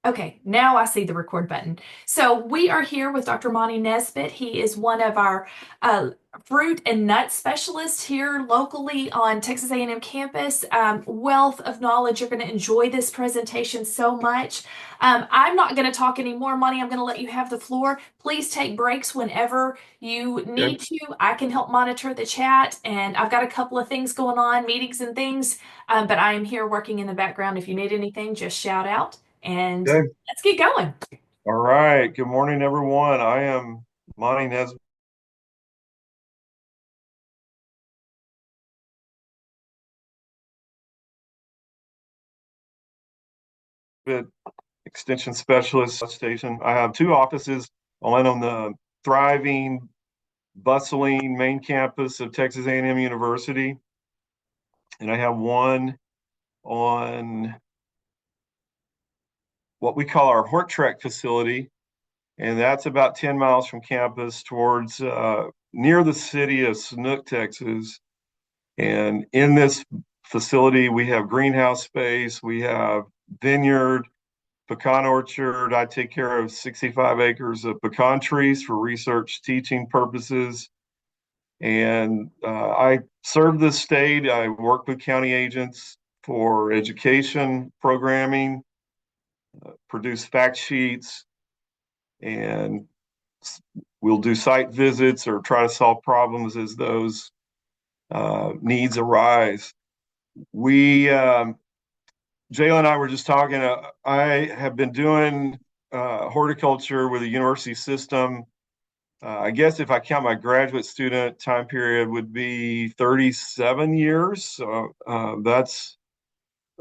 Okay, now I see the record button. So we are here with Dr. Monty Nesbitt. He is one of our uh, fruit and nut specialists here locally on Texas A&M campus. Wealth of knowledge. You're going to enjoy this presentation so much. I'm not going to talk anymore, Monty. I'm going to let you have the floor. Please take breaks whenever you Okay. need to. I can help monitor the chat, and I've got a couple of things going on, meetings and things, but I am here working in the background. If you need anything, just shout out. And Okay. let's get going. All right. Good morning, everyone. I am Monty Nesbitt, Extension Specialist Station. I have two offices, one on the thriving, bustling main campus of Texas A&M University, and I have one on what we call our Hort Track facility, and that's about 10 miles from campus towards near the city of Snook, Texas. And in this facility, we have greenhouse space, we have vineyard, pecan orchard. I take care of 65 acres of pecan trees for research teaching purposes. And I serve the state. I work with county agents for education programming, produce fact sheets, and we'll do site visits or try to solve problems as those needs arise. We Jayla and I were just talking. I have been doing horticulture with the university system. I guess if I count my graduate student time period, would be 37 years. So that's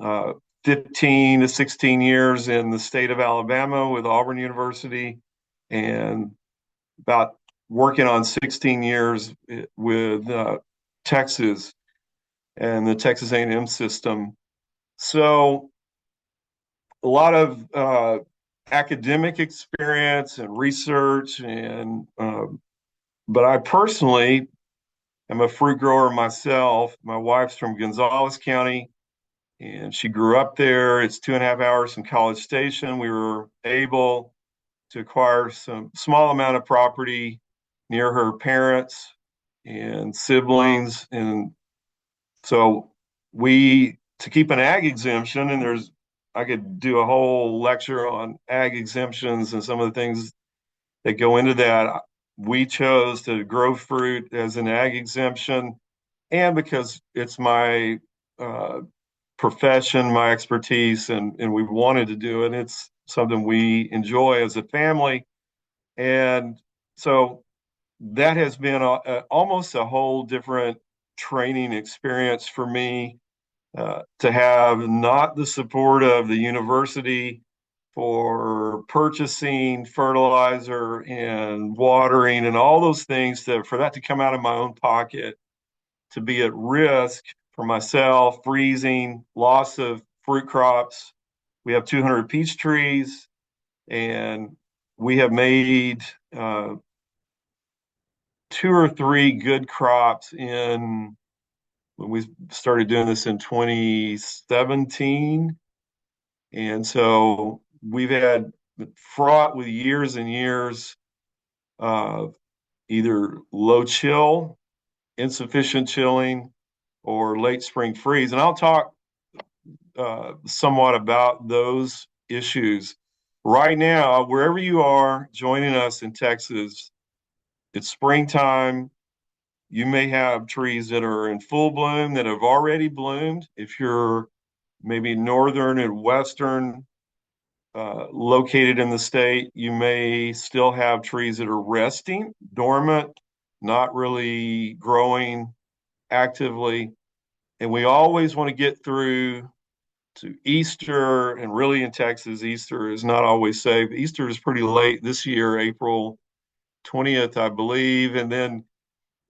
uh, 15 to 16 years in the state of Alabama with Auburn University, and about working on 16 years with Texas and the Texas A&M system. So a lot of academic experience and research, and but I personally am a fruit grower myself. My wife's from Gonzales County, and she grew up there. It's 2.5 hours from College Station. We were able to acquire some small amount of property near her parents and siblings, and so we to keep an ag exemption, and there's I could do a whole lecture on ag exemptions and some of the things that go into that. We chose to grow fruit as an ag exemption, and because it's my uh, profession, my expertise, and we wanted to do it. It's something we enjoy as a family, and so that has been almost a whole different training experience for me to have not the support of the university for purchasing fertilizer and watering and all those things for that to come out of my own pocket, to be at risk for myself, freezing, loss of fruit crops. We have 200 peach trees, and we have made two or three good crops in when we started doing this in 2017. And so we've had fraught with years and years of either low chill, insufficient chilling, or late spring freeze. And I'll talk somewhat about those issues. Right now, wherever you are joining us in Texas, it's springtime. You may have trees that are in full bloom that have already bloomed. If you're maybe northern and western located in the state, you may still have trees that are resting, dormant, not really growing actively. And we always want to get through to Easter, and really in Texas, Easter is not always safe. Easter is pretty late this year, April 20th, I believe. And then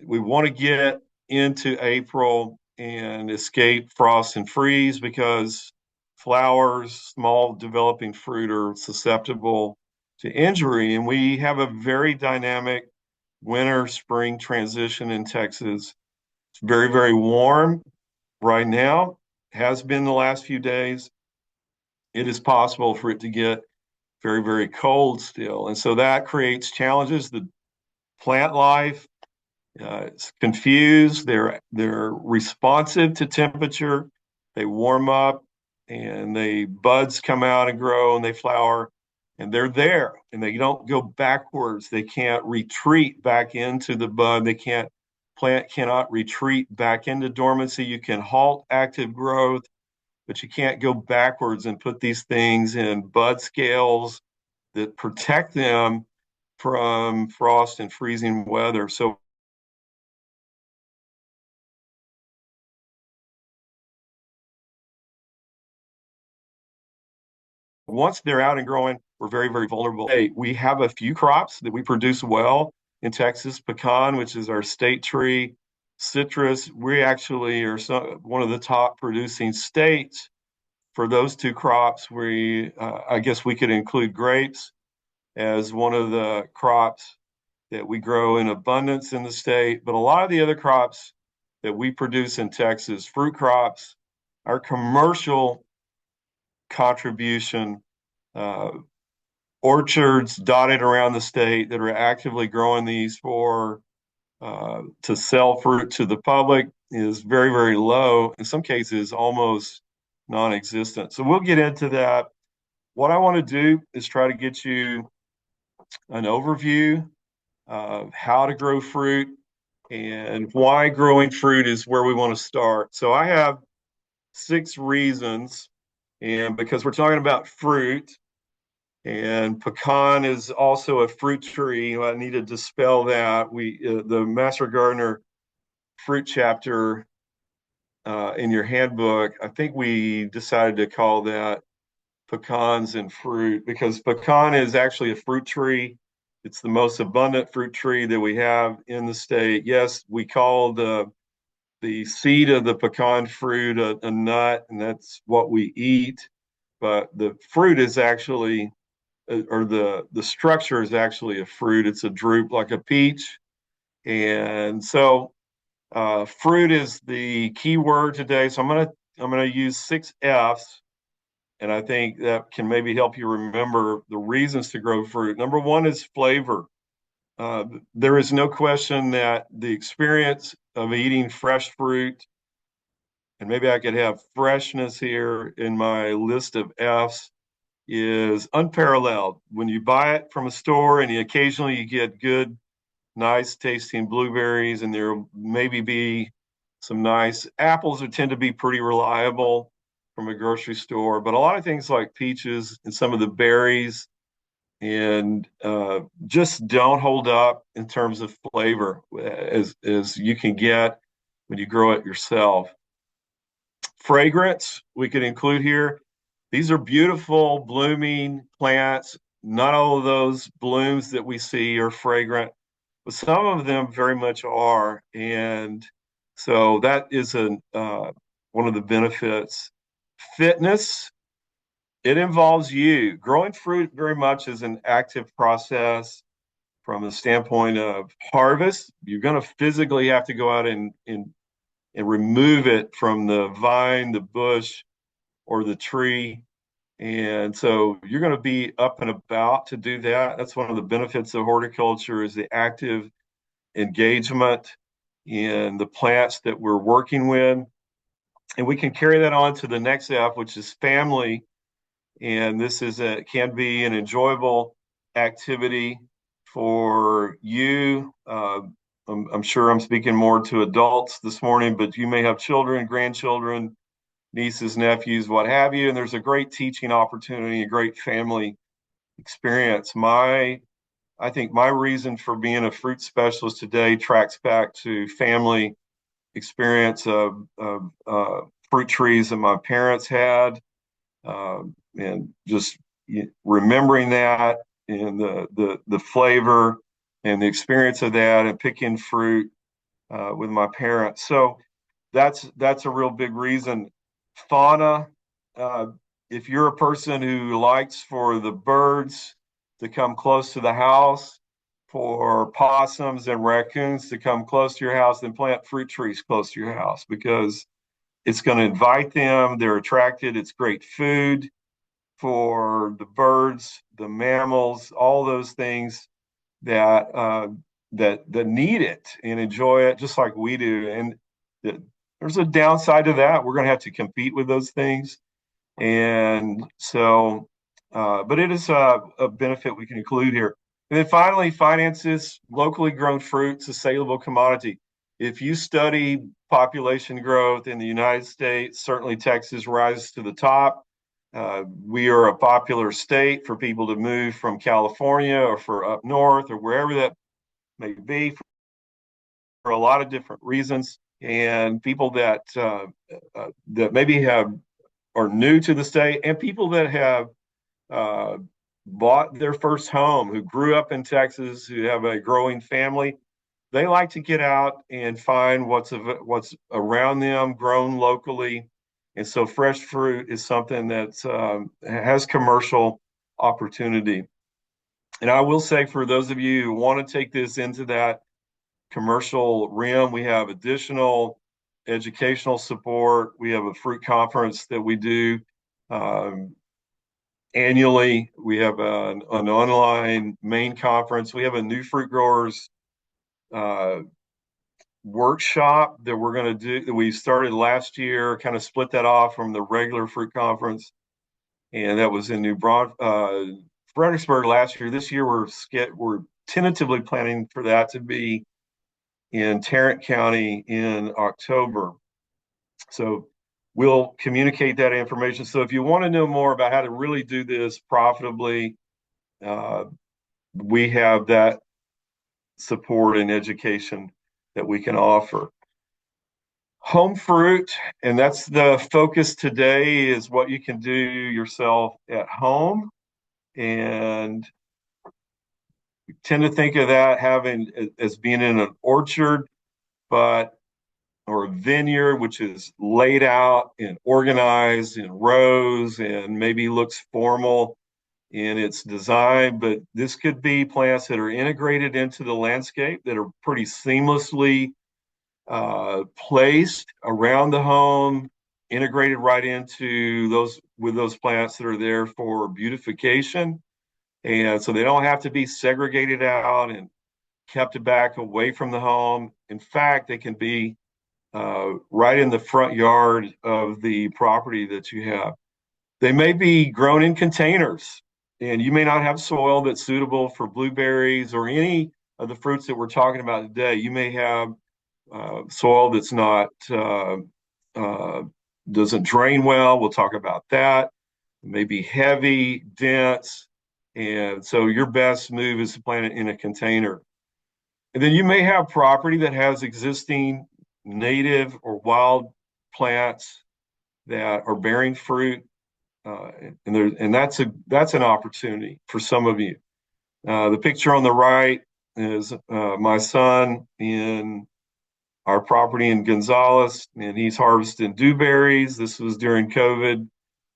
we want to get into April and escape frost and freeze because flowers, small developing fruit, are susceptible to injury. And we have a very dynamic winter spring transition in Texas. It's very, very warm right now, has been the last few days. It is possible for it to get very, very cold still. And so that creates challenges. The plant life it's confused. They're responsive to temperature. They warm up, and the buds come out and grow, and they flower, and they're there, and they don't go backwards. They can't retreat back into the bud. They can't Plant cannot retreat back into dormancy. You can halt active growth, but you can't go backwards and put these things in bud scales that protect them from frost and freezing weather. So once they're out and growing, we're very, very vulnerable. Hey, we have a few crops that we produce well in Texas. Pecan, which is our state tree, citrus. We actually are one of the top producing states for those two crops. I guess we could include grapes as one of the crops that we grow in abundance in the state. But a lot of the other crops that we produce in Texas, fruit crops, our commercial contribution, uh, orchards dotted around the state that are actively growing these for to sell fruit to the public is very, very low. In some cases, almost non-existent. So we'll get into that. What I want to do is try to get you an overview of how to grow fruit and why growing fruit is where we want to start. So I have 6 reasons, and because we're talking about fruit, and pecan is also a fruit tree. I need to dispel that. The Master Gardener fruit chapter in your handbook, I think we decided to call that pecans and fruit because pecan is actually a fruit tree. It's the most abundant fruit tree that we have in the state. Yes, we call the seed of the pecan fruit a nut, and that's what we eat. But the fruit is actually, or the structure is actually a fruit. It's a drupe like a peach, and so fruit is the key word today. So I'm gonna use 6 F's, and I think that can maybe help you remember the reasons to grow fruit. Number one is flavor. There is no question that the experience of eating fresh fruit, and maybe I could have freshness here in my list of F's, is unparalleled. When you buy it from a store and occasionally you get good, nice tasting blueberries, and there maybe be some nice apples that tend to be pretty reliable from a grocery store, but a lot of things like peaches and some of the berries and just don't hold up in terms of flavor as you can get when you grow it yourself. Fragrance, we could include here. These are beautiful blooming plants. Not all of those blooms that we see are fragrant, but some of them very much are. And so that is one of the benefits. Fitness, it involves you. Growing fruit very much is an active process from the standpoint of harvest. You're going to physically have to go out and remove it from the vine, the bush, or the tree. And so you're going to be up and about to do that. That's one of the benefits of horticulture is the active engagement in the plants that we're working with. And we can carry that on to the next F, which is family. And this can be an enjoyable activity for you. I'm sure I'm speaking more to adults this morning, but you may have children, grandchildren, nieces, nephews, what have you. And there's a great teaching opportunity, a great family experience. I think my reason for being a fruit specialist today tracks back to family experience of fruit trees that my parents had, and just remembering that and the flavor and the experience of that and picking fruit with my parents. So that's a real big reason. Fauna, uh, if you're a person who likes for the birds to come close to the house, for possums and raccoons to come close to your house, then plant fruit trees close to your house because it's going to invite them. They're attracted. It's great food for the birds, the mammals, all those things that that need it and enjoy it just like we do. And there's a downside to that. We're going to have to compete with those things, and so, but it is a benefit we can include here. And then finally, finances, locally grown fruits, a saleable commodity. If you study population growth in the United States, certainly Texas rises to the top. We are a popular state for people to move from California or for up north or wherever that may be for a lot of different reasons. And people that maybe have are new to the state, and people that have uh, bought their first home, who grew up in Texas, who have a growing family, they like to get out and find what's around them, grown locally. And so fresh fruit is something that has commercial opportunity. And I will say, for those of you who want to take this into that commercial realm, we have additional educational support. We have a fruit conference that we do um, annually. We have an online main conference. We have a new fruit growers uh, workshop that we're going to do that we started last year, kind of split that off from the regular fruit conference. And that was in Fredericksburg last year. This year we're tentatively planning for that to be in Tarrant County in October. So we'll communicate that information. So if you want to know more about how to really do this profitably, uh, we have that support and education that we can offer. Home fruit, and that's the focus today, is what you can do yourself at home. And you tend to think of that having as being in an orchard, but or a vineyard, which is laid out and organized in rows and maybe looks formal in its design. But this could be plants that are integrated into the landscape that are pretty seamlessly placed around the home, integrated right into those with those plants that are there for beautification. And so they don't have to be segregated out and kept back away from the home. In fact, they can be right in the front yard of the property that you have. They may be grown in containers, and you may not have soil that's suitable for blueberries or any of the fruits that we're talking about today. You may have soil that's not uh, doesn't drain well. We'll talk about that. It may be heavy, dense, and so your best move is to plant it in a container. And then you may have property that has existing native or wild plants that are bearing fruit, and that's an opportunity for some of you. The picture on the right is my son in our property in Gonzales, and he's harvesting dewberries. This was during COVID,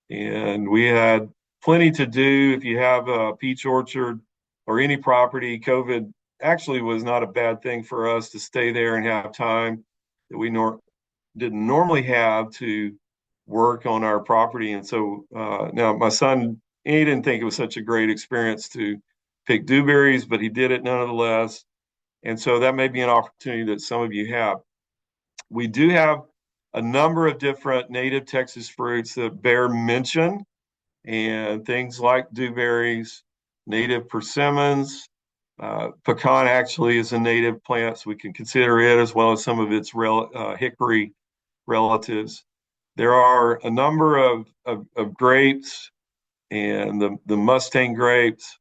and we had plenty to do. If you have a peach orchard or any property, COVID actually was not a bad thing for us to stay there and have time that we didn't normally have to work on our property. And so now my son, he didn't think it was such a great experience to pick dewberries, but he did it nonetheless. And so that may be an opportunity that some of you have. We do have a number of different native Texas fruits that bear mention, and things like dewberries, native persimmons. Pecan actually is a native plant, so we can consider it as well as some of its hickory relatives. There are a number of grapes and the Mustang grapes,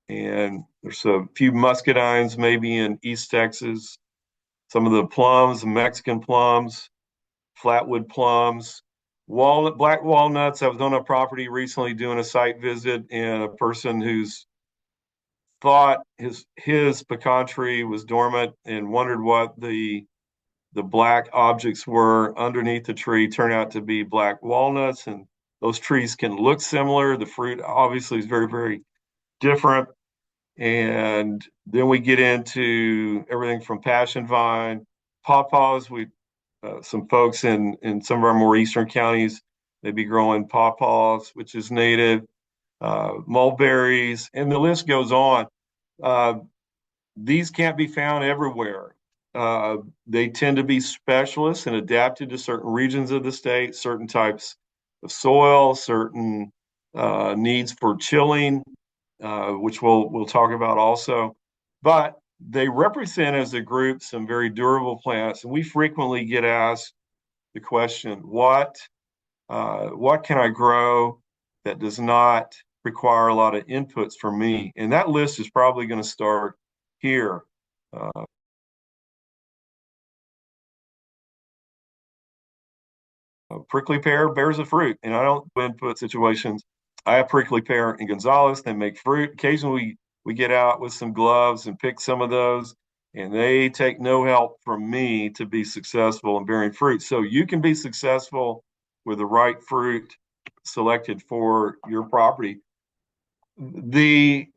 and there's a few muscadines maybe in East Texas, some of the plums, Mexican plums, flatwood plums, black walnuts. I was on a property recently doing a site visit, and a person who's thought his pecan tree was dormant and wondered what the black objects were underneath the tree turned out to be black walnuts. And those trees can look similar. The fruit obviously is very, very different. And then we get into everything from passion vine, pawpaws. We some folks in some of our more eastern counties They'd be growing pawpaws, which is native, mulberries, and the list goes on. Uh, these can't be found everywhere. Uh, they tend to be specialists and adapted to certain regions of the state, certain types of soil, certain needs for chilling, which we'll talk about also. But they represent as a group some very durable plants, and we frequently get asked the question, what can I grow that does not require a lot of inputs from me? And that list is probably going to start here. Uh, a prickly pear bears a fruit, and I don't do input situations. I have prickly pear and Gonzalez. They make fruit. Occasionally, we get out with some gloves and pick some of those, and they take no help from me to be successful in bearing fruit. So you can be successful with the right fruit selected for your property. The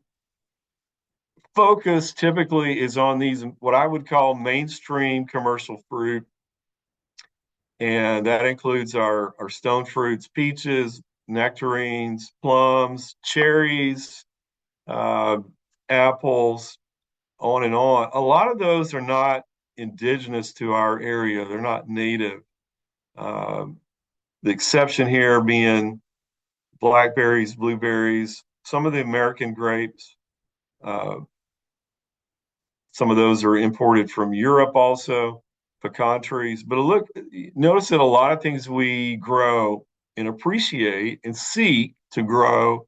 focus typically is on these, what I would call mainstream commercial fruit. And that includes our stone fruits, peaches, nectarines, plums, cherries, uh, apples, on and on. A lot of those are not indigenous to our area. They're not native. Um, the exception here being blackberries, blueberries, some of the American grapes. Uh, Some of those are imported from Europe also, pecan trees. But look, notice that a lot of things we grow and appreciate and seek to grow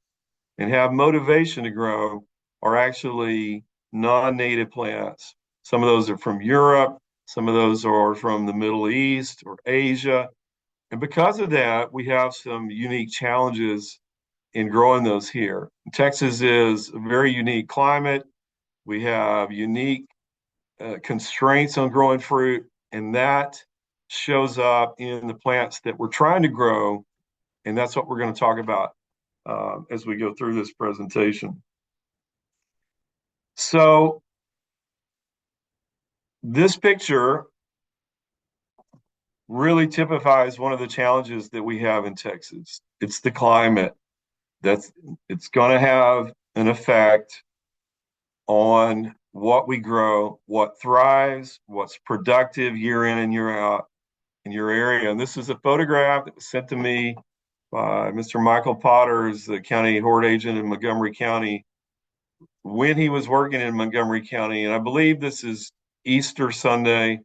and have motivation to grow are actually non-native plants. Some of those are from Europe, some of those are from the Middle East or Asia. And because of that, we have some unique challenges in growing those here. Texas is a very unique climate. We have unique constraints on growing fruit, and that shows up in the plants that we're trying to grow, and that's what we're going to talk about as we go through this presentation. So this picture really typifies one of the challenges that we have in Texas. It's the climate. That's it's going to have an effect on what we grow, what thrives, what's productive year in and year out in your area. And this is a photograph that was sent to me by Mr. Michael Potter, who's the county horde agent in Montgomery County, when he was working in Montgomery County. And I believe this is Easter Sunday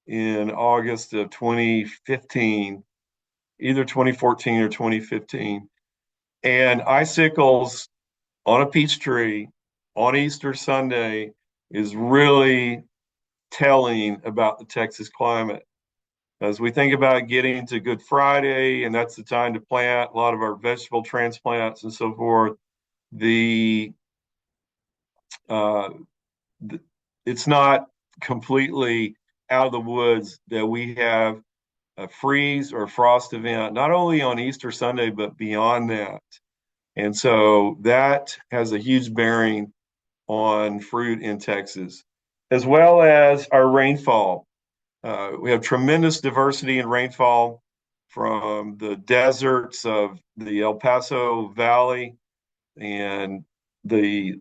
in August of 2015, either 2014 or 2015. And icicles on a peach tree on Easter Sunday is really telling about the Texas climate. As we think about getting to Good Friday, and that's the time to plant a lot of our vegetable transplants and so forth, the, uh, the it's not completely out of the woods that we have a freeze or frost event, not only on Easter Sunday, but beyond that. And so that has a huge bearing on fruit in Texas, as well as our rainfall. We have tremendous diversity in rainfall from the deserts of the El Paso Valley and the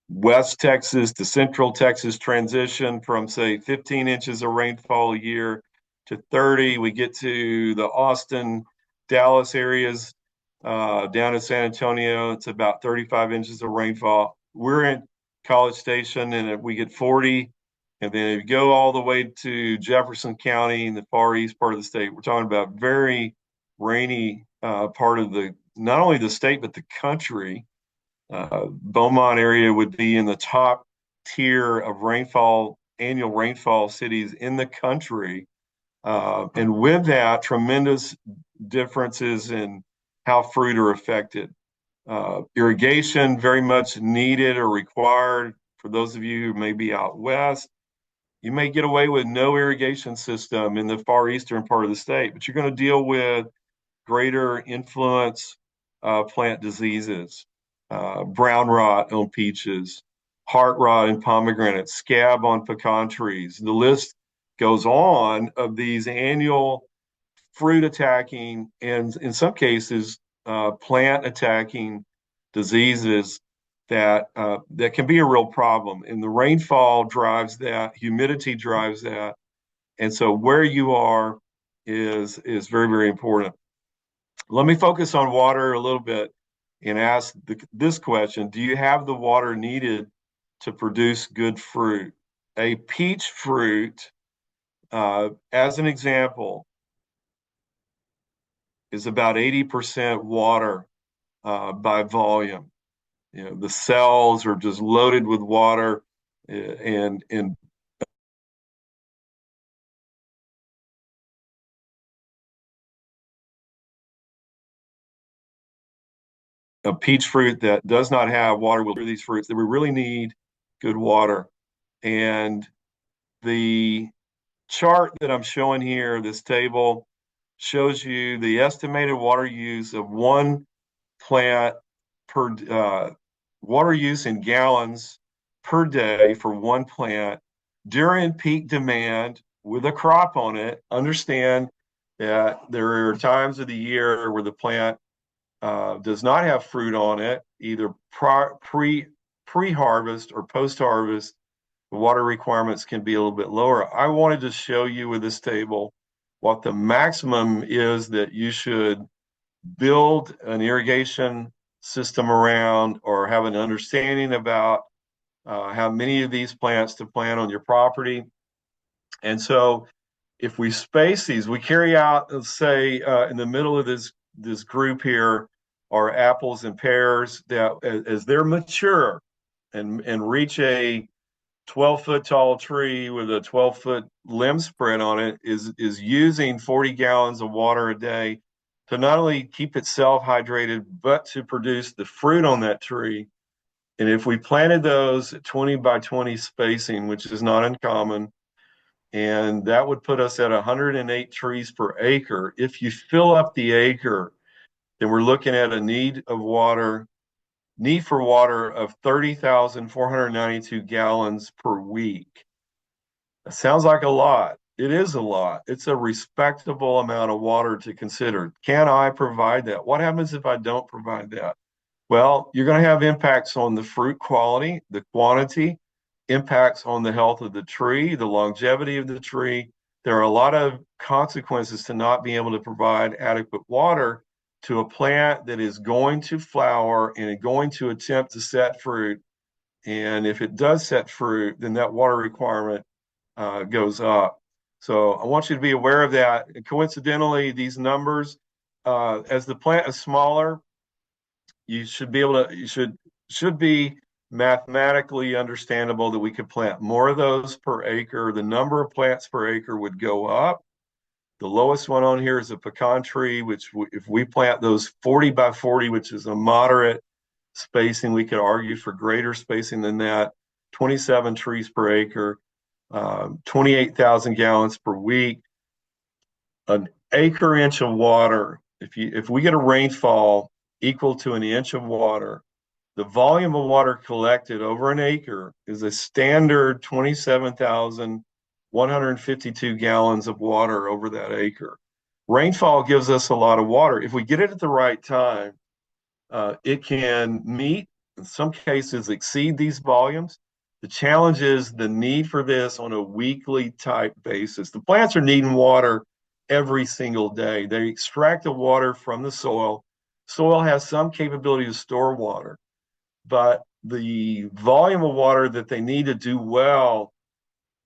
West Texas to Central Texas transition from, say, 15 inches of rainfall a year to 30. We get to the Austin, Dallas areas, down in San Antonio, it's about 35 inches of rainfall. We're in College Station and we get 40. And then if you go all the way to Jefferson County in the far east part of the state, we're talking about very rainy part of the, not only the state, but the country. Beaumont area would be in the top tier of rainfall, annual rainfall cities in the country. And with that, tremendous differences in how fruit are affected. Irrigation, very much needed or required for those of you who may be out west. You may get away with no irrigation system in the far eastern part of the state, but you're going to deal with greater influence plant diseases, brown rot on peaches, heart rot in pomegranates, scab on pecan trees. The list goes on of these annual fruit attacking, and in some cases, plant attacking diseases that can be a real problem. And the rainfall drives that, humidity drives that, and so where you are is very, very important. Let me focus on water a little bit and ask this question: do you have the water needed to produce good fruit? A peach fruit, as an example, is about 80% water by volume. You know, the cells are just loaded with water, and a peach fruit that does not have water will these fruits that we really need good water. And the chart that I'm showing here, this table, shows you the estimated water use of one plant per water use in gallons per day for one plant during peak demand with a crop on it. Understand that there are times of the year where the plant does not have fruit on it, either pre-harvest or post-harvest. The water requirements can be a little bit lower. I wanted to show you with this table what the maximum is that you should build an irrigation system around or have an understanding about how many of these plants to plant on your property. And so if we space these, we carry out, let's say, in the middle of this group here are apples and pears that as they're mature and reach a 12-foot tall tree with a 12-foot limb spread on it is using 40 gallons of water a day to not only keep itself hydrated, but to produce the fruit on that tree. And if we planted those at 20 by 20 spacing, which is not uncommon, and that would put us at 108 trees per acre. If you fill up the acre, then we're looking at a need for water of 30,492 gallons per week. That sounds like a lot. It is a lot. It's a respectable amount of water to consider. Can I provide that? What happens if I don't provide that? Well, you're going to have impacts on the fruit quality, the quantity, impacts on the health of the tree, the longevity of the tree. There are a lot of consequences to not being able to provide adequate water to a plant that is going to flower and going to attempt to set fruit. And if it does set fruit, then that water requirement goes up. So I want you to be aware of that. And coincidentally, these numbers, as the plant is smaller, you should be able to, you should be mathematically understandable that we could plant more of those per acre. The number of plants per acre would go up. The lowest one on here is a pecan tree, which if we plant those 40 by 40, which is a moderate spacing, we could argue for greater spacing than that, 27 trees per acre, 28,000 gallons per week, an acre inch of water. If we get a rainfall equal to an inch of water, the volume of water collected over an acre is a standard 27,152 gallons of water over that acre. Rainfall gives us a lot of water. If we get it at the right time, it can meet, in some cases, exceed these volumes. The challenge is the need for this on a weekly type basis. The plants are needing water every single day. They extract the water from the soil. Soil has some capability to store water, but the volume of water that they need to do well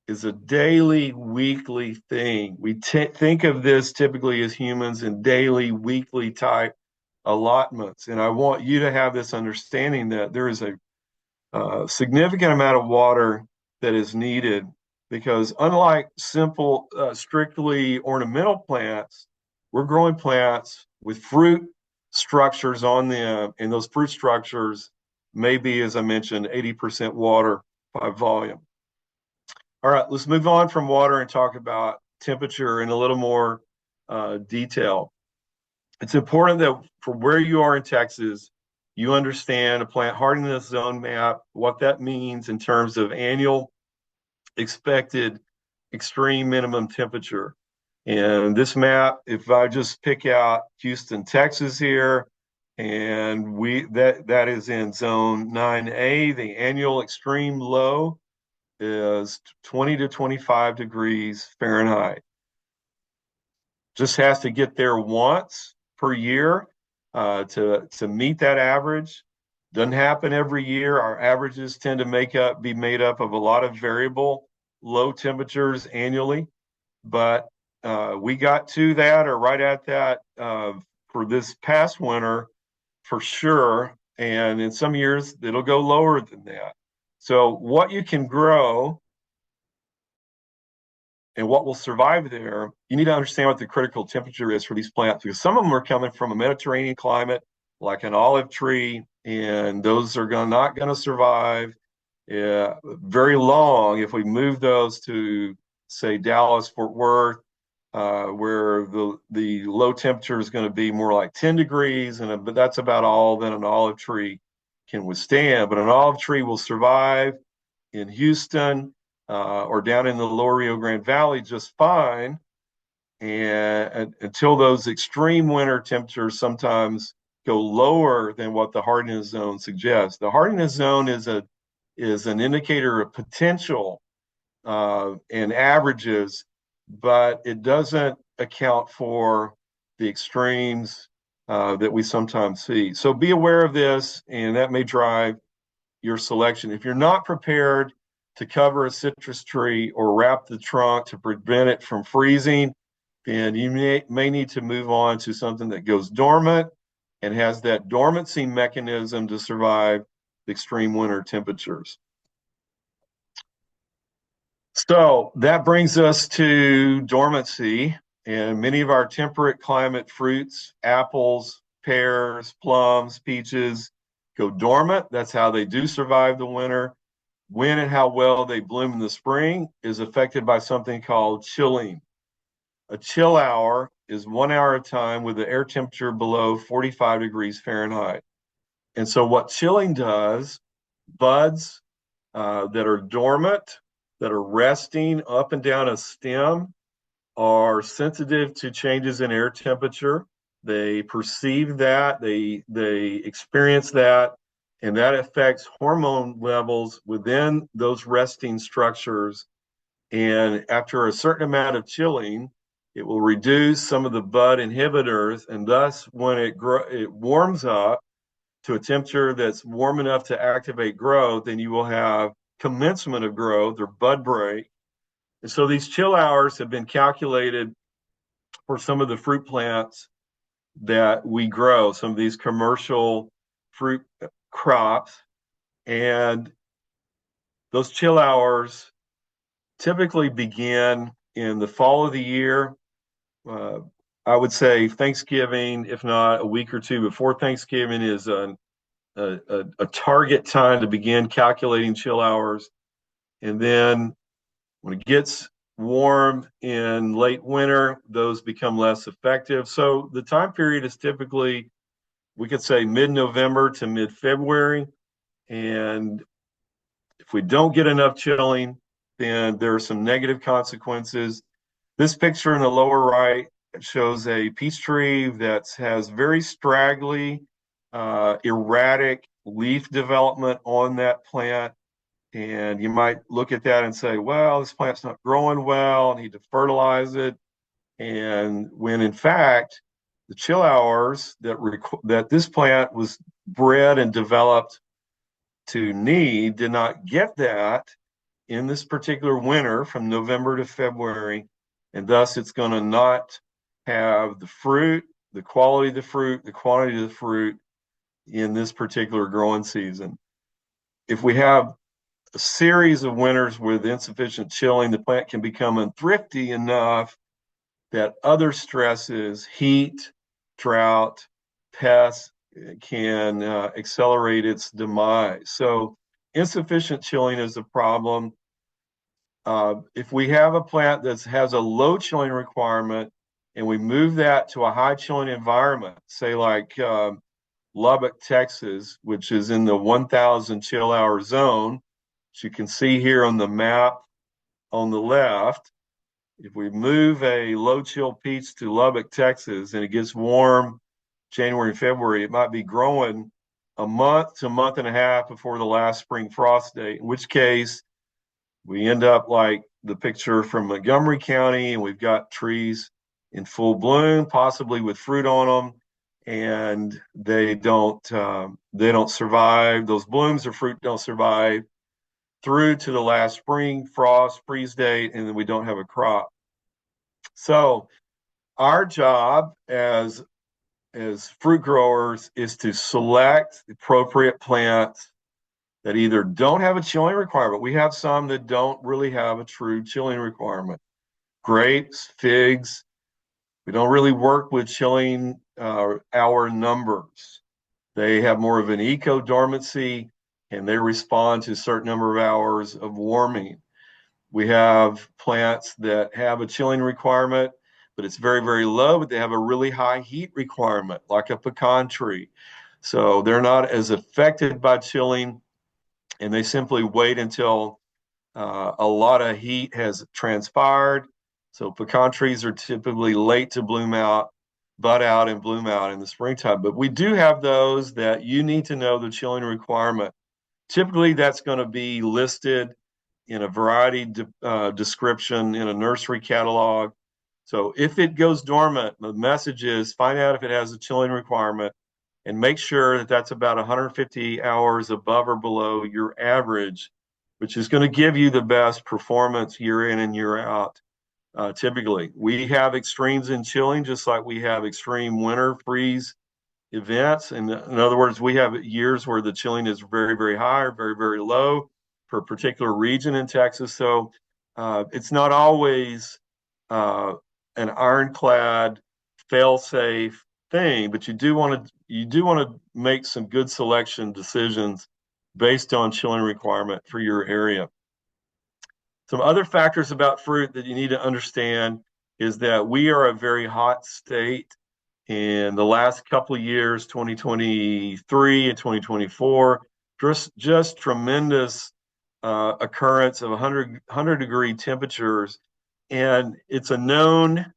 is a daily, weekly thing. We think of this typically as humans in daily, weekly type allotments. And I want you to have this understanding that there is a significant amount of water that is needed because unlike simple, strictly ornamental plants, we're growing plants with fruit structures on them, and those fruit structures may be, as I mentioned, 80% water by volume. All right, let's move on from water and talk about temperature in a little more detail. It's important that for where you are in Texas, you understand a plant hardiness zone map, what that means in terms of annual expected extreme minimum temperature. And this map, if I just pick out Houston, Texas here, and that is in zone 9A, the annual extreme low is 20 to 25 degrees Fahrenheit. Just has to get there once per year to meet that average. Doesn't happen every year. Our averages tend to be made up of a lot of variable low temperatures annually, but we got to that or right at that for this past winter for sure. And in some years, it'll go lower than that. So, what you can grow and what will survive there, you need to understand what the critical temperature is for these plants because some of them are coming from a Mediterranean climate, like an olive tree, and those are not going to survive very long if we move those to, say, Dallas, Fort Worth, where the low temperature is going to be more like 10 degrees, but that's about all that an olive tree can withstand. But an olive tree will survive in Houston or down in the lower Rio Grande Valley just fine, and until those extreme winter temperatures sometimes go lower than what the hardiness zone suggests. The hardiness zone is an indicator of potential and averages, but it doesn't account for the extremes that we sometimes see. So be aware of this, and that may drive your selection. If you're not prepared to cover a citrus tree or wrap the trunk to prevent it from freezing, then you may need to move on to something that goes dormant and has that dormancy mechanism to survive extreme winter temperatures. So that brings us to dormancy, and many of our temperate climate fruits, apples, pears, plums, peaches, go dormant. That's how they do survive the winter. When and how well they bloom in the spring is affected by something called chilling. A chill hour is 1 hour of time with the air temperature below 45 degrees Fahrenheit. And so, what chilling does, buds that are dormant, that are resting up and down a stem, are sensitive to changes in air temperature. They perceive that, they experience that, and that affects hormone levels within those resting structures. And after a certain amount of chilling, it will reduce some of the bud inhibitors, and thus, when it warms up to a temperature that's warm enough to activate growth, then you will have commencement of growth or bud break. And so these chill hours have been calculated for some of the fruit plants that we grow, some of these commercial fruit crops. And those chill hours typically begin in the fall of the year. Uh, I would say Thanksgiving, if not a week or two before Thanksgiving, is a target time to begin calculating chill hours. And then when it gets warm in late winter, those become less effective. So the time period is typically, we could say, mid-November to mid-February. And if we don't get enough chilling, then there are some negative consequences. This picture in the lower right shows a peach tree that has very straggly, erratic leaf development on that plant. And you might look at that and say, well, this plant's not growing well, I need to fertilize it. And when in fact, the chill hours that this plant was bred and developed to need did not get that in this particular winter from November to February. And thus it's going to not have the fruit, the quality of the fruit, the quantity of the fruit in this particular growing season. If we have a series of winters with insufficient chilling, the plant can become unthrifty enough that other stresses, heat, drought, pests, can accelerate its demise. So insufficient chilling is a problem. If we have a plant that has a low chilling requirement and we move that to a high chilling environment, say like Lubbock, Texas, which is in the 1,000 chill hour zone, as you can see here on the map on the left, If we move a low chill peach to Lubbock, Texas, and it gets warm January and February, it might be growing a month to a month and a half before the last spring frost date, in which case we end up like the picture from Montgomery County, and we've got trees in full bloom, possibly with fruit on them, and they don't survive. Those blooms or fruit don't survive through to the last spring frost freeze date, and then we don't have a crop. So our job as fruit growers is to select the appropriate plants that either don't have a chilling requirement. We have some that don't really have a true chilling requirement. Grapes, figs. We don't really work with chilling hour numbers. They have more of an eco dormancy and they respond to a certain number of hours of warming. We have plants that have a chilling requirement, but it's very, very low, but they have a really high heat requirement, like a pecan tree. So they're not as affected by chilling, and they simply wait until a lot of heat has transpired. So pecan trees are typically late to bloom out, bud out, and bloom out in the springtime. But we do have those that you need to know the chilling requirement. Typically, that's going to be listed in a variety description in a nursery catalog. So if it goes dormant, the message is find out if it has a chilling requirement and make sure that that's about 150 hours above or below your average, which is going to give you the best performance year in and year out. Typically, we have extremes in chilling, just like we have extreme winter freeze events. And in other words, we have years where the chilling is very, very high or very, very low for a particular region in Texas. So it's not always uh, an ironclad, fail-safe thing, but you do want to make some good selection decisions based on chilling requirement for your area. Some other factors about fruit that you need to understand is that we are a very hot state. In the last couple of years, 2023 and 2024, just tremendous occurrence of 100 degree temperatures. And it's a known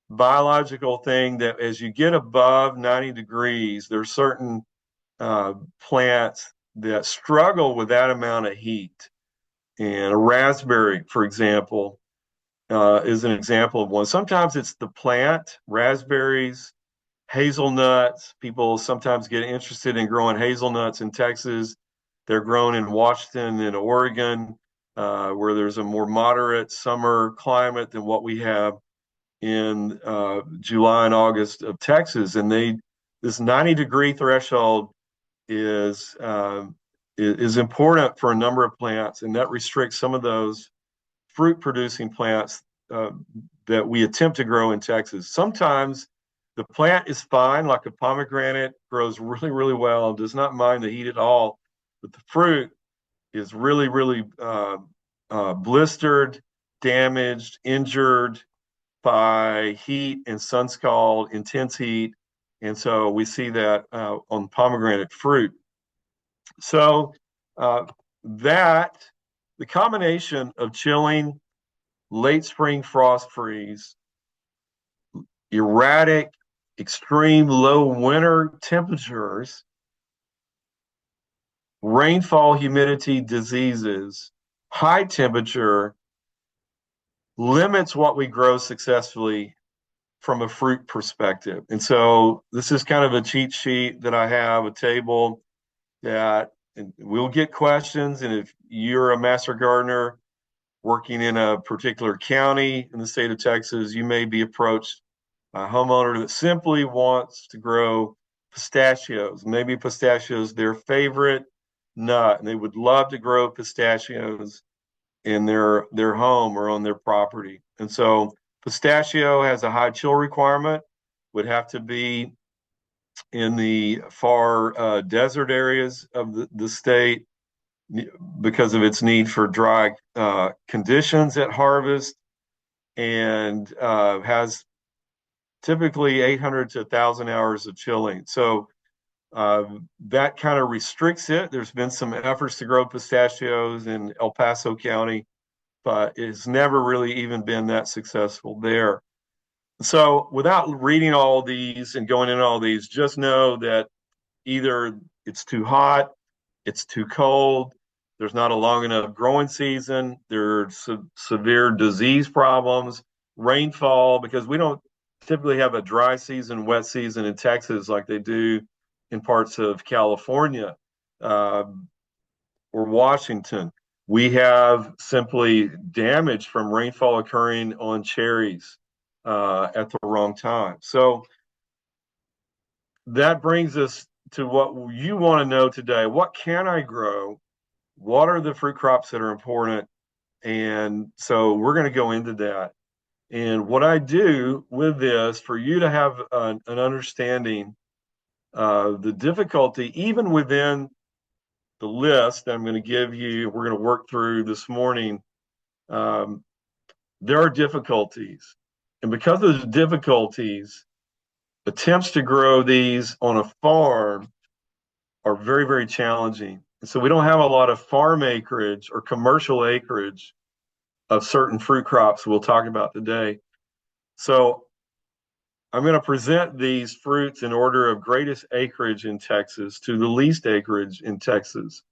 biological thing that as you get above 90 degrees, there's certain plants that struggle with that amount of heat. And a raspberry, for example, is an example of one. Sometimes it's the plant, raspberries, hazelnuts. People sometimes get interested in growing hazelnuts in Texas. They're grown in Washington and Oregon, where there's a more moderate summer climate than what we have in July and August of Texas. And this 90-degree threshold is is important for a number of plants, and that restricts some of those fruit producing plants that we attempt to grow in Texas. Sometimes the plant is fine, like a pomegranate, grows really, really well, does not mind the heat at all, but the fruit is really, really blistered, damaged, injured by heat and sun scald, intense heat. And so we see that on pomegranate fruit. So uh, that the combination of chilling, late spring frost freeze, erratic, extreme low winter temperatures, rainfall, humidity, diseases, high temperature limits what we grow successfully from a fruit perspective. And so this is kind of a cheat sheet that I have, a table that and we'll get questions. And if you're a master gardener working in a particular county in the state of Texas, you may be approached by a homeowner that simply wants to grow pistachios. Maybe pistachios their favorite nut, and they would love to grow pistachios in their home or on their property. And so pistachio has a high chill requirement, would have to be in the far desert areas of the state because of its need for dry conditions at harvest, and has typically 800 to 1,000 hours of chilling. So that kind of restricts it. There's been some efforts to grow pistachios in El Paso County, but it's never really even been that successful there. So without reading all these and going into all these, just know that either it's too hot, it's too cold, there's not a long enough growing season, there's severe disease problems, rainfall, because we don't typically have a dry season, wet season in Texas like they do in parts of California uh, or Washington. We have simply damage from rainfall occurring on cherries at the wrong time. So that brings us to what you want to know today. What can I grow? What are the fruit crops that are important? And so we're going to go into that. And what I do with this for you to have an understanding of the difficulty, even within the list that I'm going to give you, we're going to work through this morning. Um, there are difficulties. And because of the difficulties, attempts to grow these on a farm are very, very challenging. And so we don't have a lot of farm acreage or commercial acreage of certain fruit crops we'll talk about today. So I'm going to present these fruits in order of greatest acreage in Texas to the least acreage in Texas.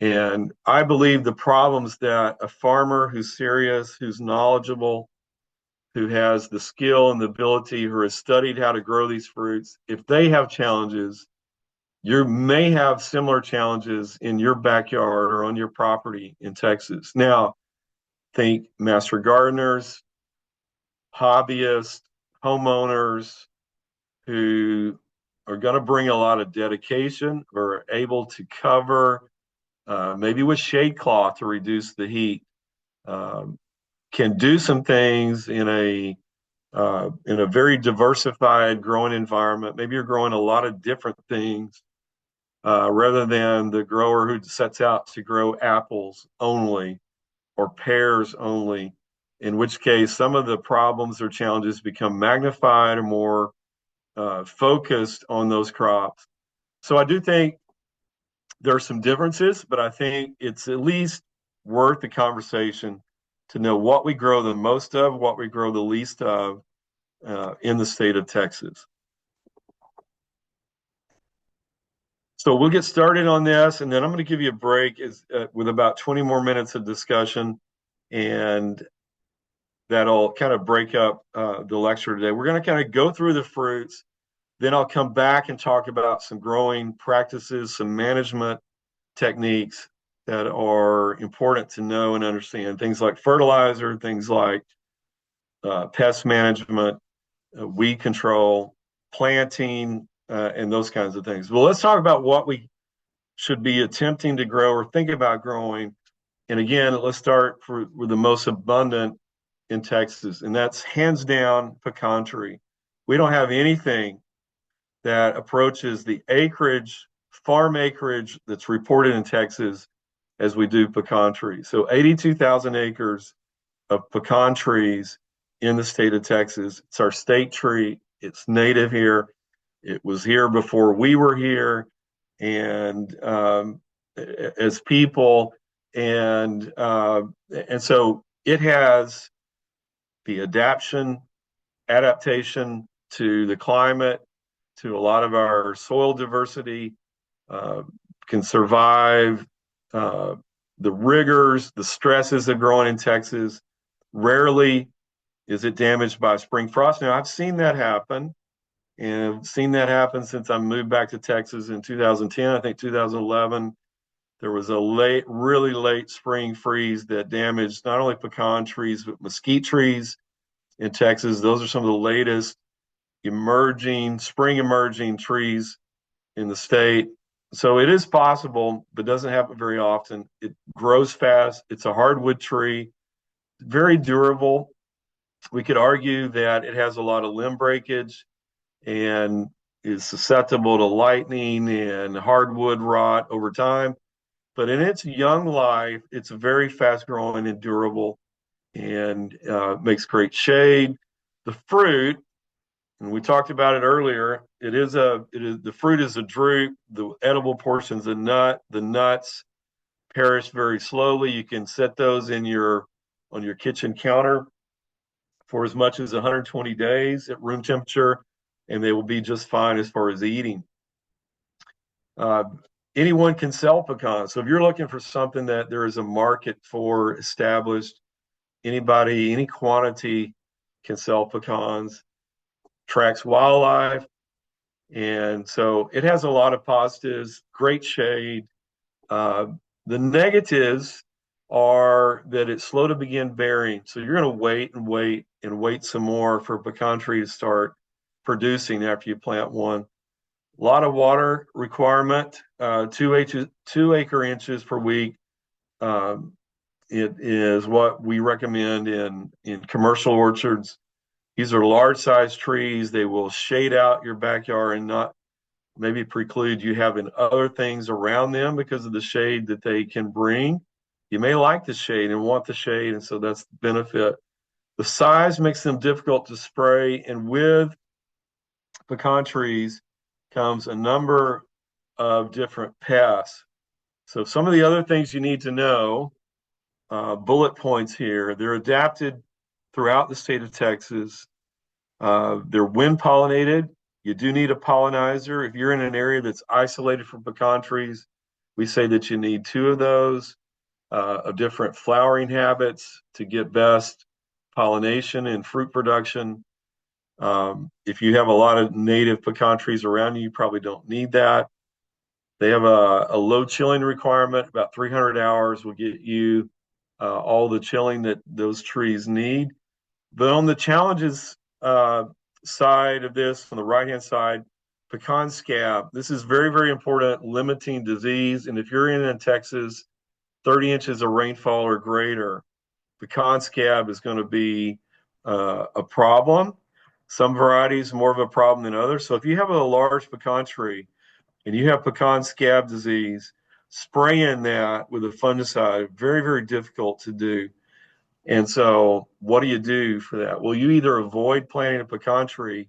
And I believe the problems that a farmer who's serious, who's knowledgeable, who has the skill and the ability, who has studied how to grow these fruits, if they have challenges, you may have similar challenges in your backyard or on your property in Texas. Now, think master gardeners, hobbyists, homeowners who are going to bring a lot of dedication or are able to cover, maybe with shade cloth to reduce the heat, um, can do some things in a very diversified growing environment. Maybe you're growing a lot of different things rather than the grower who sets out to grow apples only or pears only, in which case some of the problems or challenges become magnified or more focused on those crops. So I do think there are some differences, but I think it's at least worth the conversation to know what we grow the most of, what we grow the least of in the state of Texas. So we'll get started on this, and then I'm going to give you a break with about 20 more minutes of discussion, and that'll kind of break up the lecture today. We're going to kind of go through the fruits, then I'll come back and talk about some growing practices, some management techniques that are important to know and understand. Things like fertilizer, things like pest management, weed control, planting, and those kinds of things. Well, let's talk about what we should be attempting to grow or think about growing. And again, let's start with the most abundant in Texas, and that's hands down pecan tree. We don't have anything that approaches the acreage, farm acreage that's reported in Texas as we do pecan trees. So 82,000 acres of pecan trees in the state of Texas. It's our state tree. It's native here. It was here before we were here. And as people, and so it has the adaptation to the climate, to a lot of our soil diversity, uh, can survive uh, the rigors, the stresses of growing in Texas. Rarely is it damaged by spring frost. Now, I've seen that happen, and I've seen that happen since I moved back to Texas in 2010. I think 2011, there was a really late spring freeze that damaged not only pecan trees, but mesquite trees in Texas. Those are some of the latest spring emerging trees in the state. So it is possible, but doesn't happen very often. It grows fast. It's a hardwood tree, very durable. We could argue that it has a lot of limb breakage and is susceptible to lightning and hardwood rot over time. But in its young life, it's very fast growing and durable and makes great shade. The fruit, and we talked about it earlier, the fruit is a drupe. The edible portion's a nut. The nuts perish very slowly. You can set those in your on your kitchen counter for as much as 120 days at room temperature, and they will be just fine as far as eating. Uh, Anyone can sell pecans. So if you're looking for something that there is a market for established, anybody, any quantity can sell pecans, tracks wildlife. And so it has a lot of positives, great shade. Uh, the negatives are that it's slow to begin bearing. So you're going to wait and wait and wait some more for a pecan tree to start producing after you plant one. A lot of water requirement, 2 acre inches per week. Um, it is what we recommend in commercial orchards. These are large size trees. They will shade out your backyard and not maybe preclude you having other things around them because of the shade that they can bring. You may like the shade and want the shade, and so that's the benefit. The size makes them difficult to spray, and with pecan trees comes a number of different pests. So some of the other things you need to know, bullet points here, they're adapted throughout the state of Texas. They're wind pollinated. You do need a pollinizer. If you're in an area that's isolated from pecan trees, we say that you need two of those of different flowering habits to get best pollination and fruit production. If you have a lot of native pecan trees around you, you probably don't need that. They have a low chilling requirement. About 300 hours will get you all the chilling that those trees need. But on the challenges side of this, on the right-hand side, pecan scab. This is very, very important, limiting disease. And if you're in Texas, 30 inches of rainfall or greater, pecan scab is going to be a problem. Some varieties more of a problem than others. So if you have a large pecan tree and you have pecan scab disease, spraying that with a fungicide, very, very difficult to do. And so what do you do for that? Well, you either avoid planting a pecan tree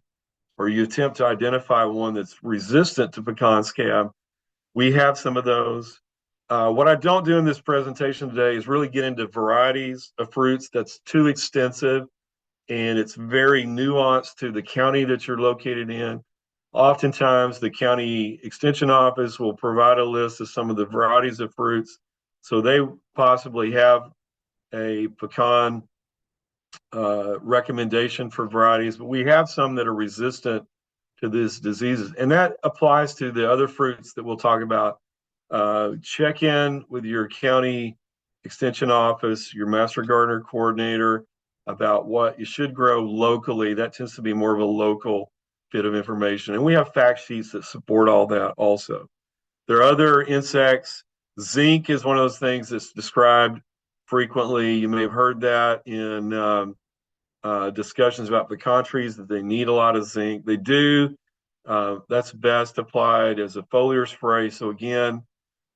or you attempt to identify one that's resistant to pecan scab. We have some of those. What I don't do in this presentation today is really get into varieties of fruits. That's too extensive and it's very nuanced to the county that you're located in. Oftentimes, the county extension office will provide a list of some of the varieties of fruits. So they possibly have a pecan recommendation for varieties, but we have some that are resistant to these diseases. And that applies to the other fruits that we'll talk about. Check in with your county extension office, your master gardener coordinator about what you should grow locally. That tends to be more of a local bit of information. And we have fact sheets that support all that also. There are other insects. Zinc is one of those things that's described frequently. You may have heard that in discussions about pecan trees that they need a lot of zinc. They do. That's best applied as a foliar spray. So again,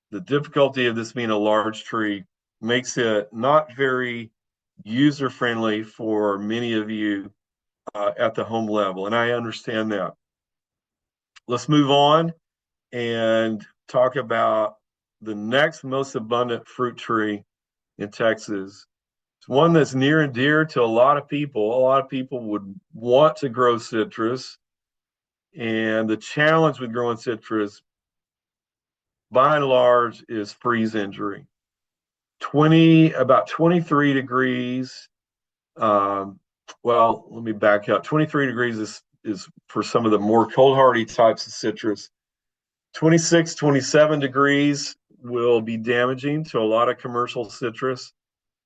the difficulty of this being a large tree makes it not very user friendly for many of you at the home level, and I understand that. Let's move on and talk about the next most abundant fruit tree in Texas. It's one that's near and dear to a lot of people. A lot of people would want to grow citrus. And the challenge with growing citrus, by and large, is freeze injury. About 23 degrees. Um, well, let me back up. 23 degrees is for some of the more cold hardy types of citrus. 26, 27 degrees will be damaging to a lot of commercial citrus.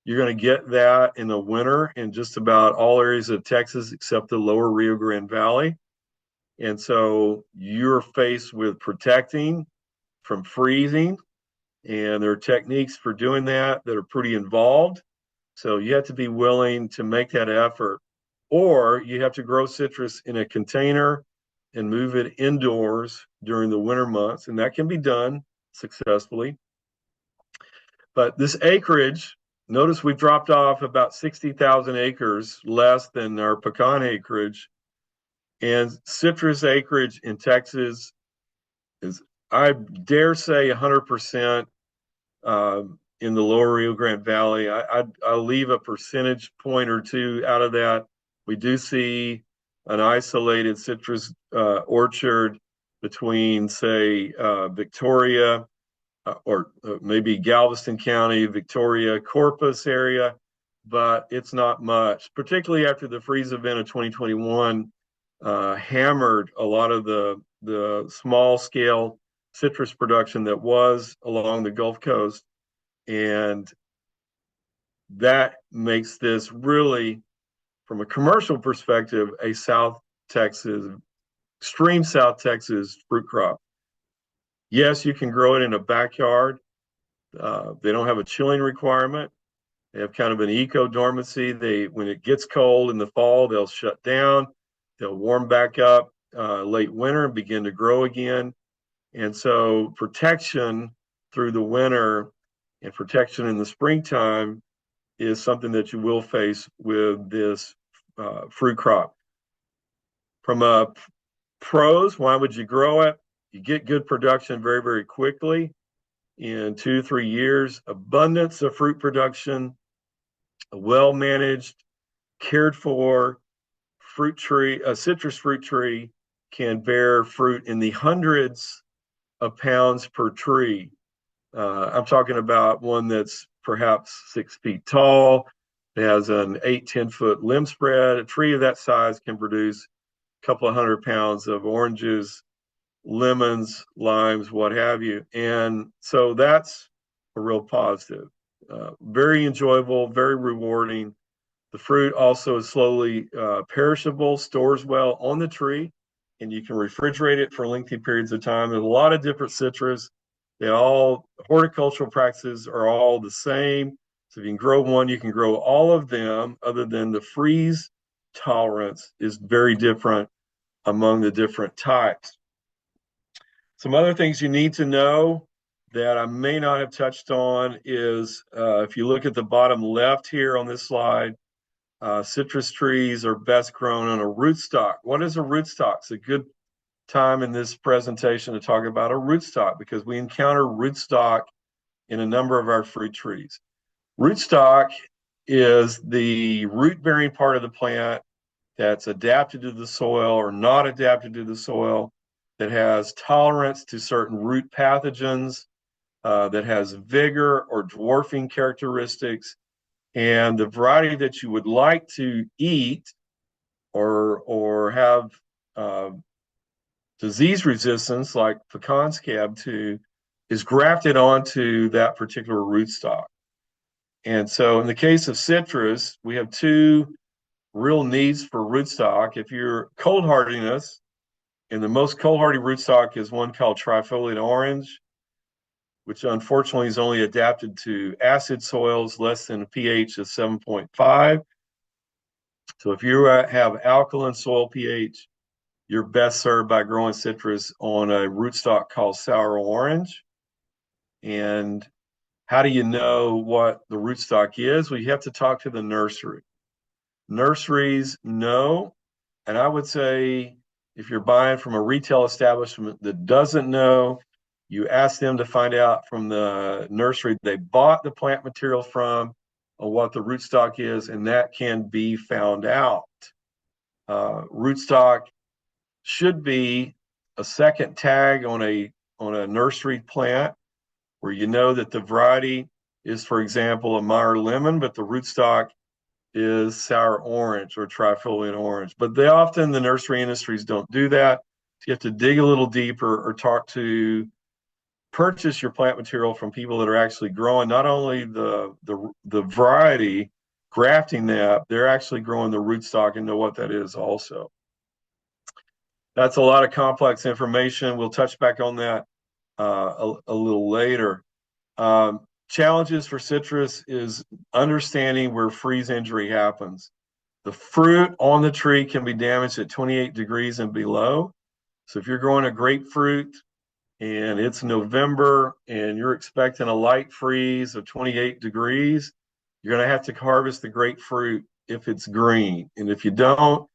You're going to get that in the winter in just about all areas of Texas except the lower Rio Grande Valley. And so you're faced with protecting from freezing, and there are techniques for doing that that are pretty involved. So you have to be willing to make that effort, or you have to grow citrus in a container and move it indoors during the winter months, and that can be done successfully. But this acreage, notice we've dropped off about 60,000 acres less than our pecan acreage. And citrus acreage in Texas is, I dare say, 100% in the lower Rio Grande Valley. I'll leave a percentage point or two out of that. We do see an isolated citrus orchard between, say, Victoria or maybe Galveston County, Victoria, Corpus area, but it's not much, particularly after the freeze event of 2021 hammered a lot of the small scale citrus production that was along the Gulf Coast. And that makes this really, from a commercial perspective, a South Texas, extreme South Texas fruit crop. Yes, you can grow it in a backyard. They don't have a chilling requirement. They have kind of an eco dormancy. When it gets cold in the fall, they'll shut down. They'll warm back up late winter and begin to grow again. And so protection through the winter and protection in the springtime is something that you will face with this fruit crop. From a pros, why would you grow it? You get good production very, very quickly in 2 to 3 years, abundance of fruit production, a well managed, cared for fruit tree, a citrus fruit tree can bear fruit in the hundreds of pounds per tree. I'm talking about one that's perhaps 6 feet tall, it has an 8-10 foot limb spread. A tree of that size can produce a couple of 100 pounds of oranges, lemons, limes, what have you. And so that's a real positive. Very enjoyable, very rewarding. The fruit also is slowly perishable, stores well on the tree, and you can refrigerate it for lengthy periods of time. There's a lot of different citrus. Horticultural practices are all the same. So if you can grow one, you can grow all of them, other than the freeze tolerance is very different among the different types. Some other things you need to know that I may not have touched on is if you look at the bottom left here on this slide, citrus trees are best grown on a rootstock. What is a rootstock? It's a good time in this presentation to talk about a rootstock because we encounter rootstock in a number of our fruit trees. Rootstock is the root-bearing part of the plant that's adapted to the soil or not adapted to the soil, that has tolerance to certain root pathogens, that has vigor or dwarfing characteristics, and the variety that you would like to eat or have disease resistance, like pecan scab to, is grafted onto that particular rootstock. And so in the case of citrus, we have two real needs for rootstock. If you're cold hardiness, and the most cold hardy rootstock is one called trifoliate orange, which unfortunately is only adapted to acid soils less than a pH of 7.5. So if you have alkaline soil pH, you're best served by growing citrus on a rootstock called sour orange. And how do you know what the rootstock is? Well, you have to talk to the nursery. Nurseries know, and I would say if you're buying from a retail establishment that doesn't know, you ask them to find out from the nursery they bought the plant material from on what the rootstock is, and that can be found out. Rootstock should be a second tag on a nursery plant where you know that the variety is, for example, a Meyer lemon, but the rootstock is sour orange or trifoliate orange. But the nursery industries don't do that. So you have to dig a little deeper or purchase your plant material from people that are actually growing not only the variety, grafting that, they're actually growing the rootstock and know what that is also. That's a lot of complex information. We'll touch back on that a little later. Challenges for citrus is understanding where freeze injury happens. The fruit on the tree can be damaged at 28 degrees and below. So if you're growing a grapefruit and it's November and you're expecting a light freeze of 28 degrees, you're going to have to harvest the grapefruit if it's green. And if you don't,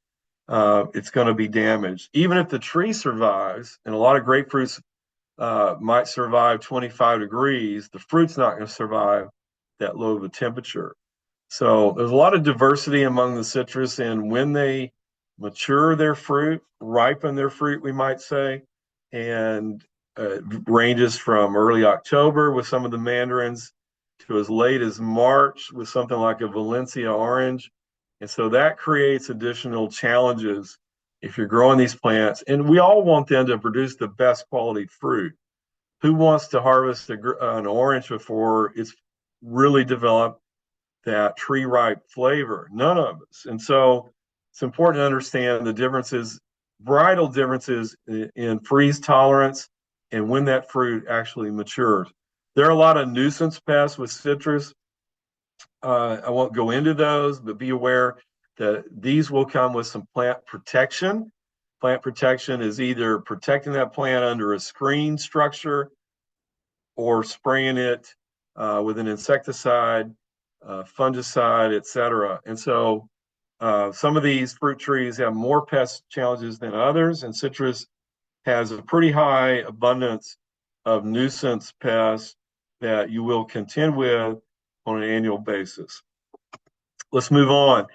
it's going to be damaged. Even if the tree survives, and a lot of grapefruits might survive 25 degrees, the fruit's not going to survive that low of a temperature. So there's a lot of diversity among the citrus in when they mature their fruit, ripen their fruit, we might say, and ranges from early October with some of the mandarins to as late as March with something like a Valencia orange. And so that creates additional challenges if you're growing these plants. And we all want them to produce the best quality fruit. Who wants to harvest an orange before it's really developed that tree ripe flavor? None of us. And so it's important to understand the differences, varietal differences in freeze tolerance and when that fruit actually matures. There are a lot of nuisance pests with citrus. I won't go into those, but be aware that these will come with some plant protection. Plant protection is either protecting that plant under a screen structure or spraying it with an insecticide, fungicide, etc. And so some of these fruit trees have more pest challenges than others, and citrus has a pretty high abundance of nuisance pests that you will contend with on an annual basis. Let's move on.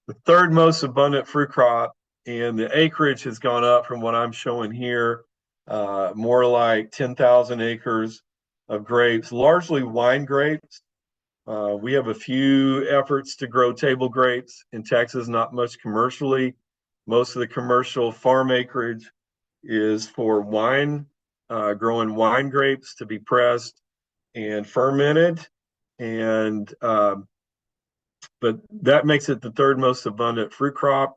The third most abundant fruit crop, and the acreage has gone up from what I'm showing here, more like 10,000 acres of grapes, largely wine grapes. We have a few efforts to grow table grapes in Texas, not much commercially. Most of the commercial farm acreage is for wine, growing wine grapes to be pressed and fermented. And but that makes it the third most abundant fruit crop.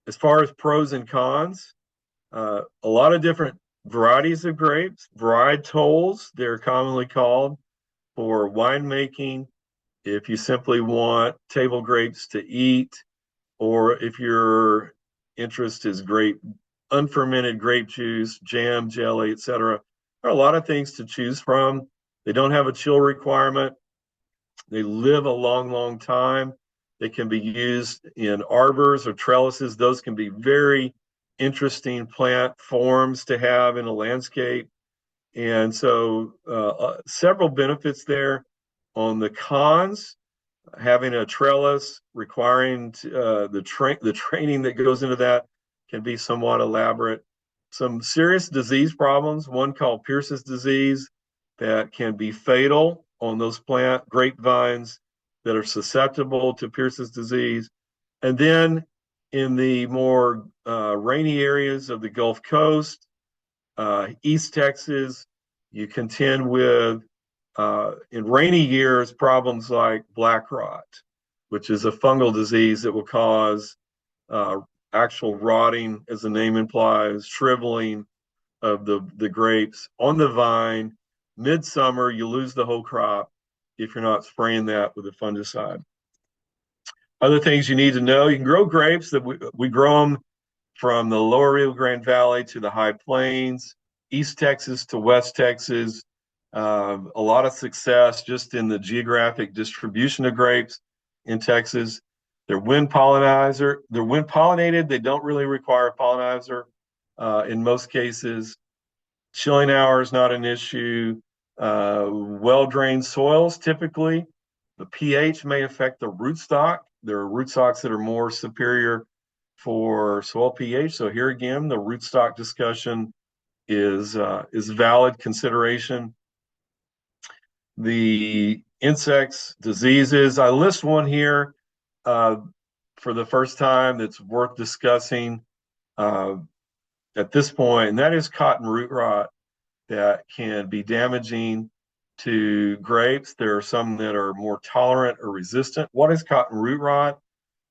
As far as pros and cons, a lot of different varieties of grapes, varietals, they're commonly called, for winemaking. If you simply want table grapes to eat, or if your interest is grape, unfermented grape juice, jam, jelly, etc. There are a lot of things to choose from. They don't have a chill requirement. They live a long, long time. They can be used in arbors or trellises. Those can be very interesting plant forms to have in a landscape. And so several benefits there. On the cons, having a trellis requiring the training that goes into that can be somewhat elaborate. Some serious disease problems, one called Pierce's disease, that can be fatal on those plant grapevines that are susceptible to Pierce's disease. And then in the more rainy areas of the Gulf Coast, East Texas, you contend with, in rainy years, problems like black rot, which is a fungal disease that will cause uh, actual rotting, as the name implies, shriveling of the grapes on the vine. Midsummer, you lose the whole crop if you're not spraying that with a fungicide. Other things you need to know, you can grow grapes that we grow them from the lower Rio Grande Valley to the high plains, East Texas to West Texas. A lot of success just in the geographic distribution of grapes in Texas. They're wind pollinizer. They're wind pollinated. They don't really require a pollinizer in most cases. Chilling hour is not an issue. Well-drained soils typically. The pH may affect the rootstock. There are rootstocks that are more superior for soil pH. So here again, the rootstock discussion is valid consideration. The insects, diseases, I list one here uh, for the first time that's worth discussing uh, at this point, and that is cotton root rot that can be damaging to grapes. There are some that are more tolerant or resistant. What is cotton root rot?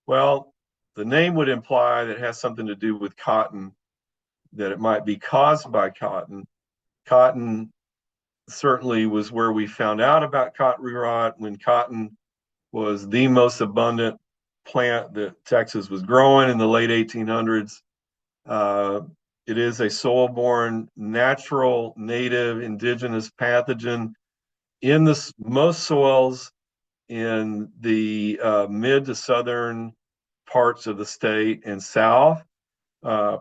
Well, the name would imply that it has something to do with cotton, that it might be caused by cotton. Cotton certainly was where we found out about cotton root rot when cotton was the most abundant plant that Texas was growing in the late 1800s. Uh, it is a soil-borne, natural, native, indigenous pathogen in most soils in the mid to southern parts of the state and south.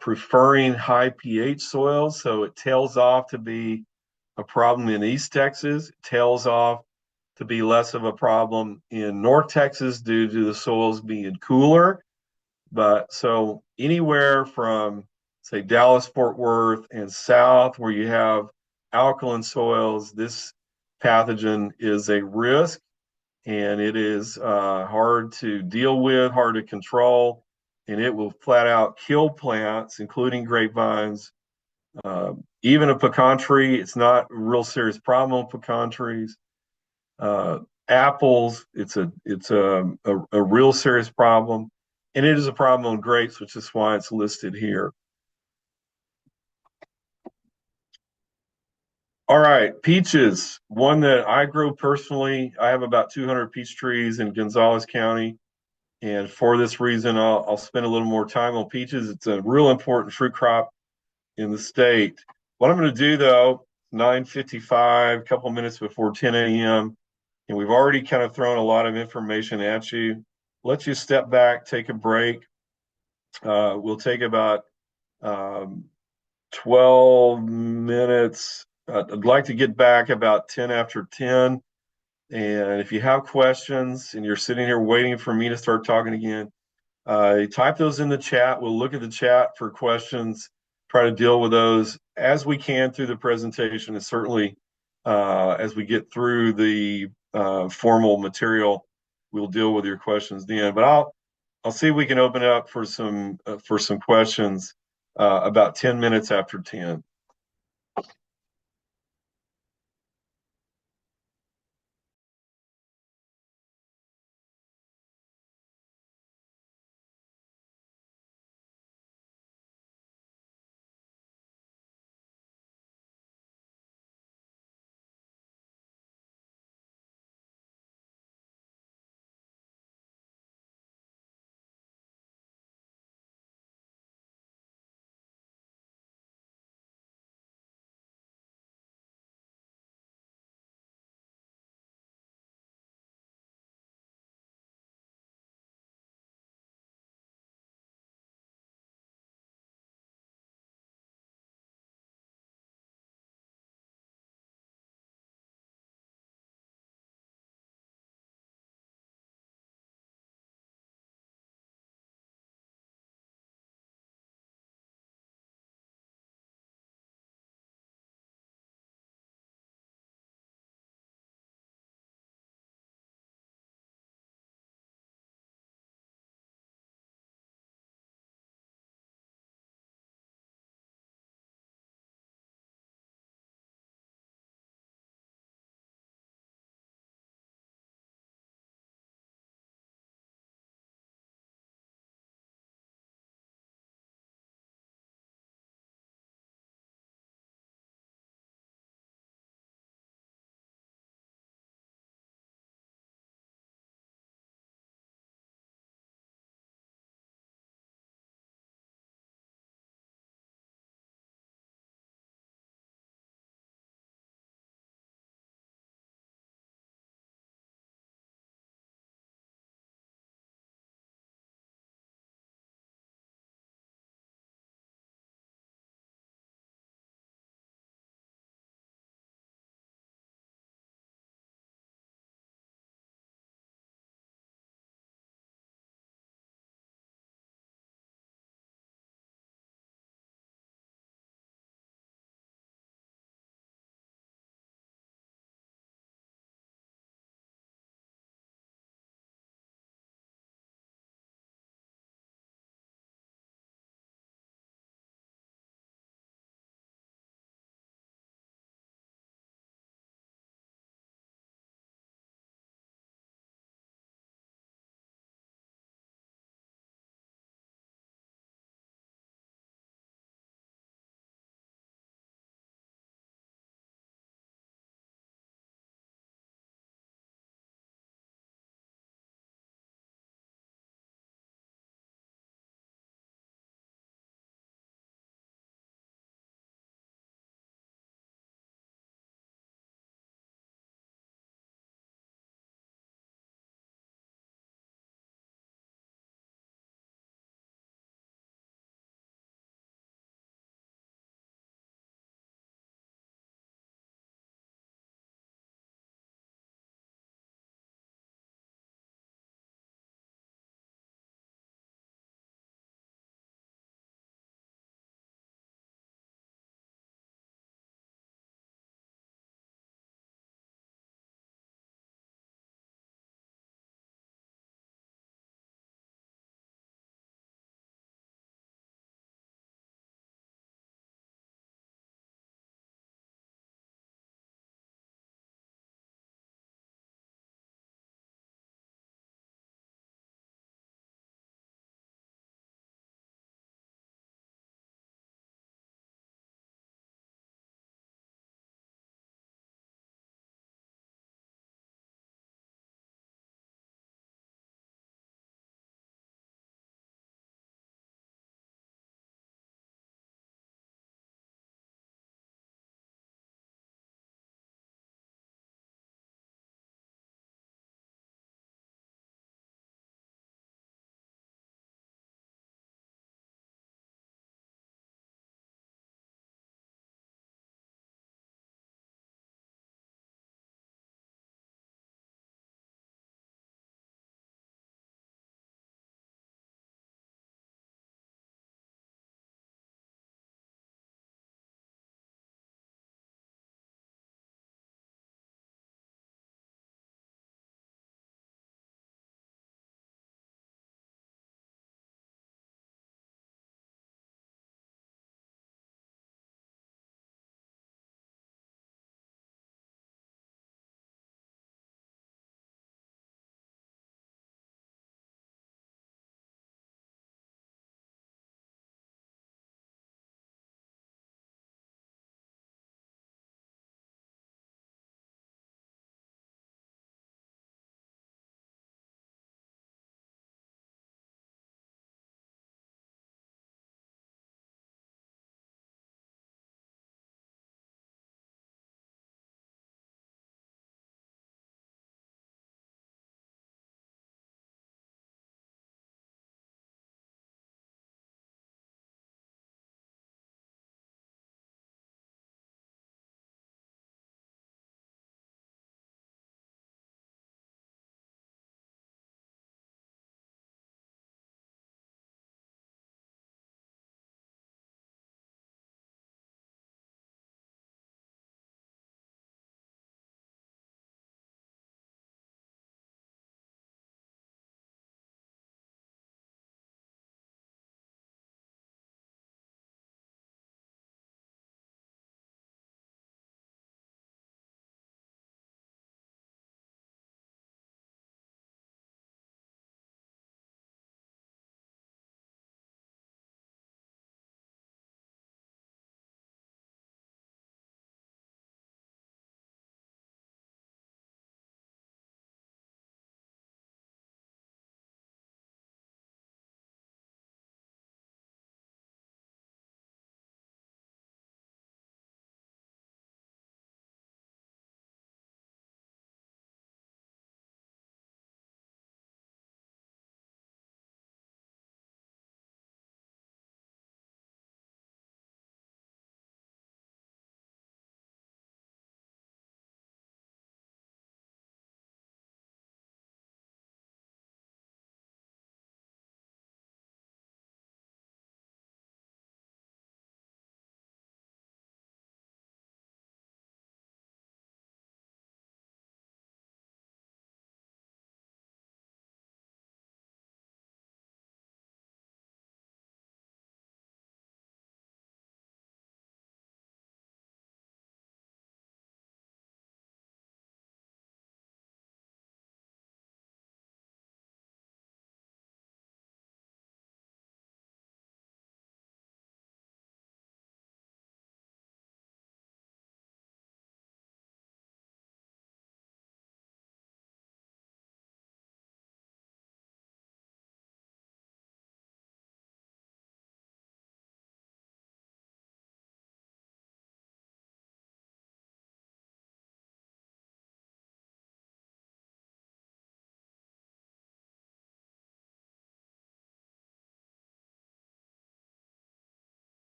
preferring high pH soils. So it tails off to be a problem in East Texas, it tails off to be less of a problem in North Texas due to the soils being cooler. But so anywhere from, say, Dallas, Fort Worth, and south, where you have alkaline soils, this pathogen is a risk, and it is hard to deal with, hard to control, and it will flat out kill plants, including grapevines. Even a pecan tree, it's not a real serious problem on pecan trees. Apples, it's a real serious problem, and it is a problem on grapes, which is why it's listed here. All right, peaches, one that I grow personally. I have about 200 peach trees in Gonzales County, and for this reason, I'll spend a little more time on peaches. It's a real important fruit crop in the state. What I'm going to do though, 9:55, a couple minutes before 10 a.m., and we've already kind of thrown a lot of information at you. Let you step back, take a break. We'll take about 12 minutes. I'd like to get back about 10 after 10. And if you have questions and you're sitting here waiting for me to start talking again, type those in the chat. We'll look at the chat for questions, try to deal with those as we can through the presentation, and certainly as we get through the formal material, we'll deal with your questions then. But I'll see if we can open it up for some questions about 10 minutes after 10.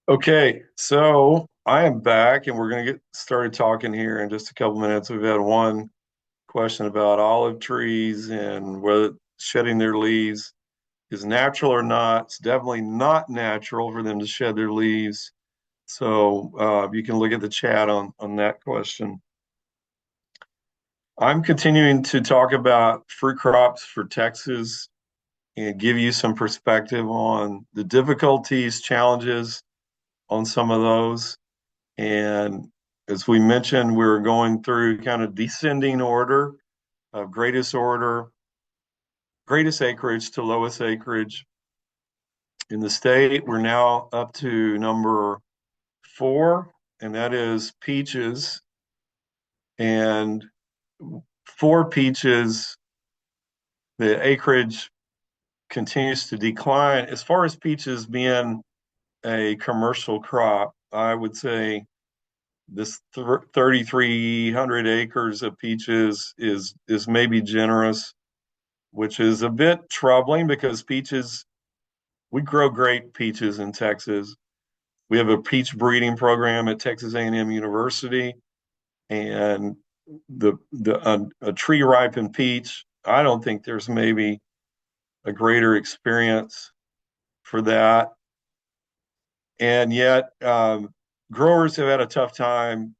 Okay, so I am back and we're going to get started talking here in just a couple minutes. We've had one question about olive trees and whether shedding their leaves is natural or not. It's definitely not natural for them to shed their leaves. So you can look at the chat on that question. I'm continuing to talk about fruit crops for Texas and give you some perspective on the difficulties, challenges on some of those. And as we mentioned, we're going through kind of descending order of greatest acreage to lowest acreage in the state. We're now up to number 4, and that is peaches. And for peaches, the acreage continues to decline. As far as peaches being a commercial crop, I would say this 3,300 acres of peaches is maybe generous, which is a bit troubling because peaches, we grow great peaches in Texas. We have a peach breeding program at Texas A&M University, and a tree ripened peach, I don't think there's maybe a greater experience for that. And yet, growers have had a tough time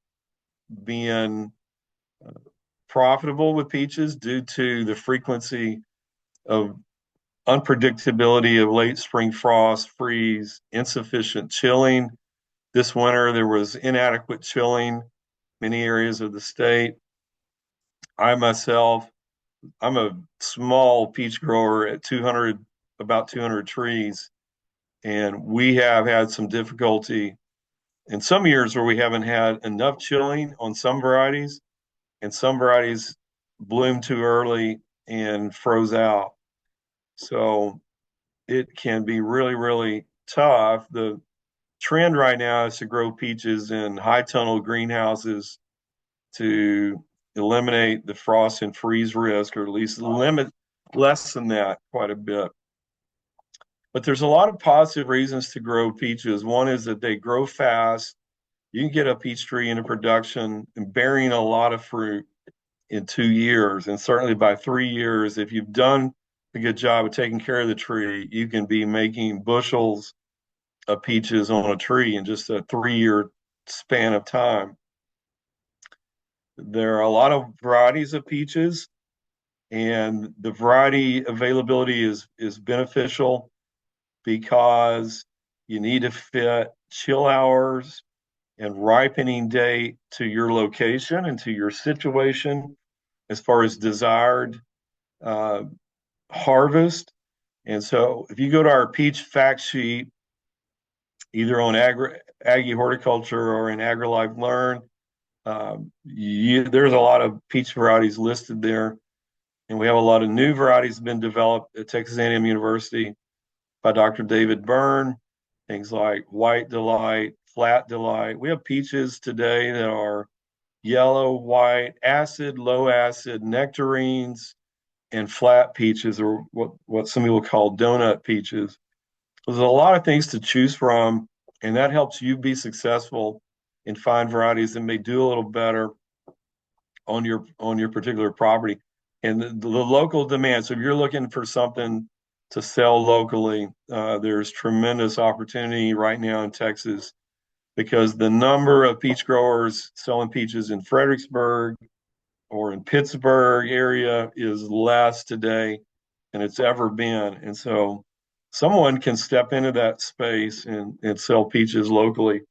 being profitable with peaches due to the frequency of unpredictability of late spring frost, freeze, insufficient chilling. This winter, there was inadequate chilling in many areas of the state. I myself, I'm a small peach grower at about 200 trees, and we have had some difficulty in some years where we haven't had enough chilling on some varieties, and some varieties bloom too early and froze out. So it can be really, really tough. The trend right now is to grow peaches in high tunnel greenhouses to eliminate the frost and freeze risk, or at least limit lessen that quite a bit. But there's a lot of positive reasons to grow peaches. One is that they grow fast. You can get a peach tree into production and bearing a lot of fruit in 2 years. And certainly by 3 years, if you've done a good job of taking care of the tree, you can be making bushels of peaches on a tree in just a 3 year span of time. There are a lot of varieties of peaches, and the variety availability is beneficial because you need to fit chill hours and ripening date to your location and to your situation as far as desired uh, harvest. And so if you go to our peach fact sheet, either on Aggie Horticulture or in AgriLife Learn, there's a lot of peach varieties listed there. And we have a lot of new varieties been developed at Texas A&M University by Dr. David Byrne, things like White Delight, Flat Delight. We have peaches today that are yellow, white, acid, low acid, nectarines, and flat peaches, or what some people call donut peaches. There's a lot of things to choose from, and that helps you be successful and find varieties that may do a little better on your particular property. And the local demand. So if you're looking for something to sell locally, there's tremendous opportunity right now in Texas because the number of peach growers selling peaches in Fredericksburg or in Pittsburgh area is less today than it's ever been. And so someone can step into that space and sell peaches locally.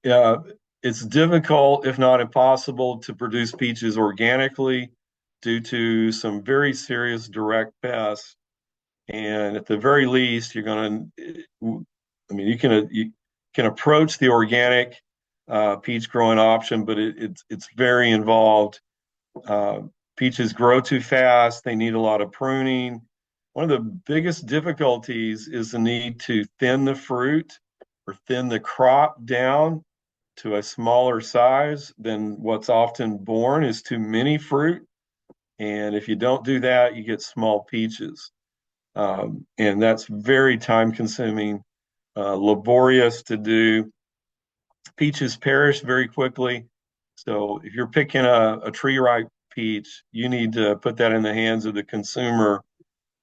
Uh, it's difficult, if not impossible, to produce peaches organically due to some very serious direct pests. And at the very least, you're going to, I mean, you can approach the organic peach growing option, but it's very involved. Uh, Peaches grow too fast. They need a lot of pruning. One of the biggest difficulties is the need to thin the fruit or thin the crop down to a smaller size than what's often born is too many fruit. And if you don't do that, you get small peaches. And that's very time consuming laborious to do. Peaches perish very quickly. So if you're picking a tree ripe peach, you need to put that in the hands of the consumer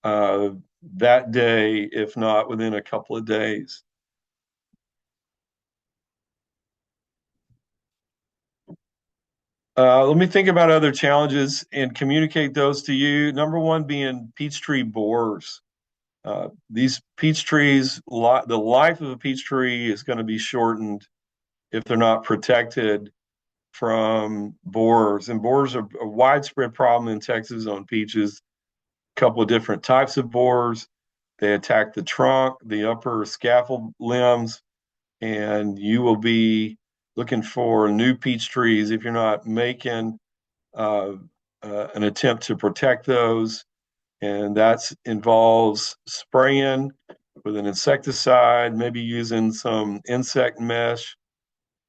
uh, that day, if not within a couple of days. Let me think about other challenges and communicate those to you. Number one being peach tree borers. These peach trees, the life of a peach tree is going to be shortened if they're not protected from borers. And borers are a widespread problem in Texas on peaches. A couple of different types of borers. They attack the trunk, the upper scaffold limbs, and you will be looking for new peach trees if you're not making uh, an attempt to protect those. And that involves spraying with an insecticide, maybe using some insect mesh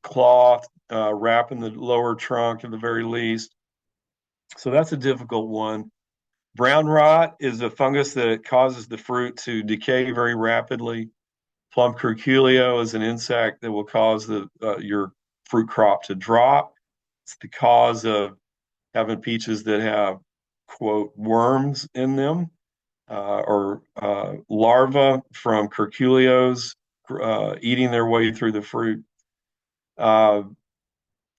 cloth, wrapping the lower trunk at the very least. So that's a difficult one. Brown rot is a fungus that causes the fruit to decay very rapidly. Plum curculio is an insect that will cause your fruit crop to drop. It's the cause of having peaches that have, quote, worms in them or larvae from curculios eating their way through the fruit. Uh,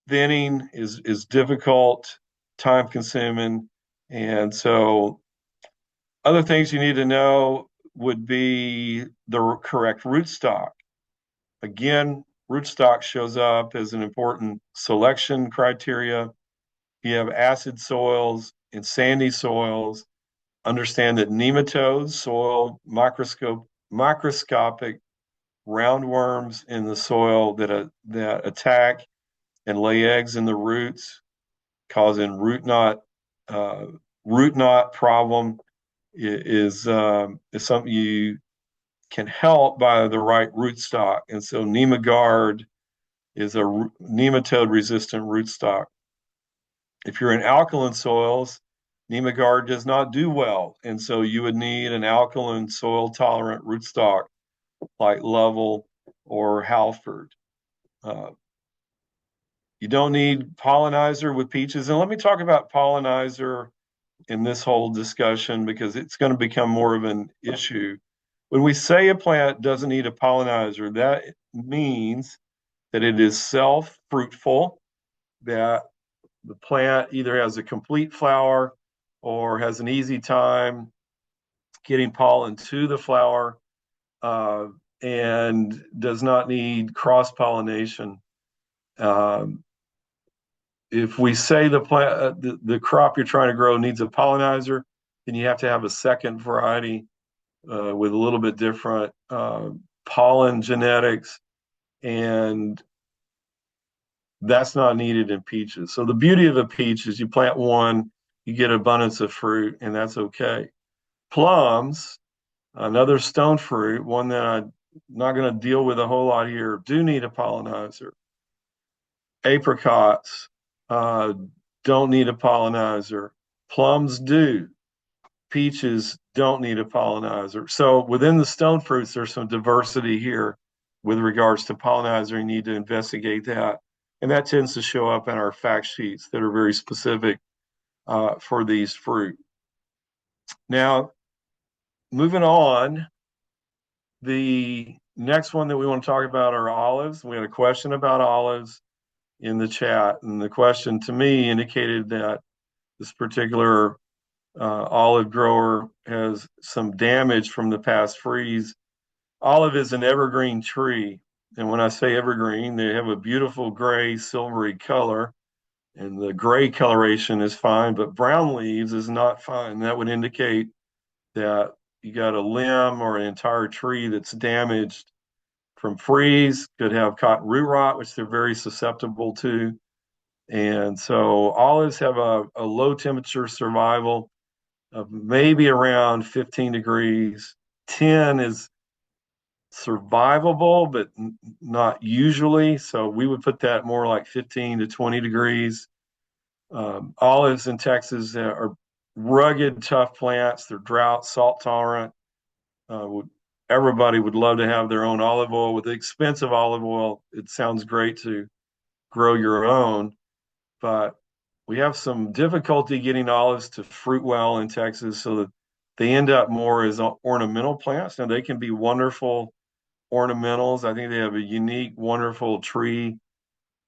Thinning is difficult, time consuming, and so other things you need to know would be the correct rootstock. Again, rootstock shows up as an important selection criteria. You have acid soils and sandy soils. Understand that nematodes, microscopic roundworms in the soil that attack and lay eggs in the roots, causing uh, root knot problem is something you can help by the right rootstock. And so Nemagard is a nematode resistant rootstock. If you're in alkaline soils, Nemagard does not do well. And so you would need an alkaline soil tolerant rootstock like Lovell or Halford. Uh, you don't need pollinizer with peaches. And let me talk about pollinizer in this whole discussion because it's going to become more of an issue. When we say a plant doesn't need a pollinizer, that means that it is self fruitful, that the plant either has a complete flower or has an easy time getting pollen to the flower uh, and does not need cross pollination. Um, if we say the plant, the crop you're trying to grow needs a pollinizer, then you have to have a second variety with a little bit different pollen genetics, and that's not needed in peaches. So the beauty of a peach is you plant one, you get abundance of fruit, and that's okay. Plums, another stone fruit, one that I'm not going to deal with a whole lot here, do need a pollinizer. Apricots don't need a pollinizer. Plums do. Peaches don't need a pollinizer. So within the stone fruits, there's some diversity here with regards to pollinizer. You need to investigate that. And that tends to show up in our fact sheets that are very specific for these fruit. Now, moving on, the next one that we want to talk about are olives. We had a question about olives in the chat, and the question to me indicated that this particular olive grower has some damage from the past freeze. Olive is an evergreen tree, and when I say evergreen, they have a beautiful gray, silvery color, and the gray coloration is fine, but brown leaves is not fine. That would indicate that you got a limb or an entire tree that's damaged from freeze, could have caught root rot, which they're very susceptible to. And so olives have a low temperature survival of maybe around 15 degrees. 10 is survivable, but not usually. So we would put that more like 15 to 20 degrees. Olives in Texas are rugged, tough plants. They're drought, salt tolerant. everybody would love to have their own olive oil. With the expensive olive oil, it sounds great to grow your own, but we have some difficulty getting olives to fruit well in Texas, so that they end up more as ornamental plants. Now, they can be wonderful ornamentals. I think they have a unique, wonderful tree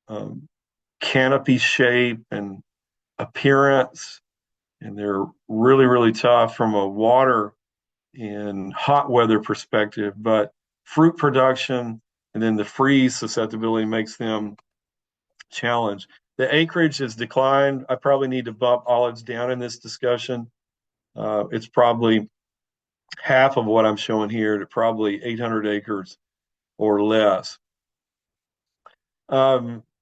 um, canopy shape and appearance, and they're really, really tough from a water and hot weather perspective. But fruit production and then the freeze susceptibility makes them challenged. The acreage has declined. I probably need to bump olives down in this discussion. It's probably half of what I'm showing here to probably 800 acres or less.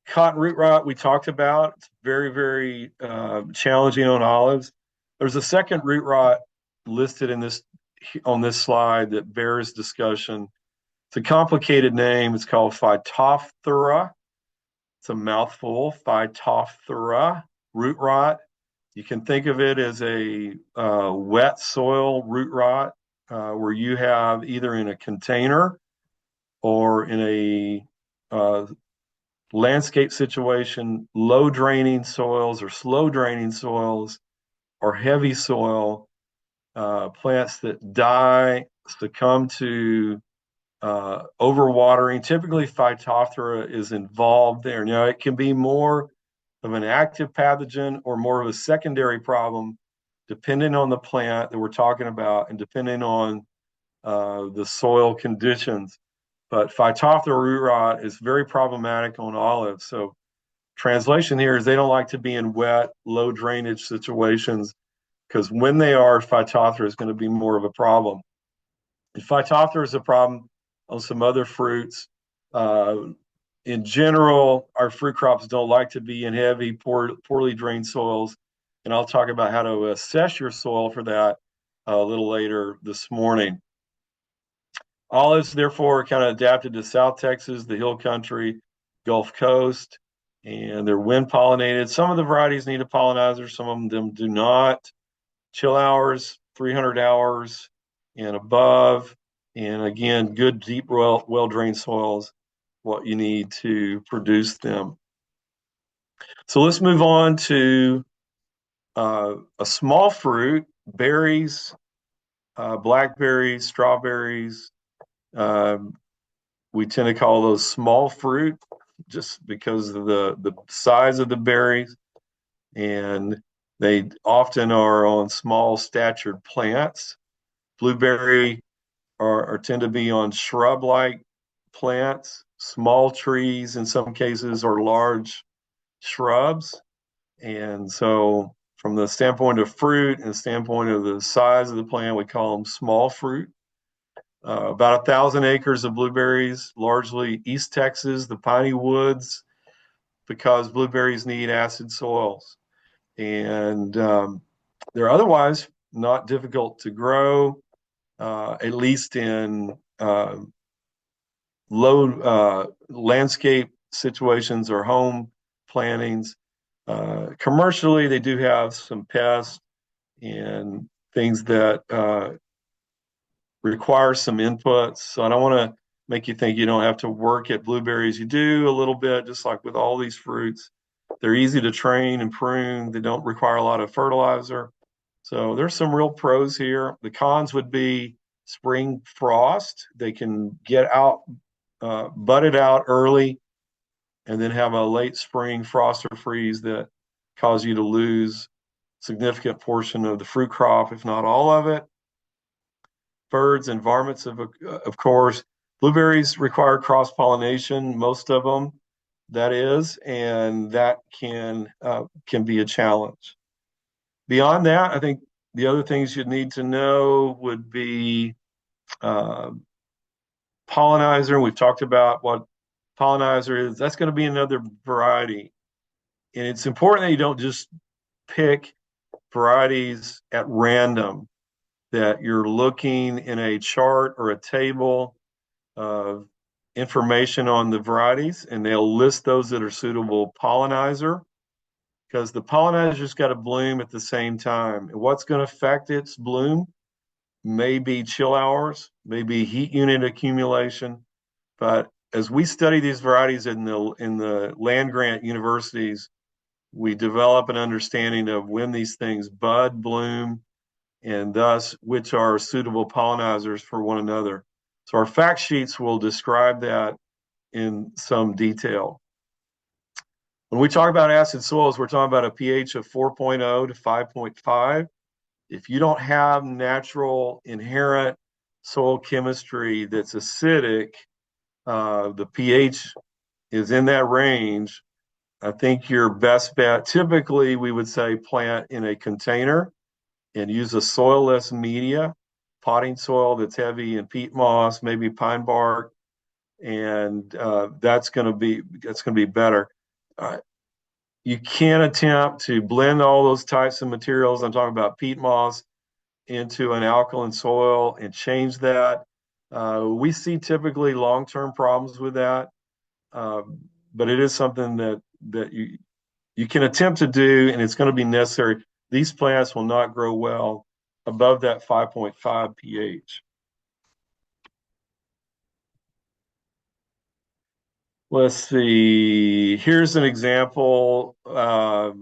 Cotton root rot we talked about. It's very, very challenging on olives. There's a second root rot listed in this on this slide that bears discussion. It's a complicated name. It's called Phytophthora. It's a mouthful. Phytophthora root rot. You can think of it as a wet soil root rot, where you have either in a container or in a landscape situation, low draining soils or slow draining soils or heavy soil, plants that die, succumb to overwatering. Typically, Phytophthora is involved there. Now, it can be more of an active pathogen or more of a secondary problem, depending on the plant that we're talking about and depending on the soil conditions. But Phytophthora root rot is very problematic on olives. So translation here is they don't like to be in wet, low drainage situations, because when they are, Phytophthora is going to be more of a problem. And Phytophthora is a problem on some other fruits. Uh, in general, our fruit crops don't like to be in heavy, poorly drained soils. And I'll talk about how to assess your soil for that a little later this morning. Olives, therefore, are kind of adapted to South Texas, the hill country, Gulf Coast, and they're wind pollinated. Some of the varieties need a pollinizer, some of them do not. Chill hours, 300 hours and above. And again, good, deep, well drained soils, what you need to produce them. So let's move on to a small fruit, berries, blackberries, strawberries. Um, we tend to call those small fruit just because of the size of the berries. And they often are on small statured plants. Blueberry are tend to be on shrub-like plants, small trees in some cases, or large shrubs. And so from the standpoint of fruit and the standpoint of the size of the plant, we call them small fruit. About 1,000 acres of blueberries, largely East Texas, the piney woods, because blueberries need acid soils. And they're otherwise not difficult to grow, at least in low landscape situations or home plantings. Commercially, they do have some pests and things that require some inputs. So I don't want to make you think you don't have to work at blueberries. You do a little bit, just like with all these fruits. They're easy to train and prune. They don't require a lot of fertilizer. So there's some real pros here. The cons would be spring frost. They can get out, bud it out early, and then have a late spring frost or freeze that cause you to lose significant portion of the fruit crop, if not all of it. Birds and varmints, of course. Blueberries require cross pollination, most of them, that is, and that can be a challenge. Beyond that, I think the other things you'd need to know would be uh, pollinizer. We've talked about what pollinizer is. That's going to be another variety. And it's important that you don't just pick varieties at random, that you're looking in a chart or a table of information on the varieties, and they'll list those that are suitable pollinizer, because the pollinizer's got to bloom at the same time. And what's going to affect its bloom maybe chill hours, maybe heat unit accumulation. But as we study these varieties in the land grant universities, we develop an understanding of when these things bud, bloom, and thus which are suitable pollinizers for one another. So our fact sheets will describe that in some detail. When we talk about acid soils, we're talking about a pH of 4.0 to 5.5. If you don't have natural inherent soil chemistry that's acidic, the pH is in that range. I think your best bet, typically we would say plant in a container and use a soilless media, potting soil that's heavy in peat moss, maybe pine bark, and that's going to be better. Uh, you can attempt to blend all those types of materials. I'm talking about peat moss into an alkaline soil and change that. We see typically long-term problems with that, um, but it is something that you can attempt to do, and it's going to be necessary. These plants will not grow well above that 5.5 pH. Let's see. Here's an example of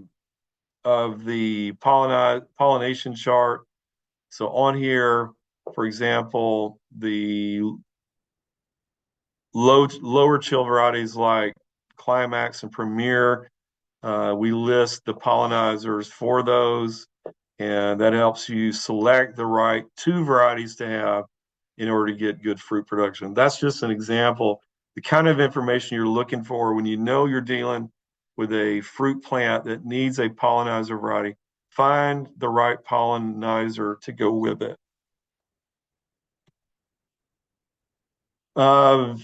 the pollination chart. So on here, for example, the lower chill varieties like Climax and Premier, we list the pollinizers for those, and that helps you select the right two varieties to have in order to get good fruit production. That's just an example, the kind of information you're looking for when you know you're dealing with a fruit plant that needs a pollinizer variety. Find the right pollinizer to go with it. Uh,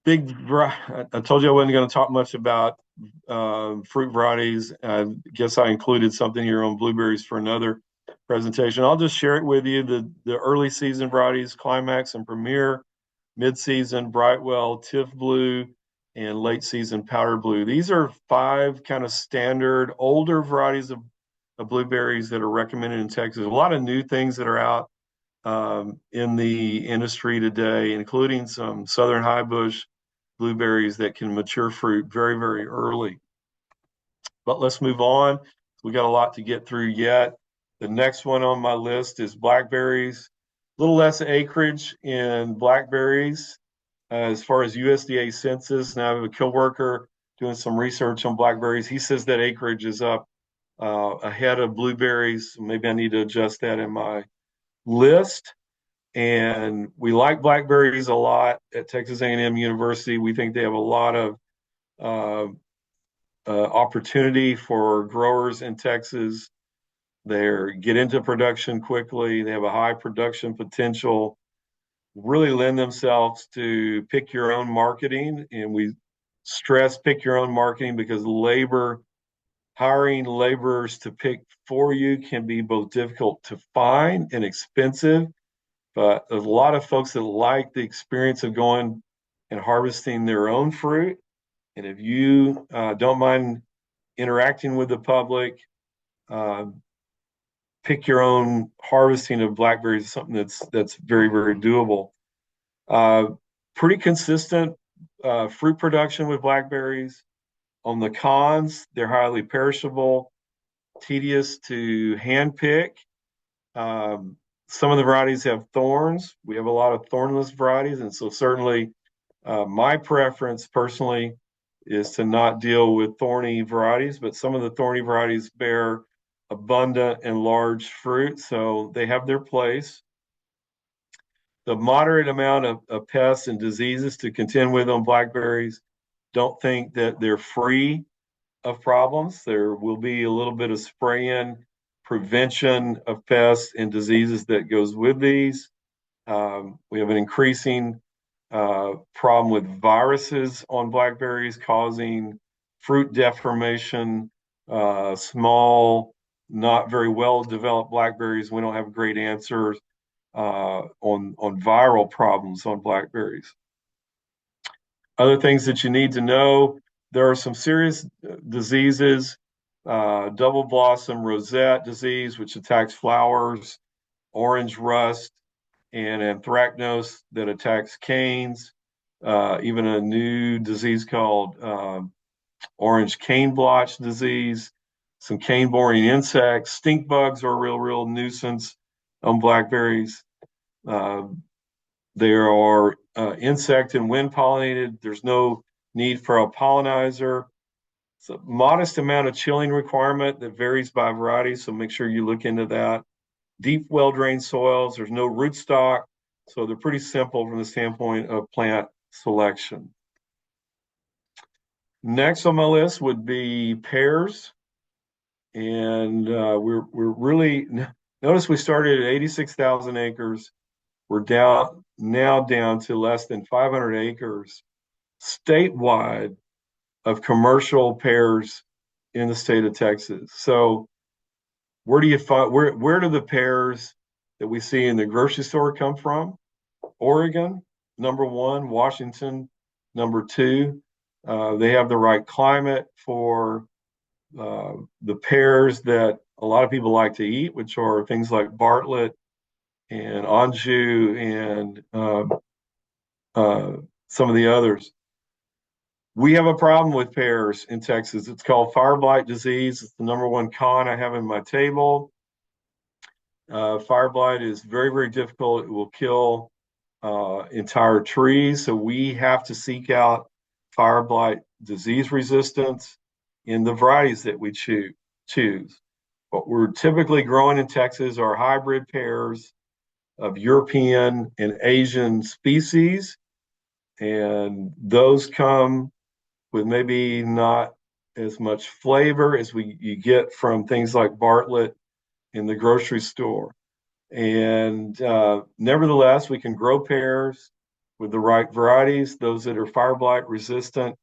I told you I wasn't going to talk much about fruit varieties. I guess I included something here on blueberries for another presentation. I'll just share it with you. The early season varieties, Climax and Premier, mid-season Brightwell, Tiff Blue, and late season Powder Blue. These are five kind of standard older varieties of blueberries that are recommended in Texas. A lot of new things that are out in the industry today, including some Southern High Bush blueberries that can mature fruit very, very early. But let's move on. We got a lot to get through yet. The next one on my list is blackberries. A little less acreage in blackberries as far as USDA census. Now I have a coworker doing some research on blackberries. He says that acreage is up ahead of blueberries. Maybe I need to adjust that in my list. And we like blackberries a lot at Texas A&M University. We think they have a lot of uh, opportunity for growers in Texas. They get into production quickly. They have a high production potential. Really lend themselves to pick your own marketing, and we stress pick your own marketing because hiring laborers to pick for you can be both difficult to find and expensive. But there's a lot of folks that like the experience of going and harvesting their own fruit. And if you don't mind interacting with the public, uh, pick your own harvesting of blackberries is something that's very, very doable. Uh, Pretty consistent fruit production with blackberries. On the cons, they're highly perishable, tedious to hand pick. Um, some of the varieties have thorns. We have a lot of thornless varieties, and so certainly my preference personally is to not deal with thorny varieties, but some of the thorny varieties bear abundant and large fruit, so they have their place. The moderate amount of pests and diseases to contend with on blackberries, don't think that they're free of problems. There will be a little bit of spraying, prevention of pests and diseases that goes with these. We have an increasing problem with viruses on blackberries causing fruit deformation, small, not very well developed blackberries. We don't have great answers on viral problems on blackberries. Other things that you need to know, there are some serious diseases, double blossom rosette disease, which attacks flowers, orange rust, and anthracnose that attacks canes, even a new disease called orange cane blotch disease, some cane boring insects. Stink bugs are a real nuisance on blackberries. Uh, there are insect and wind pollinated. There's no need for a pollinizer. It's a modest amount of chilling requirement that varies by variety, so make sure you look into that. Deep, well-drained soils. There's no rootstock, so they're pretty simple from the standpoint of plant selection. Next on my list would be pears, and we're really notice we started at 86,000 acres. We're down to less than 500 acres statewide of commercial pears in the state of Texas. So where do you find where do the pears that we see in the grocery store come from? Oregon, number one, Washington, number two. They have the right climate for the pears that a lot of people like to eat, which are things like Bartlett and Anjou and uh, some of the others. We have a problem with pears in Texas. It's called fire blight disease. It's the number one con I have in my table. Fire blight is very difficult. It will kill entire trees. So we have to seek out fire blight disease resistance in the varieties that we choose. What we're typically growing in Texas are hybrid pears of European and Asian species, and those come with maybe not as much flavor as you get from things like Bartlett in the grocery store. And nevertheless, we can grow pears with the right varieties, those that are fire blight resistant.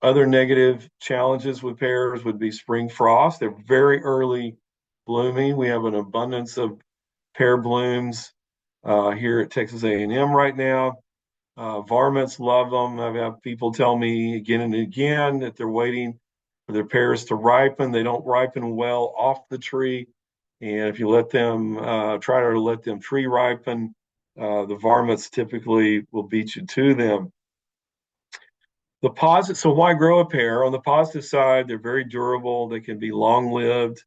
Other negative challenges with pears would be spring frost. They're very early blooming. We have an abundance of pear blooms here at Texas A&M right now. Varmints love them. I've had people tell me again and again that they're waiting for their pears to ripen. They don't ripen well off the tree. And if you let them try to let them tree ripen, the varmints typically will beat you to them. So why grow a pear? On the positive side, they're very durable. They can be long-lived.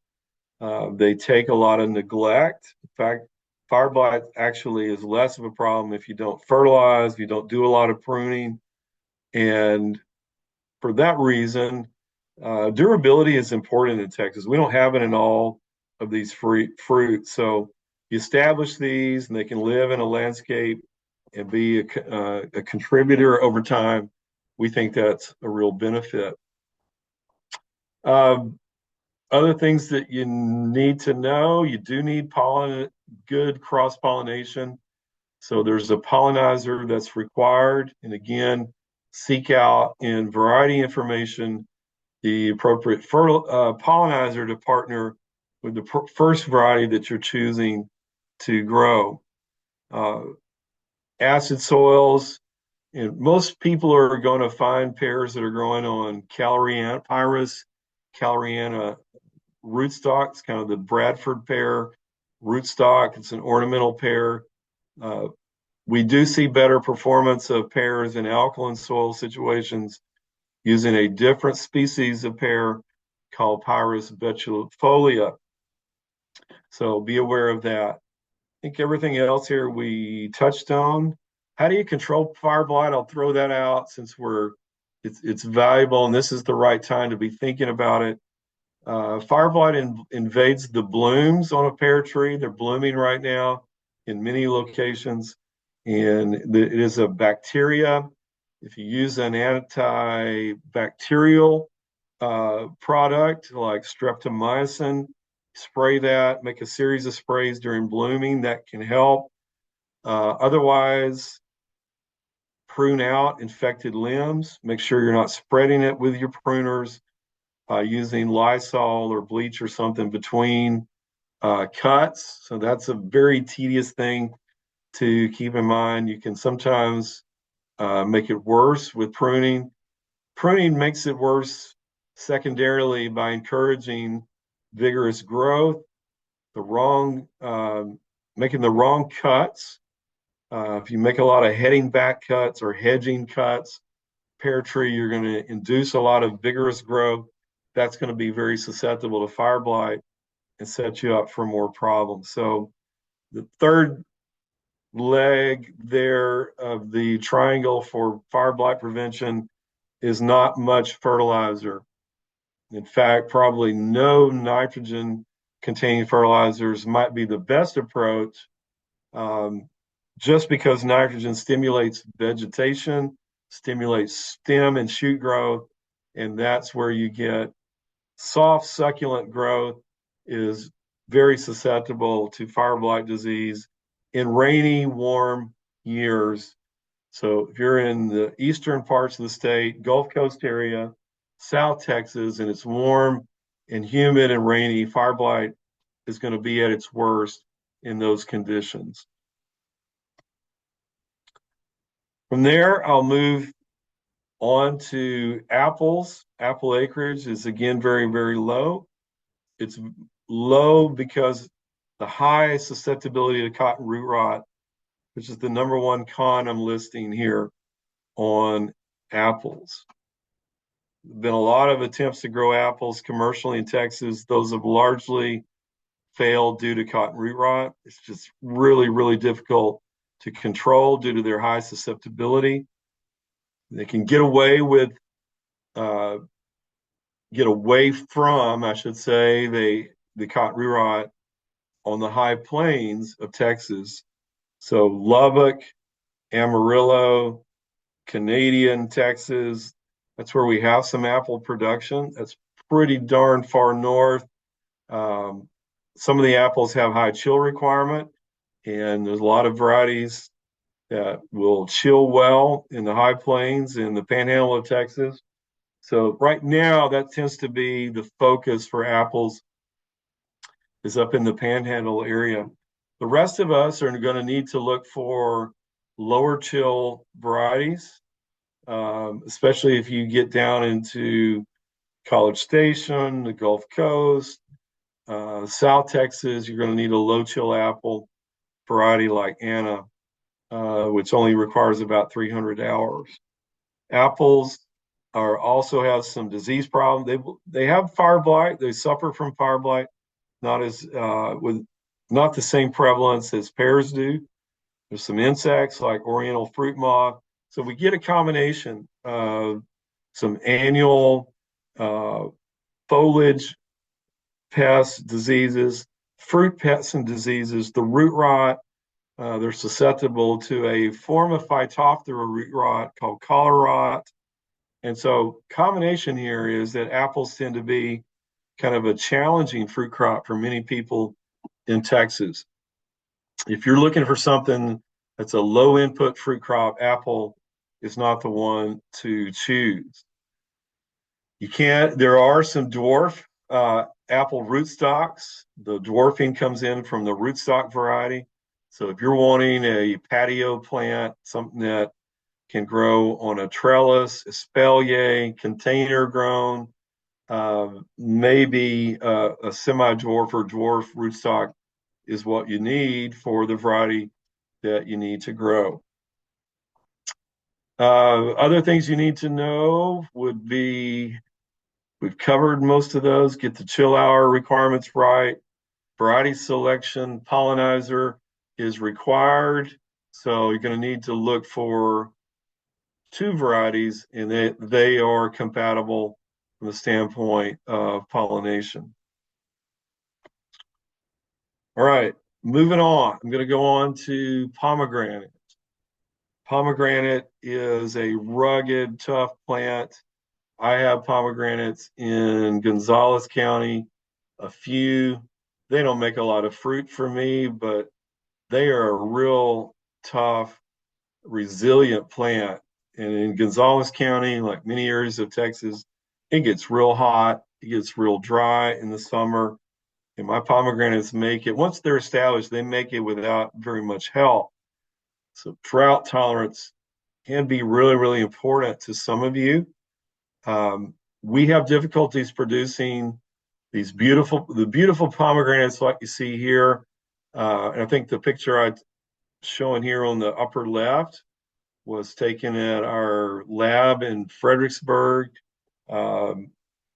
They take a lot of neglect. In fact, fire blight actually is less of a problem if you don't fertilize, if you don't do a lot of pruning. And for that reason, durability is important in Texas. We don't have it in all of these fruits. So you establish these and they can live in a landscape and be a contributor over time. We think that's a real benefit. Um, Other things that you need to know, you do need good cross-pollination. So there's a pollinizer that's required. And again, seek out in variety information the appropriate pollinizer to partner with the first variety that you're choosing to grow. Uh, Acid soils, and most people are going to find pears that are growing on Pyrus caloriana rootstock. It's kind of the Bradford pear rootstock. It's an ornamental pear. Uh, we do see better performance of pears in alkaline soil situations using a different species of pear called Pyrus betulifolia. So be aware of that. I think everything else here we touched on. How do you control fire blight? I'll throw that out since it's valuable and this is the right time to be thinking about it. Fire blight invades the blooms on a pear tree. They're blooming right now in many locations, and it is a bacteria. If you use an antibacterial product like streptomycin, spray that, make a series of sprays during blooming that can help. Otherwise, prune out infected limbs. Make sure you're not spreading it with your pruners, using Lysol or bleach or something between cuts. So that's a very tedious thing to keep in mind. You can sometimes make it worse with pruning. Pruning makes it worse secondarily by encouraging vigorous growth. The wrong making the wrong cuts. If you make a lot of heading back cuts or hedging cuts, pear tree, you're going to induce a lot of vigorous growth. That's going to be very susceptible to fire blight and set you up for more problems. So the third leg there of the triangle for fire blight prevention is not much fertilizer. In fact, probably no nitrogen containing fertilizers might be the best approach, um, just because nitrogen stimulates vegetation, stimulates stem and shoot growth, and that's where you get soft succulent growth is very susceptible to fire blight disease in rainy, warm years. So if you're in the eastern parts of the state, Gulf Coast area, South Texas, and it's warm and humid and rainy, fire blight is going to be at its worst in those conditions. From there, I'll move on to apples. Apple acreage is again very, very low. It's low because the high susceptibility to cotton root rot, which is the number one con I'm listing here on apples. There have been a lot of attempts to grow apples commercially in Texas. Those have largely failed due to cotton root rot. It's just really, really difficult to control due to their high susceptibility. They can uh, get away from, I should say, the cotton root rot on the high plains of Texas. So Lubbock, Amarillo, Canadian Texas, that's where we have some apple production. That's pretty darn far north. Um, some of the apples have high chill requirement, and there's a lot of varieties that will chill well in the high plains in the panhandle of Texas. So right now, that tends to be the focus for apples is up in the panhandle area. The rest of us are going to need to look for lower chill varieties, especially if you get down into College Station, the Gulf Coast, South Texas. You're going to need a low chill apple variety like Anna, which only requires about 300 hours. Apples are also have some disease problems. They have fire blight. They suffer from fire blight, not as with not the same prevalence as pears do. There's some insects like oriental fruit moth. So we get a combination of some annual uh, foliage pests, diseases, fruit pests and diseases, the root rot. They're susceptible to a form of Phytophthora root rot called collar rot. And so combination here is that apples tend to be kind of a challenging fruit crop for many people in Texas. If you're looking for something that's a low input fruit crop, apple is not the one to choose. You can't, there are some dwarf apple rootstocks. The dwarfing comes in from the rootstock variety. So if you're wanting a patio plant, something that can grow on a trellis, espalier, container grown, maybe a semi-dwarf or dwarf rootstock is what you need for the variety that you need to grow. Other things you need to know would be we've covered most of those. Get the chill hour requirements right. Variety selection, pollinizer is required. So you're going to need to look for two varieties, and they are compatible from the standpoint of pollination. All right, moving on. I'm going to go on to pomegranate. Pomegranate is a rugged, tough plant. I have pomegranates in Gonzales County, a few. They don't make a lot of fruit for me, but they are a real tough, resilient plant. And in Gonzales County, like many areas of Texas, it gets real hot, it gets real dry in the summer. And my pomegranates make it, once they're established, they make it without very much help. So drought tolerance can be really, really important to some of you. We have difficulties producing the beautiful pomegranates like you see here. And I think the picture I showing here on the upper left was taken at our lab in Fredericksburg, um,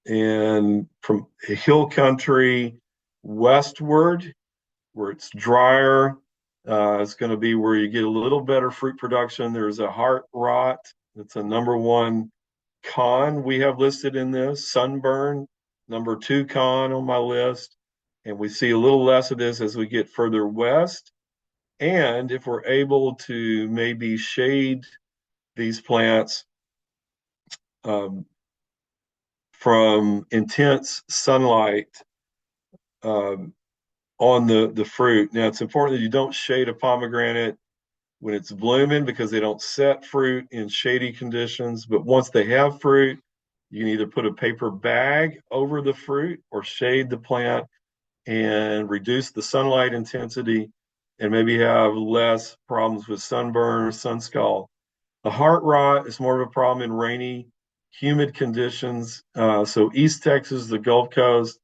and from hill country westward, where it's drier. It's going to be where you get a little better fruit production. There's a heart rot. It's a number one con we have listed in this. Sunburn, number two con on my list. And we see a little less of this as we get further west. And if we're able to maybe shade these plants um, from intense sunlight um, on the fruit. Now, it's important that you don't shade a pomegranate when it's blooming because they don't set fruit in shady conditions. But once they have fruit, you can either put a paper bag over the fruit or shade the plant and reduce the sunlight intensity and maybe have less problems with sunburn or sun scald. The heart rot is more of a problem in rainy, humid conditions. So East Texas, the Gulf Coast,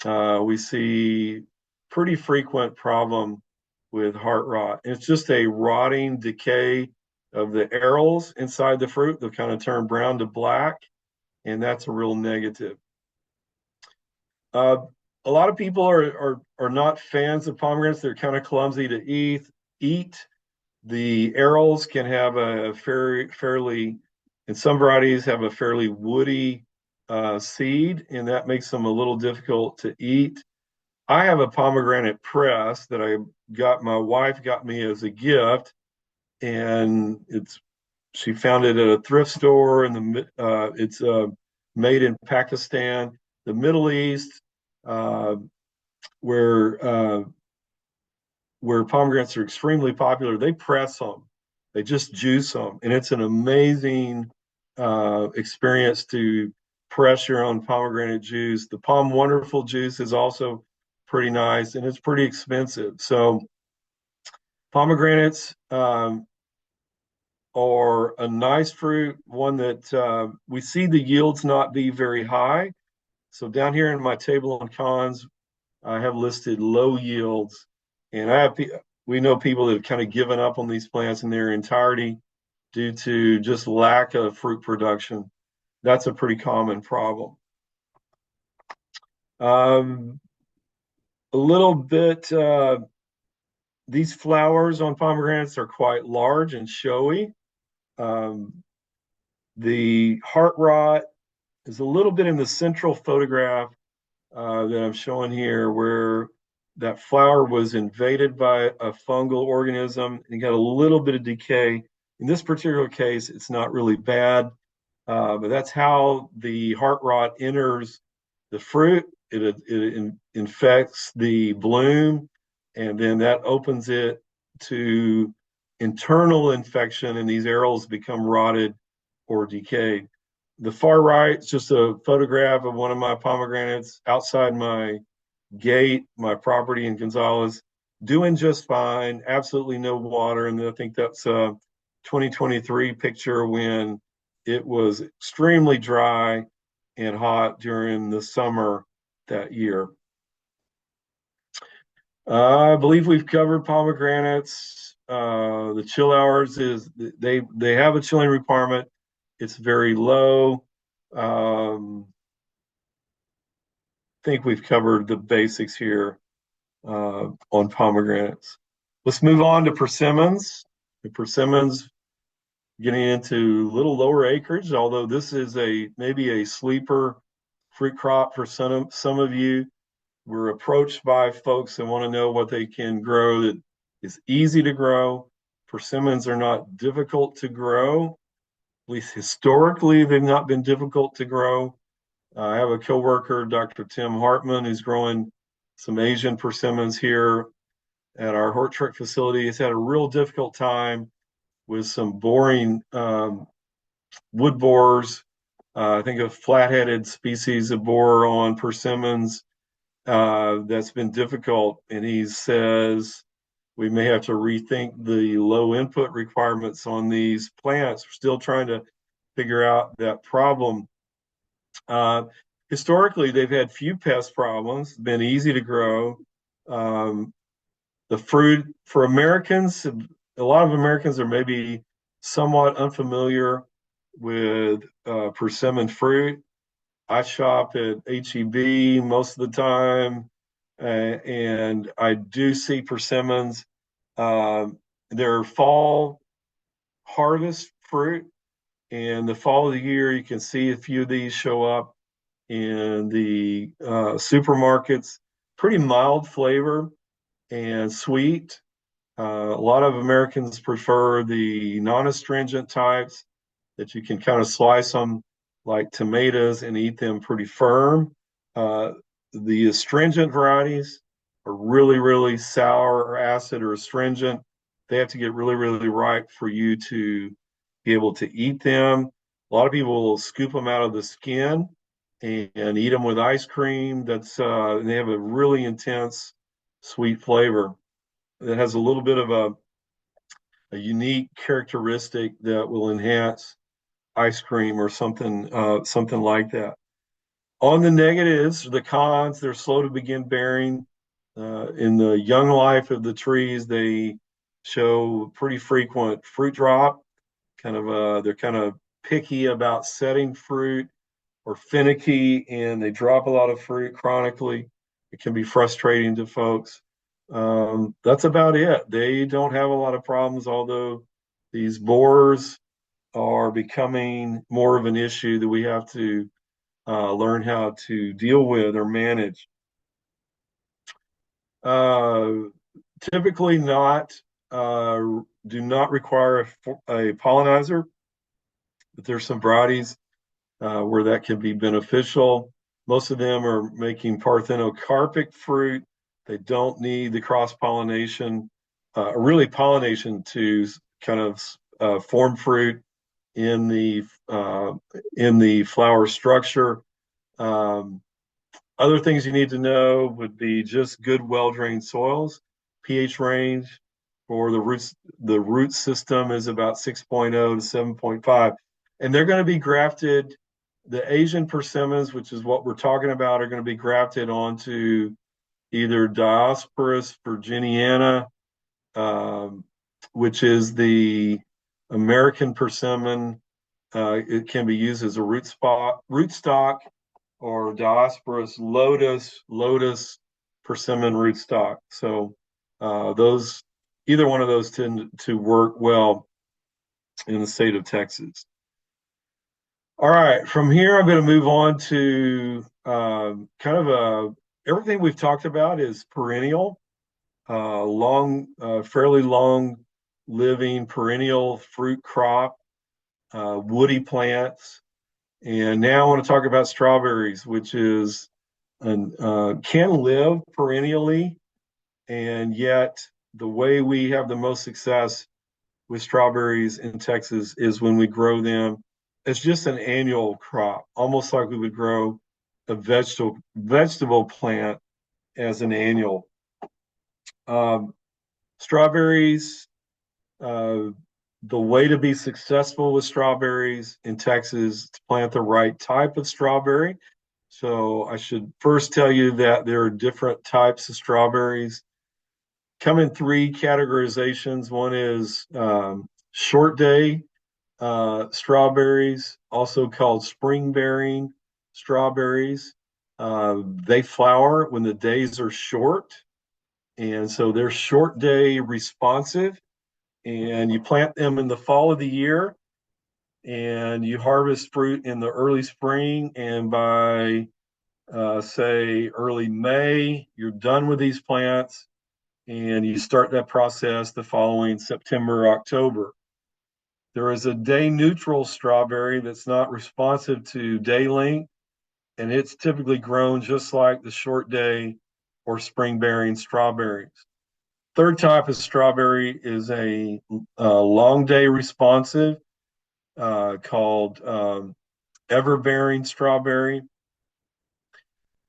we see pretty frequent problem with heart rot. It's just a rotting decay of the arils inside the fruit. They'll kind of turn brown to black, and that's a real negative. Uh, a lot of people are not fans of pomegranates. They're kind of clumsy to eat. The arils can have a fairly, in some varieties, have a fairly woody seed, and that makes them a little difficult to eat. I have a pomegranate press that my wife got me as a gift, and she found it at a thrift store, and it's made in Pakistan, the Middle East, uh, where pomegranates are extremely popular. They press them, they just juice them, and it's an amazing experience to press your own pomegranate juice. The Palm Wonderful juice is also pretty nice, and it's pretty expensive. So pomegranates are a nice fruit, one that we see the yields not be very high. So down here in my table on cons, I have listed low yields, and we know people that have kind of given up on these plants in their entirety due to just lack of fruit production. That's a pretty common problem. Um, a little bit, these flowers on pomegranates are quite large and showy. Um, the heart rot is a little bit in the central photograph that I'm showing here, where that flower was invaded by a fungal organism and got a little bit of decay. In this particular case, it's not really bad, but that's how the heart rot enters the fruit. It infects the bloom, and then that opens it to internal infection, and these arils become rotted or decayed. The far right is just a photograph of one of my pomegranates outside my gate, my property in Gonzales, doing just fine, absolutely no water. And I think that's a 2023 picture when it was extremely dry and hot during the summer that year. I believe we've covered pomegranates. The chill hours is they have a chilling requirement. It's very low. Think we've covered the basics here on pomegranates. Let's move on to persimmons. The persimmons getting into a little lower acreage, although this is maybe a sleeper fruit crop for some of you. We're approached by folks that want to know what they can grow that is easy to grow. Persimmons are not difficult to grow. At least historically, they've not been difficult to grow. I have a coworker, Dr. Tim Hartman, who's growing some Asian persimmons here at our Hort Truck facility. He's had a real difficult time with some boring wood borers. I think a flat-headed species of borer on persimmons that's been difficult. And he says we may have to rethink the low input requirements on these plants. We're still trying to figure out that problem. Uh, Historically, they've had few pest problems, been easy to grow. Um, The fruit for Americans, a lot of Americans are maybe somewhat unfamiliar with persimmon fruit. I shop at HEB most of the time, and I do see persimmons. Um, they're fall harvest fruit, and the fall of the year, you can see a few of these show up in the supermarkets. Pretty mild flavor and sweet. A lot of Americans prefer the non-astringent types that you can kind of slice them like tomatoes and eat them pretty firm. Uh, the astringent varieties are really, really sour or acid or astringent. They have to get really, really ripe for you to be able to eat them. A lot of people will scoop them out of the skin and eat them with ice cream. And they have a really intense sweet flavor that has a little bit of a unique characteristic that will enhance ice cream or something like that. On the negatives, the cons, they're slow to begin bearing. In the young life of the trees, they show pretty frequent fruit drop. They're kind of picky about setting fruit or finicky, and they drop a lot of fruit chronically. It can be frustrating to folks. That's about it. They don't have a lot of problems, although these borers are becoming more of an issue that we have to learn how to deal with or manage. Uh, Typically not uh, do not require a pollinizer, but there's some varieties where that can be beneficial. Most of them are making parthenocarpic fruit. They don't need the cross pollination, really pollination to kind of form fruit in the uh, in the flower structure. Um, Other things you need to know would be just good, well-drained soils. pH range for the roots, the root system is about 6.0 to 7.5, and they're going to be grafted. The Asian persimmons, which is what we're talking about, are going to be grafted onto either Diosporus virginiana, um, which is the American persimmon. It can be used as a root stock, or Diosporus lotus persimmon rootstock. So those either one of those tend to work well in the state of Texas. All right, from here I'm going to move on to everything we've talked about is perennial, fairly long living perennial fruit crop, woody plants. And now I want to talk about strawberries, which is can live perennially, and yet the way we have the most success with strawberries in Texas is when we grow them as just an annual crop, almost like we would grow a vegetable plant as an annual. Um, Strawberries, uh, the way to be successful with strawberries in Texas is to plant the right type of strawberry. So I should first tell you that there are different types of strawberries. Come in three categorizations. One is short day strawberries, also called spring bearing strawberries. They flower when the days are short, and so they're short day responsive. And you plant them in the fall of the year, and you harvest fruit in the early spring. And by say early May, you're done with these plants, and you start that process the following September, October. There is a day neutral strawberry that's not responsive to day length, and it's typically grown just like the short day or spring bearing strawberries. Third type of strawberry is a long day responsive called everbearing strawberry.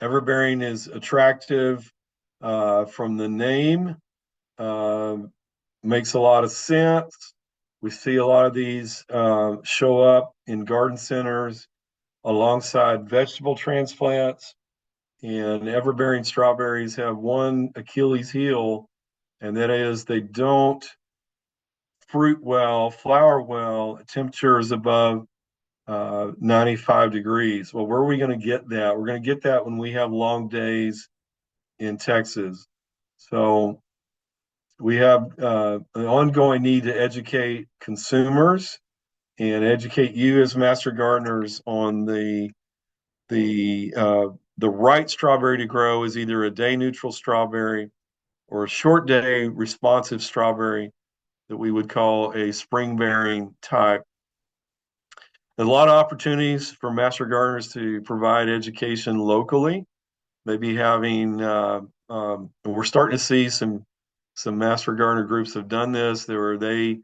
Everbearing is attractive from the name, uh, makes a lot of sense. We see a lot of these show up in garden centers alongside vegetable transplants. And everbearing strawberries have one Achilles heel and that is they don't fruit well, flower well, at temperatures above 95 degrees. Well, where are we going to get that? We're going to get that when we have long days in Texas. So we have an ongoing need to educate consumers and educate you as master gardeners on the uh, the right strawberry to grow is either a day neutral strawberry or a short day responsive strawberry that we would call a spring bearing type. There's a lot of opportunities for master gardeners to provide education locally. Maybe having we're starting to see some master gardener groups have done this, where they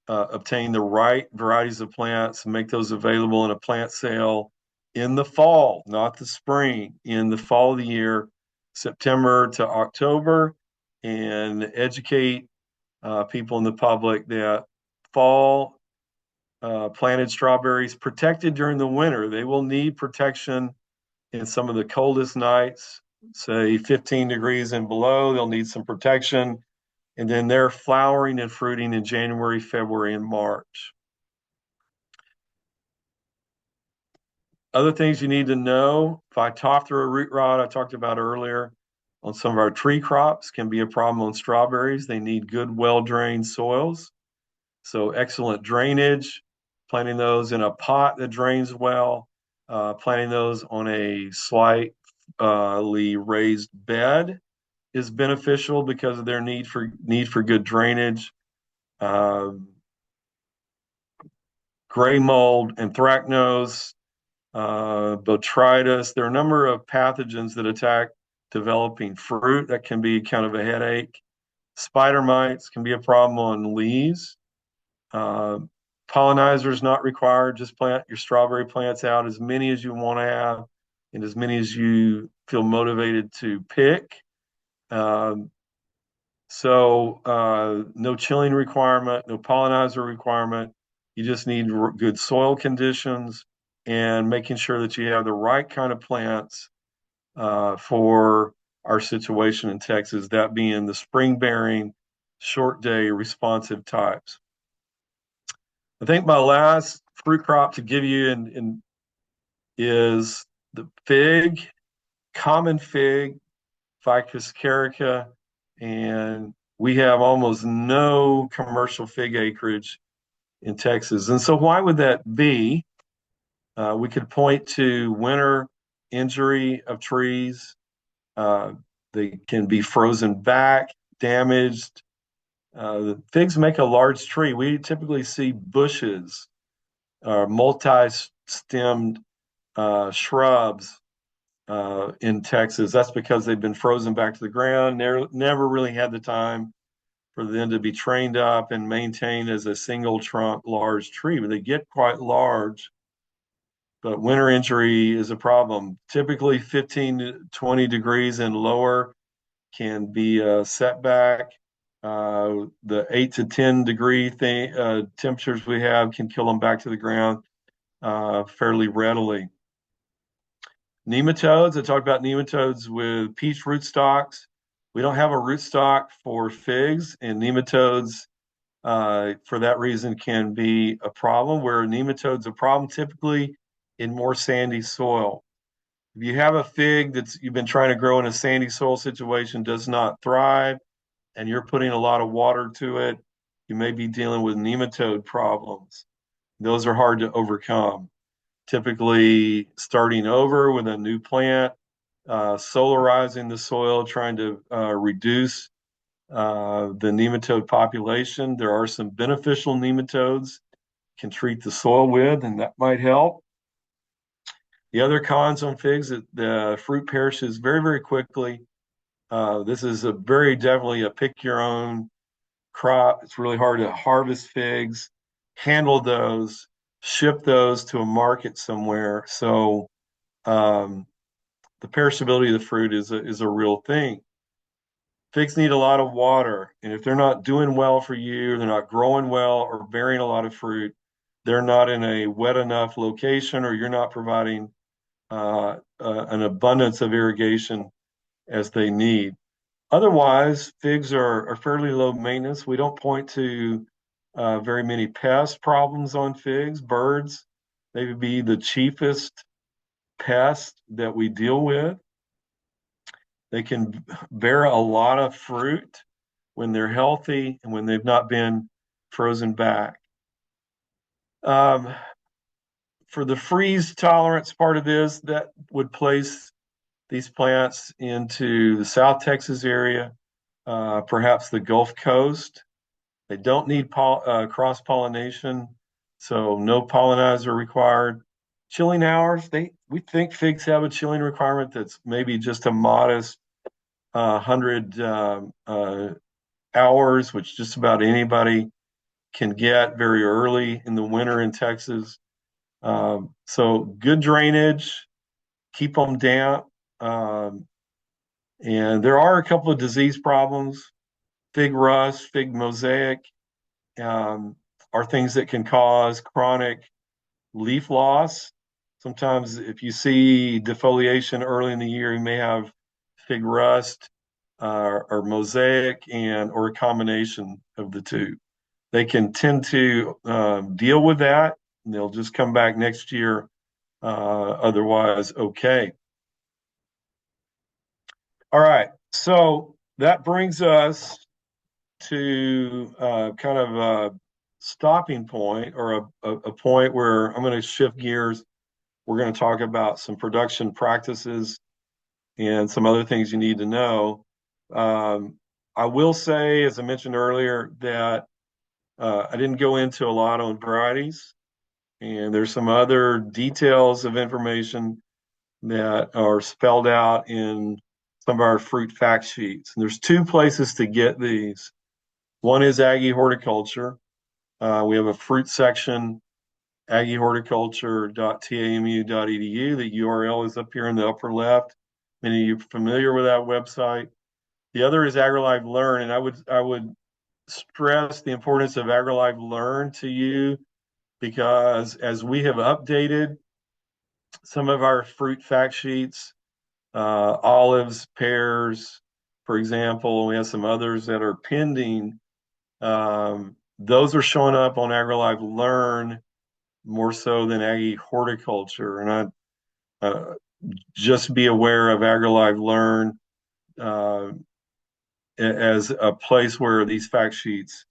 obtain the right varieties of plants and make those available in a plant sale in the fall, not the spring, in the fall of the year, September to October, and educate people in the public that fall planted strawberries protected during the winter. They will need protection in some of the coldest nights, say 15 degrees and below. They'll need some protection. And then they're flowering and fruiting in January, February, and March. Other things you need to know, phytophthora root rot, I talked about earlier, on some of our tree crops can be a problem on strawberries. They need good, well-drained soils. So excellent drainage, planting those in a pot that drains well, planting those on a slightly raised bed is beneficial because of their need for good drainage. Um, Gray mold, anthracnose, botrytis. There are a number of pathogens that attack developing fruit that can be kind of a headache. Spider mites can be a problem on leaves. Uh, Pollinizers not required. Just plant your strawberry plants out as many as you want to have and as many as you feel motivated to pick. Um, no chilling requirement, no pollinizer requirement. You just need good soil conditions and making sure that you have the right kind of plants for our situation in Texas, that being the spring bearing, short day responsive types. I think my last fruit crop to give you is the fig, common fig, Ficus carica, and we have almost no commercial fig acreage in Texas. And so, why would that be? We could point to winter injury of trees. Uh, they can be frozen back, damaged. The figs make a large tree. We typically see bushes, multi-stemmed shrubs in Texas. That's because they've been frozen back to the ground. Never really had the time for them to be trained up and maintained as a single trunk large tree, but they get quite large. But winter injury is a problem. Typically 15 to 20 degrees and lower can be a setback. The 8 to 10 degree temperatures we have can kill them back to the ground fairly readily. Nematodes, I talked about nematodes with peach rootstocks. We don't have a rootstock for figs, and nematodes, for that reason, can be a problem. Where nematodes a problem typically in more sandy soil. If you have a fig that you've been trying to grow in a sandy soil situation, does not thrive, and you're putting a lot of water to it, you may be dealing with nematode problems. Those are hard to overcome. Typically, starting over with a new plant, solarizing the soil, trying to reduce the nematode population. There are some beneficial nematodes can treat the soil with, and that might help. The other cons on figs, that the fruit perishes very, very quickly. This is a very definitely a pick your own crop. It's really hard to harvest figs, handle those, ship those to a market somewhere. So um, the perishability of the fruit is a real thing. Figs need a lot of water, and if they're not doing well for you, they're not growing well or bearing a lot of fruit, they're not in a wet enough location, or you're not providing an abundance of irrigation as they need. Otherwise, figs are fairly low maintenance. We don't point to very many pest problems on figs. Birds, they would be the chiefest pest that we deal with. They can bear a lot of fruit when they're healthy and when they've not been frozen back. Um, for the freeze tolerance part of this, that would place these plants into the South Texas area, perhaps the Gulf Coast. They don't need cross pollination, so no pollinizer required. Chilling hours, we think figs have a chilling requirement that's maybe just a modest 100 hours, which just about anybody can get very early in the winter in Texas. So good drainage, keep them damp. Um, and there are a couple of disease problems. Fig rust, fig mosaic um, are things that can cause chronic leaf loss. Sometimes, if you see defoliation early in the year, you may have fig rust or mosaic, and or a combination of the two. They can tend to deal with that, and they'll just come back next year otherwise okay. All right, so that brings us to kind of a stopping point or a point where I'm going to shift gears. We're going to talk about some production practices and some other things you need to know. Um, I will say, as I mentioned earlier, that I didn't go into a lot on varieties, and there's some other details of information that are spelled out in some of our fruit fact sheets. And there's two places to get these. One is Aggie Horticulture. We have a fruit section, aggiehorticulture.tamu.edu. The URL is up here in the upper left. Many of you are familiar with that website. The other is AgriLive Learn, and I would stress the importance of AgriLive Learn to you because as we have updated some of our fruit fact sheets, olives, pears, for example, we have some others that are pending. Those are showing up on AgriLive Learn more so than Aggie Horticulture. And just be aware of AgriLive Learn uh, as a place where these fact sheets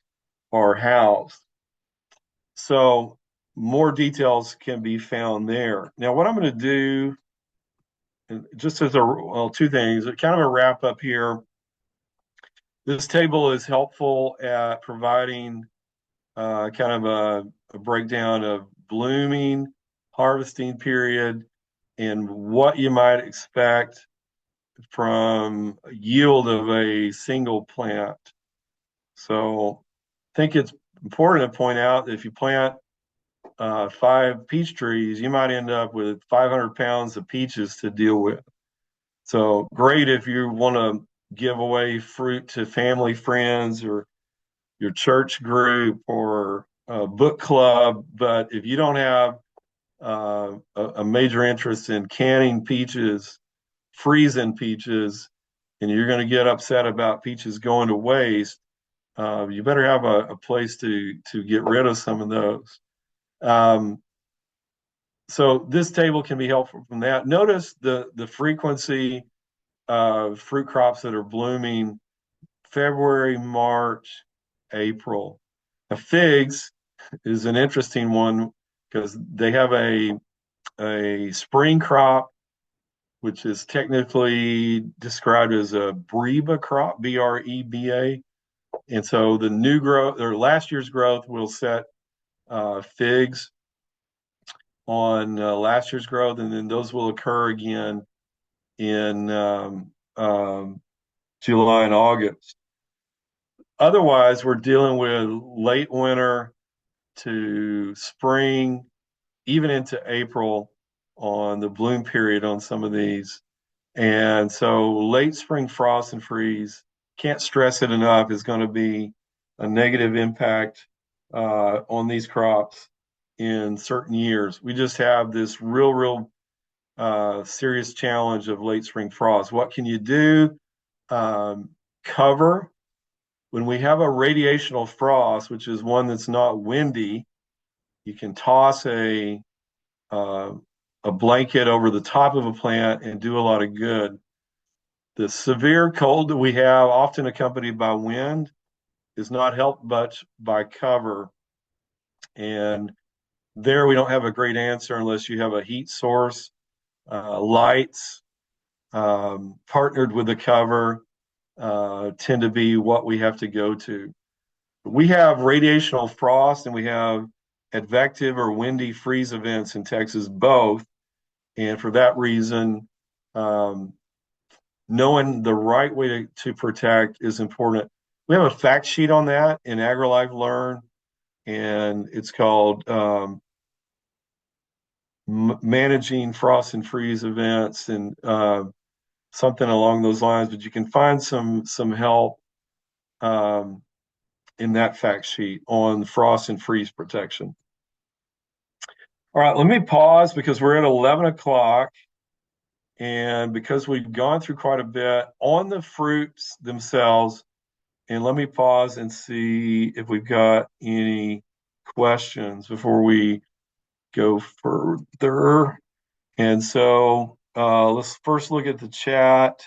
are housed. So more details can be found there. Now, what I'm going to do, just as two things, kind of a wrap up here. This table is helpful at providing kind of a breakdown of blooming, harvesting period, and what you might expect from yield of a single plant. So I think it's important to point out that if you plant 5 peach trees, you might end up with 500 pounds of peaches to deal with. So great if you want to give away fruit to family, friends, or your church group or a book club. But if you don't have a major interest in canning peaches, freezing peaches, and you're going to get upset about peaches going to waste, you better have a place to get rid of some of those. Um, so this table can be helpful from that. Notice the frequency of fruit crops that are blooming February, March, April. Now, figs is an interesting one because they have a spring crop, which is technically described as a breba crop, Breba. And so the new growth or last year's growth will set figs on last year's growth, and then those will occur again in July and August. Otherwise, we're dealing with late winter to spring, even into April on the bloom period on some of these. And so late spring frost and freeze, can't stress it enough, is going to be a negative impact on these crops in certain years. We just have this real serious challenge of late spring frost. What can you do? cover. When we have a radiational frost, which is one that's not windy, you can toss uh, a blanket over the top of a plant and do a lot of good. The severe cold that we have, often accompanied by wind, is not helped much by cover. And there we don't have a great answer unless you have a heat source, lights, partnered with the cover, tend to be what we have to go to. We have radiational frost and we have advective or windy freeze events in Texas, both. And for that reason, um, knowing the right way to protect is important. We have a fact sheet on that in AgriLife Learn, and it's called Managing Frost and Freeze Events and something along those lines. But you can find some help um, in that fact sheet on frost and freeze protection. All right, let me pause because we're at 11 o'clock. And because we've gone through quite a bit on the fruits themselves, and let me pause and see if we've got any questions before we go further. And so let's first look at the chat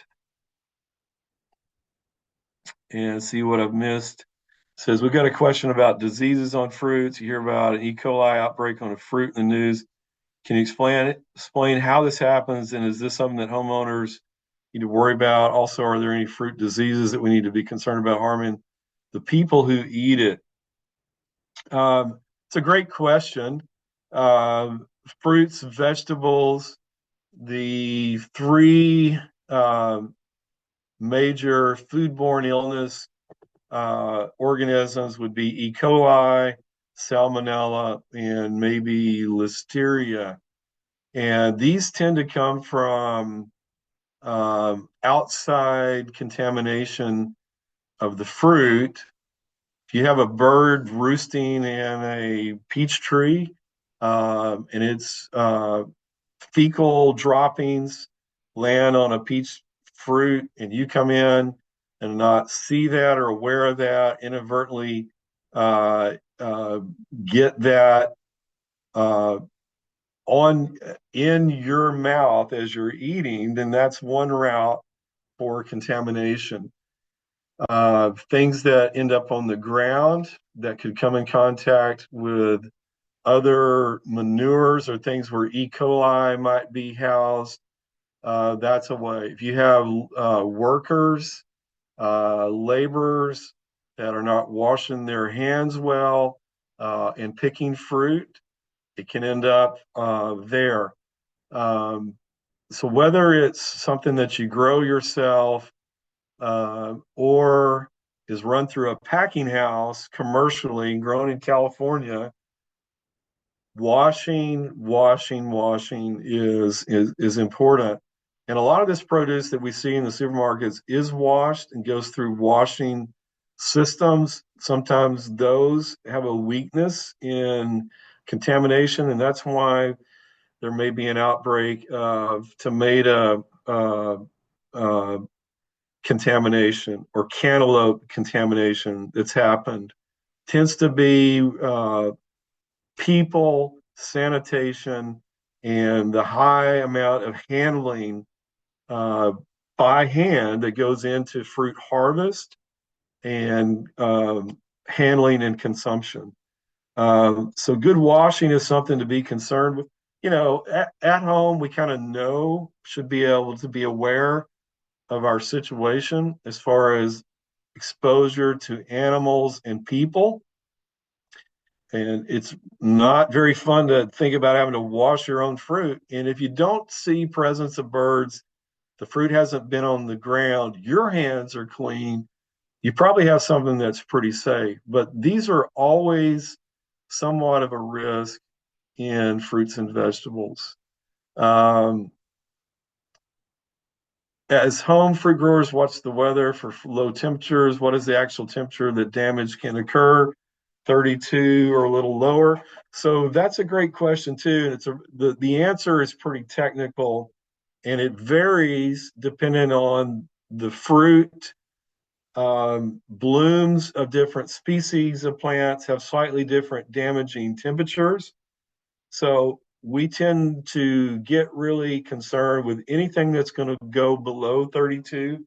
and see what I've missed. It says we've got a question about diseases on fruits. You hear about an E. coli outbreak on a fruit in the news. Can you explain how this happens, and is this something that homeowners need to worry about? Also, are there any fruit diseases that we need to be concerned about harming the people who eat it? It's a great question. Fruits, vegetables, the three major foodborne illness organisms would be E. coli, salmonella, and maybe listeria. And these tend to come from outside contamination of the fruit. If you have a bird roosting in a peach tree and its fecal droppings land on a peach fruit, and you come in and not see that or aware of that, inadvertently uh, uh, get that uh, on in your mouth as you're eating, then that's one route for contamination. Things that end up on the ground that could come in contact with other manures or things where E. coli might be housed, that's a way. If you have workers, laborers that are not washing their hands well and picking fruit, it can end up there. Um, so whether it's something that you grow yourself or is run through a packing house commercially grown in California, washing is important. And a lot of this produce that we see in the supermarkets is washed and goes through washing systems. Sometimes those have a weakness in contamination, and that's why there may be an outbreak of tomato contamination or cantaloupe contamination that's happened. Tends to be people, sanitation, and the high amount of handling uh, by hand that goes into fruit harvest and handling and consumption. So good washing is something to be concerned with. You know, at home, we kind of know, should be able to be aware of our situation as far as exposure to animals and people. And it's not very fun to think about having to wash your own fruit. And if you don't see presence of birds, the fruit hasn't been on the ground, your hands are clean, you probably have something that's pretty safe. But these are always somewhat of a risk in fruits and vegetables. Um, as home fruit growers, what's the weather for low temperatures? What is the actual temperature that damage can occur? 32 or a little lower. So that's a great question too. It's the answer is pretty technical, and it varies depending on the fruit, Blooms of different species of plants have slightly different damaging temperatures. So we tend to get really concerned with anything that's going to go below 32.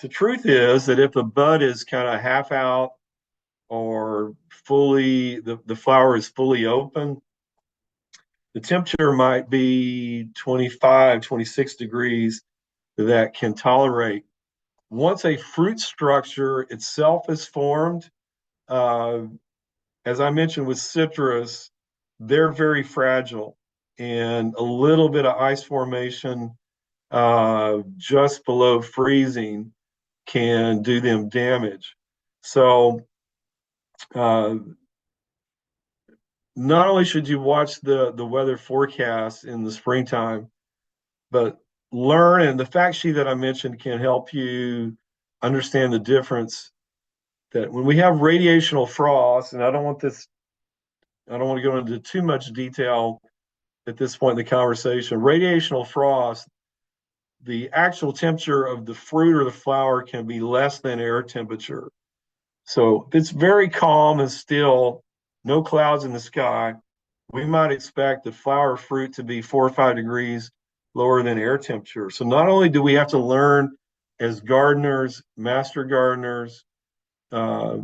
The truth is that if a bud is kind of half out or the flower is fully open, the temperature might be 25, 26 degrees that can tolerate. Once a fruit structure itself is formed, uh, as I mentioned with citrus, they're very fragile, and a little bit of ice formation just below freezing can do them damage. So, uh, not only should you watch the weather forecast in the springtime, but learn, and the fact sheet that I mentioned can help you understand the difference that when we have radiational frost, and I don't want to go into too much detail at this point in the conversation. Radiational frost, the actual temperature of the fruit or the flower can be less than air temperature. So if it's very calm and still, no clouds in the sky, we might expect the flower fruit to be 4 or 5 degrees lower than air temperature. So not only do we have to learn as gardeners, master gardeners, uh,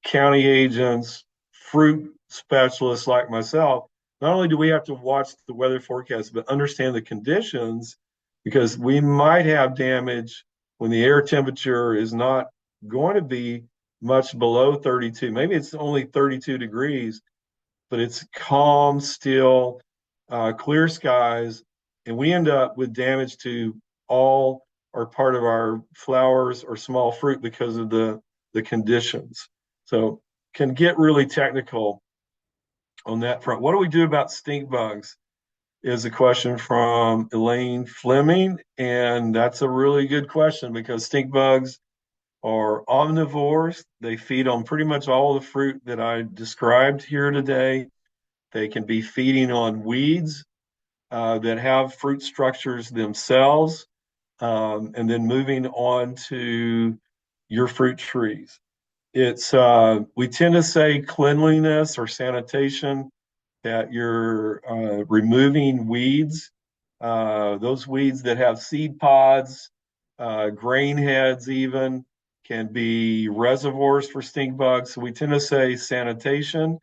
county agents, fruit specialists like myself, not only do we have to watch the weather forecast, but understand the conditions because we might have damage when the air temperature is not going to be much below 32. Maybe it's only 32 degrees, but it's calm, still, clear skies, and we end up with damage to all or part of our flowers or small fruit because of the conditions. So can get really technical on that front. What do we do about stink bugs? Is a question from Elaine Fleming, and that's a really good question because stink bugs are omnivores. They feed on pretty much all the fruit that I described here today. They can be feeding on weeds that have fruit structures themselves, and then moving on to your fruit trees. It's we tend to say cleanliness or sanitation, that you're removing weeds, those weeds that have seed pods, grain heads even can be reservoirs for stink bugs. So we tend to say sanitation.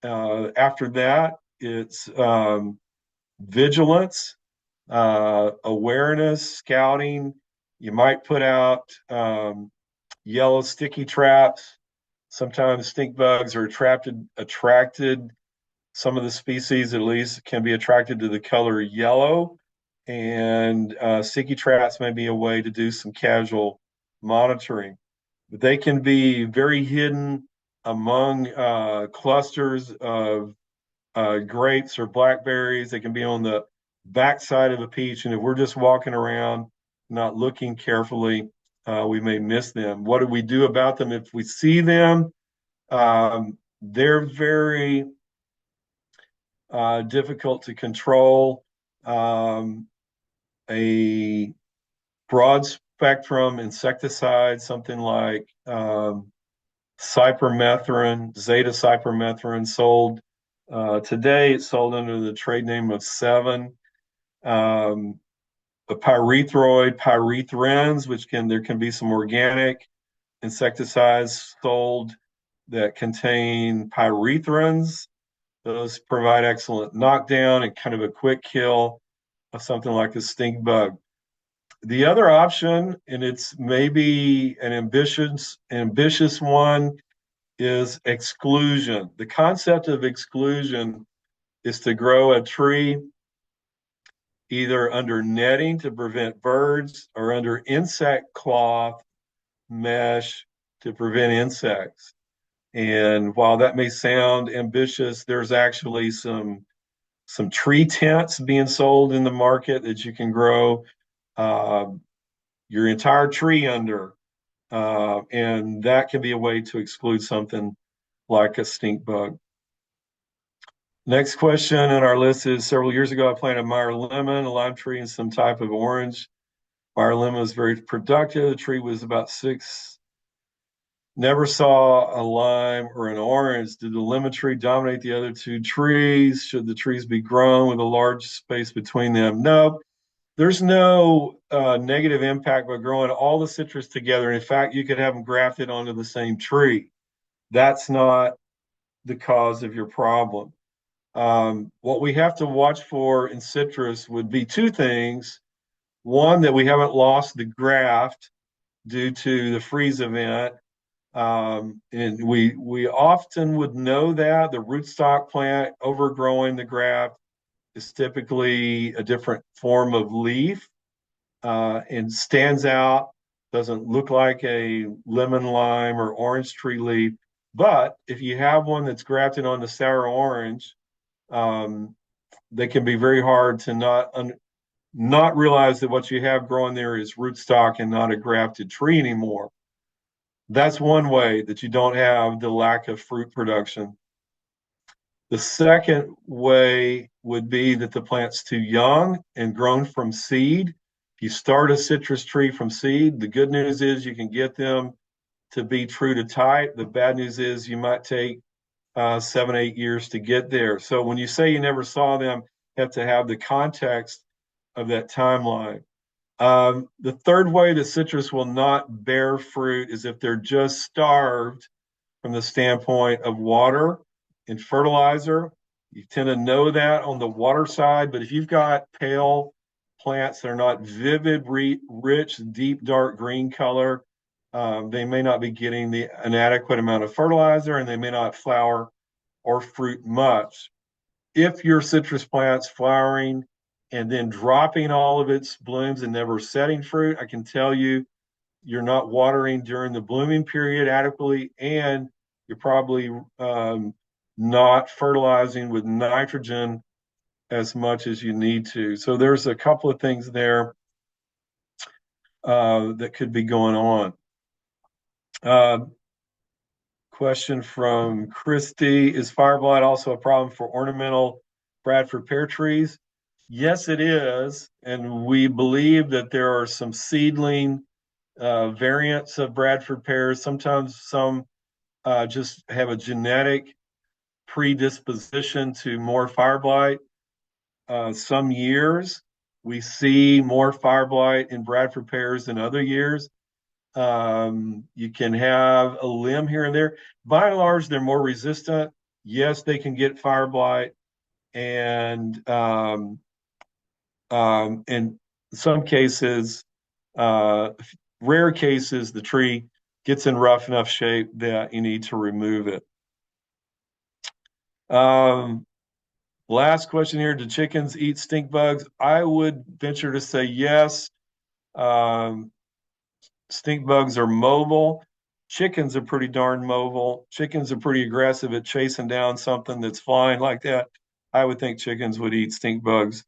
After that, it's vigilance, awareness, scouting. You might put out yellow sticky traps. Sometimes stink bugs are attracted. Some of the species, at least, can be attracted to the color yellow. And sticky traps may be a way to do some casual monitoring. But they can be very hidden among clusters of grapes or blackberries. They can be on the backside of a peach. And if we're just walking around, not looking carefully, we may miss them. What do we do about them if we see them? They're very difficult to control. A broad spectrum insecticide, something like cypermethrin, zeta cypermethrin, sold today. It's sold under the trade name of Sevin. A pyrethroid, pyrethrins, there can be some organic insecticides sold that contain pyrethrins. Those provide excellent knockdown and kind of a quick kill of something like a stink bug. The other option, and it's maybe an ambitious one, is exclusion. The concept of exclusion is to grow a tree either under netting to prevent birds or under insect cloth mesh to prevent insects. And while that may sound ambitious, there's actually some tree tents being sold in the market that you can grow uh, your entire tree under. And that can be a way to exclude something like a stink bug. Next question on our list is several years ago, I planted Meyer lemon, a lime tree, and some type of orange. Meyer lemon was very productive. The tree was about Never saw a lime or an orange. Did the lemon tree dominate the other two trees? Should the trees be grown with a large space between them? No, there's no negative impact by growing all the citrus together. In fact, you could have them grafted onto the same tree. That's not the cause of your problem. What we have to watch for in citrus would be two things. One, that we haven't lost the graft due to the freeze event. And we often would know that the rootstock plant overgrowing the graft is typically a different form of leaf and stands out, doesn't look like a lemon, lime, or orange tree leaf. But if you have one that's grafted on the sour orange, um, they can be very hard to not realize that what you have growing there is rootstock and not a grafted tree anymore. That's one way that you don't have the lack of fruit production. The second way would be that the plant's too young and grown from seed. If you start a citrus tree from seed, the good news is you can get them to be true to type. The bad news is you might take 7, 8 years to get there. So when you say you never saw them, you have to have the context of that timeline. The third way the citrus will not bear fruit is if they're just starved from the standpoint of water and fertilizer. You tend to know that on the water side, but if you've got pale plants that are not vivid, rich, deep, dark green color, they may not be getting an adequate amount of fertilizer and they may not flower or fruit much. If your citrus plant's flowering and then dropping all of its blooms and never setting fruit, I can tell you you're not watering during the blooming period adequately, and you're probably not fertilizing with nitrogen as much as you need to. So there's a couple of things there that could be going on. Uh, Question from Christy: is fire blight also a problem for ornamental Bradford pear trees? Yes, it is, and we believe that there are some seedling variants of Bradford pears. Sometimes some just have a genetic predisposition to more fire blight. Some years we see more fire blight in Bradford pears than other years. You can have a limb here and there. By and large, they're more resistant. Yes, they can get fire blight, and in some cases, uh, rare cases, the tree gets in rough enough shape that you need to remove it. Um, Last question here: do chickens eat stink bugs? I would venture to say yes. Um, Stink bugs are mobile. Chickens are pretty darn mobile. Chickens are pretty aggressive at chasing down something that's flying like that. I would think chickens would eat stink bugs.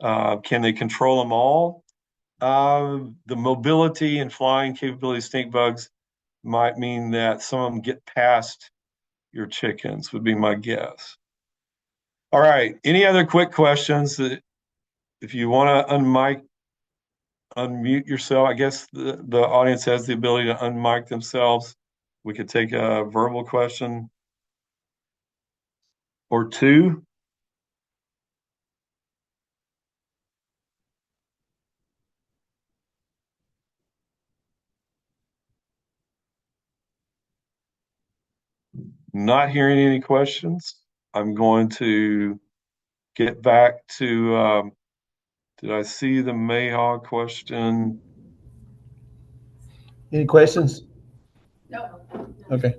Can they control them all? The mobility and flying capability of stink bugs might mean that some of them get past your chickens, would be my guess. All right. Any other quick questions? If you want to unmute yourself, I guess the audience has the ability to unmic themselves. We could take a verbal question or two. Not hearing any questions. I'm going to get back to, did I see the Mayhaw question? Any questions? Okay.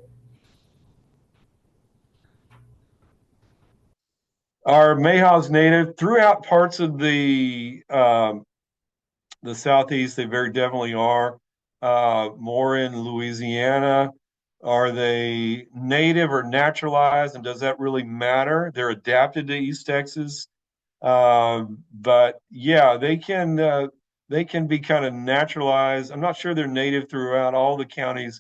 Are Mayhaws native throughout parts of the Southeast? They very definitely are. More in Louisiana. Are they native or naturalized? And does that really matter? They're adapted to East Texas. But yeah, they can be kind of naturalized. I'm not sure they're native throughout all the counties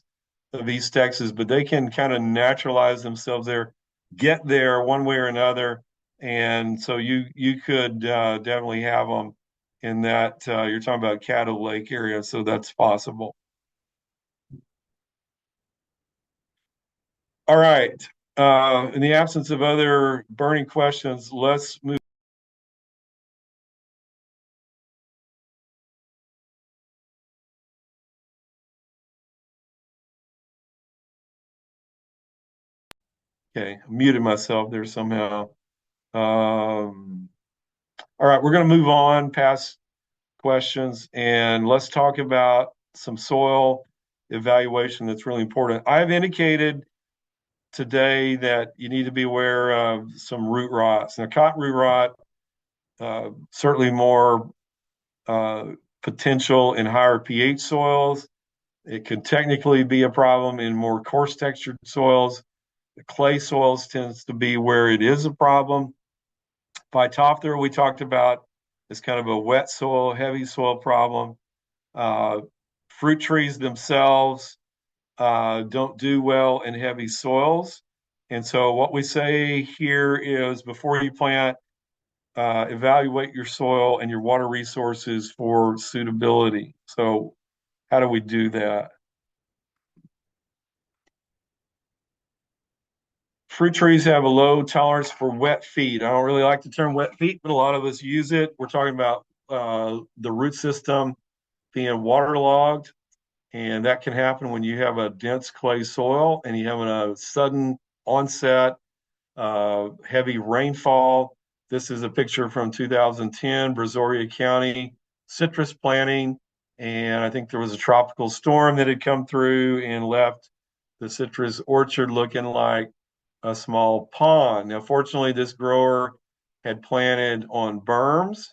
of East Texas, but they can kind of naturalize themselves there, get there one way or another, and so you could definitely have them in that you're talking about Caddo Lake area, so that's possible. All right. In the absence of other burning questions, let's move. Okay, I muted myself there somehow. All right, we're going to move on past questions and let's talk about some soil evaluation that's really important. I've indicated today that you need to be aware of some root rots. Now, cotton root rot, certainly more uh, potential in higher pH soils. It can technically be a problem in more coarse textured soils. The clay soils tends to be where it is a problem. Phytophthora, we talked about, is kind of a wet soil, heavy soil problem. Uh, Fruit trees themselves don't do well in heavy soils. And so, what we say here is before you plant, evaluate your soil and your water resources for suitability. So, how do we do that? Fruit trees have a low tolerance for wet feet. I don't really like the term wet feet, but a lot of us use it. We're talking about the root system being waterlogged, and that can happen when you have a dense clay soil and you have a sudden onset heavy rainfall. This is a picture from 2010, Brazoria County, citrus planting. And I think there was a tropical storm that had come through and left the citrus orchard looking like a small pond. Now, fortunately, this grower had planted on berms,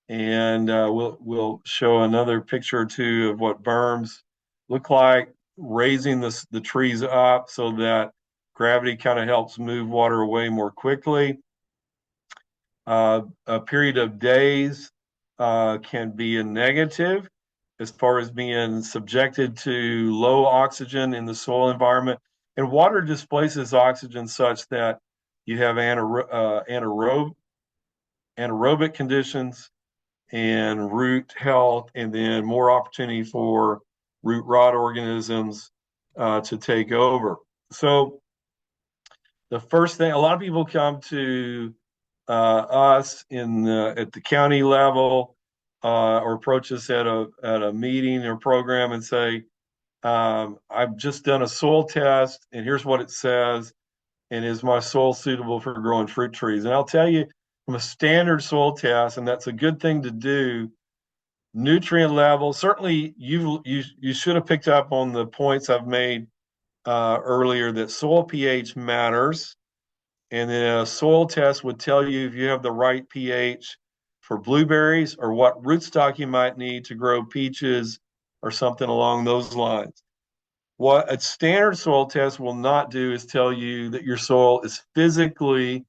and we'll show another picture or two of what berms look like, raising the trees up so that gravity kind of helps move water away more quickly. A period of days can be a negative as far as being subjected to low oxygen in the soil environment. And water displaces oxygen such that you have anaerobic conditions and root health, and then more opportunity for root rot organisms to take over. So the first thing, a lot of people come to us at the county level or approach us at a meeting or program and say, I've just done a soil test and here's what it says. And is my soil suitable for growing fruit trees? And I'll tell you from a standard soil test, and that's a good thing to do, nutrient level, certainly you should have picked up on the points I've made earlier that soil pH matters. And then a soil test would tell you if you have the right pH for blueberries or what rootstock you might need to grow peaches or something along those lines. What a standard soil test will not do is tell you that your soil is physically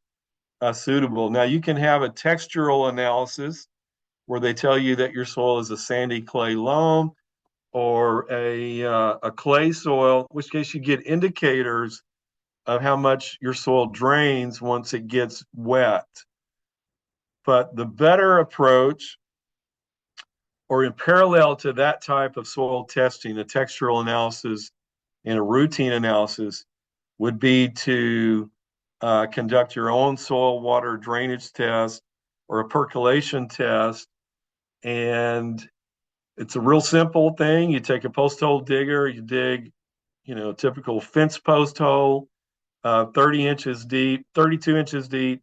suitable. Now, you can have a textural analysis where they tell you that your soil is a sandy clay loam or a clay soil, in which case you get indicators of how much your soil drains once it gets wet. But the better approach, or in parallel to that type of soil testing, a textural analysis and a routine analysis, would be to conduct your own soil water drainage test or a percolation test. And it's a real simple thing. You take a post hole digger, you dig, typical fence post hole, 30 inches deep, 32 inches deep,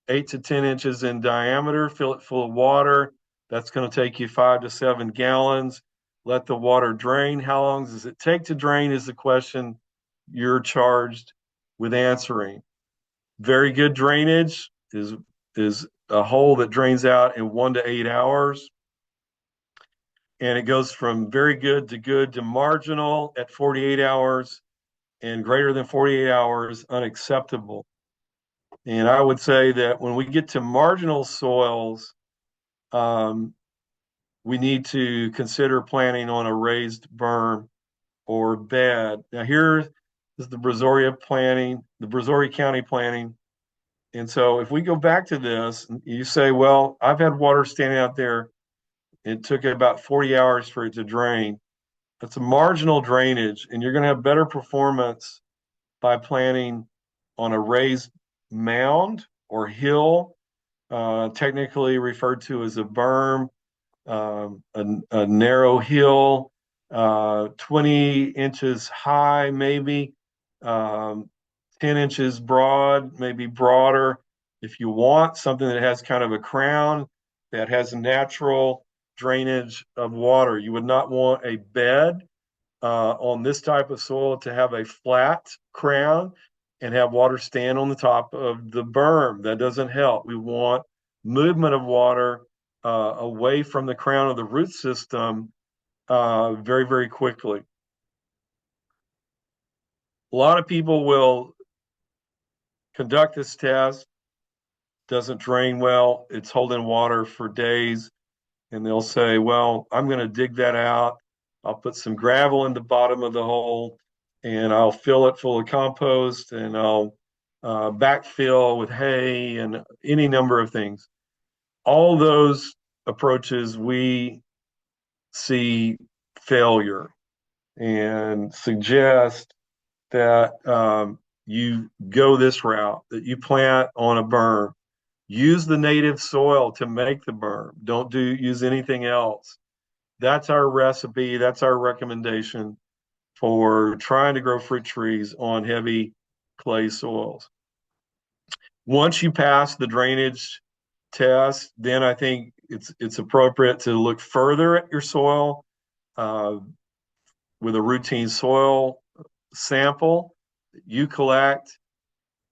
8 to 10 inches in diameter, fill it full of water. That's going to take you 5 to 7 gallons. Let the water drain. How long does it take to drain is the question you're charged with answering. Very good drainage is a hole that drains out in 1 to 8 hours. And it goes from very good to marginal at 48 hours, and greater than 48 hours, unacceptable. And I would say that when we get to marginal soils, we need to consider planting on a raised berm or bed. Now here is the Brazoria planting, the Brazoria County planting. And so if we go back to this, you say, well, I've had water standing out there. It took about 40 hours for it to drain. That's a marginal drainage, and you're going to have better performance by planting on a raised mound or hill, technically referred to as a berm, a narrow hill, 20 inches high, maybe, um, 10 inches broad, maybe broader. If you want something that has kind of a crown that has natural drainage of water, you would not want a bed on this type of soil to have a flat crown and have water stand on the top of the berm. That doesn't help. We want movement of water away from the crown of the root system very, very quickly. A lot of people will conduct this test, doesn't drain well, it's holding water for days, and they'll say, well, I'm going to dig that out. I'll put some gravel in the bottom of the hole and I'll fill it full of compost and I'll backfill with hay and any number of things. All those approaches we see failure and suggest that you go this route, that you plant on a berm. Use the native soil to make the berm. Don't use anything else. That's our recipe. That's our recommendation for trying to grow fruit trees on heavy clay soils. Once you pass the drainage test, then I think it's appropriate to look further at your soil uh, with a routine soil sample that you collect,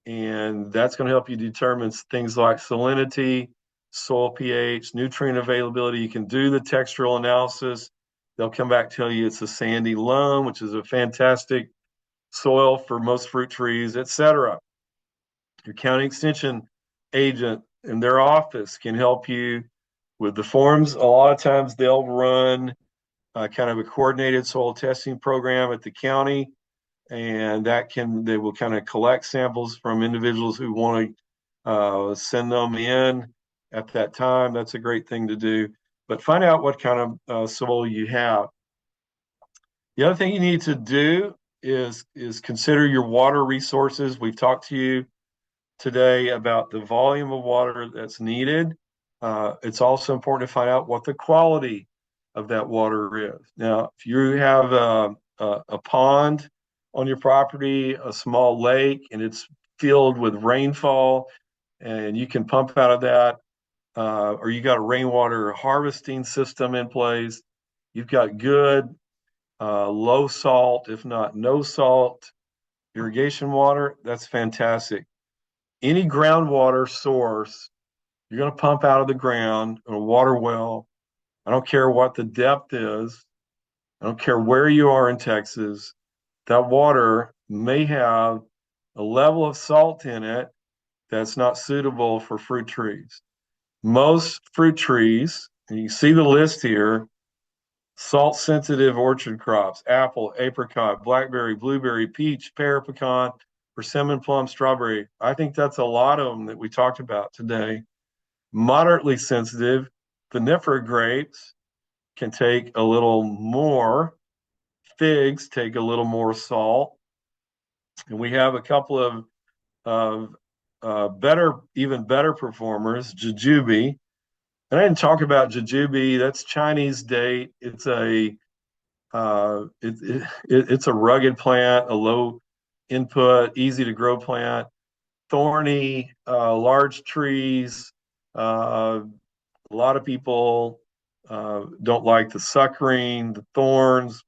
and that's going to help you determine things like salinity, soil pH, nutrient availability. You can do the textural analysis. They'll come back tell you it's a sandy loam, which is a fantastic soil for most fruit trees, etc. Your county extension agent in their office can help you with the forms. A lot of times they'll run kind of a coordinated soil testing program at the county, and they will kind of collect samples from individuals who want to send them in at that time. That's a great thing to do. But find out what kind of soil you have. The other thing you need to do is consider your water resources. We've talked to you today about the volume of water that's needed. It's also important to find out what the quality of that water is. Now, if you have a pond on your property, a small lake, and it's filled with rainfall, and you can pump out of that, or you got a rainwater harvesting system in place, you've got good low salt, if not no salt, irrigation water, that's fantastic. Any groundwater source you're going to pump out of the ground in a water well, I don't care what the depth is, I don't care where you are in Texas, that water may have a level of salt in it that's not suitable for fruit trees. Most fruit trees, and you see the list here, salt sensitive orchard crops, apple, apricot, blackberry, blueberry, peach, pear, pecan, persimmon, plum, strawberry. I think that's a lot of them that we talked about today. Moderately sensitive, vinifera grapes can take a little more. Figs take a little more salt. And we have a couple of even better performers, jujube. And I didn't talk about jujube. That's Chinese date. It's a rugged plant, a low input, easy to grow plant, thorny, large trees. A lot of people don't like the suckering, the thorns,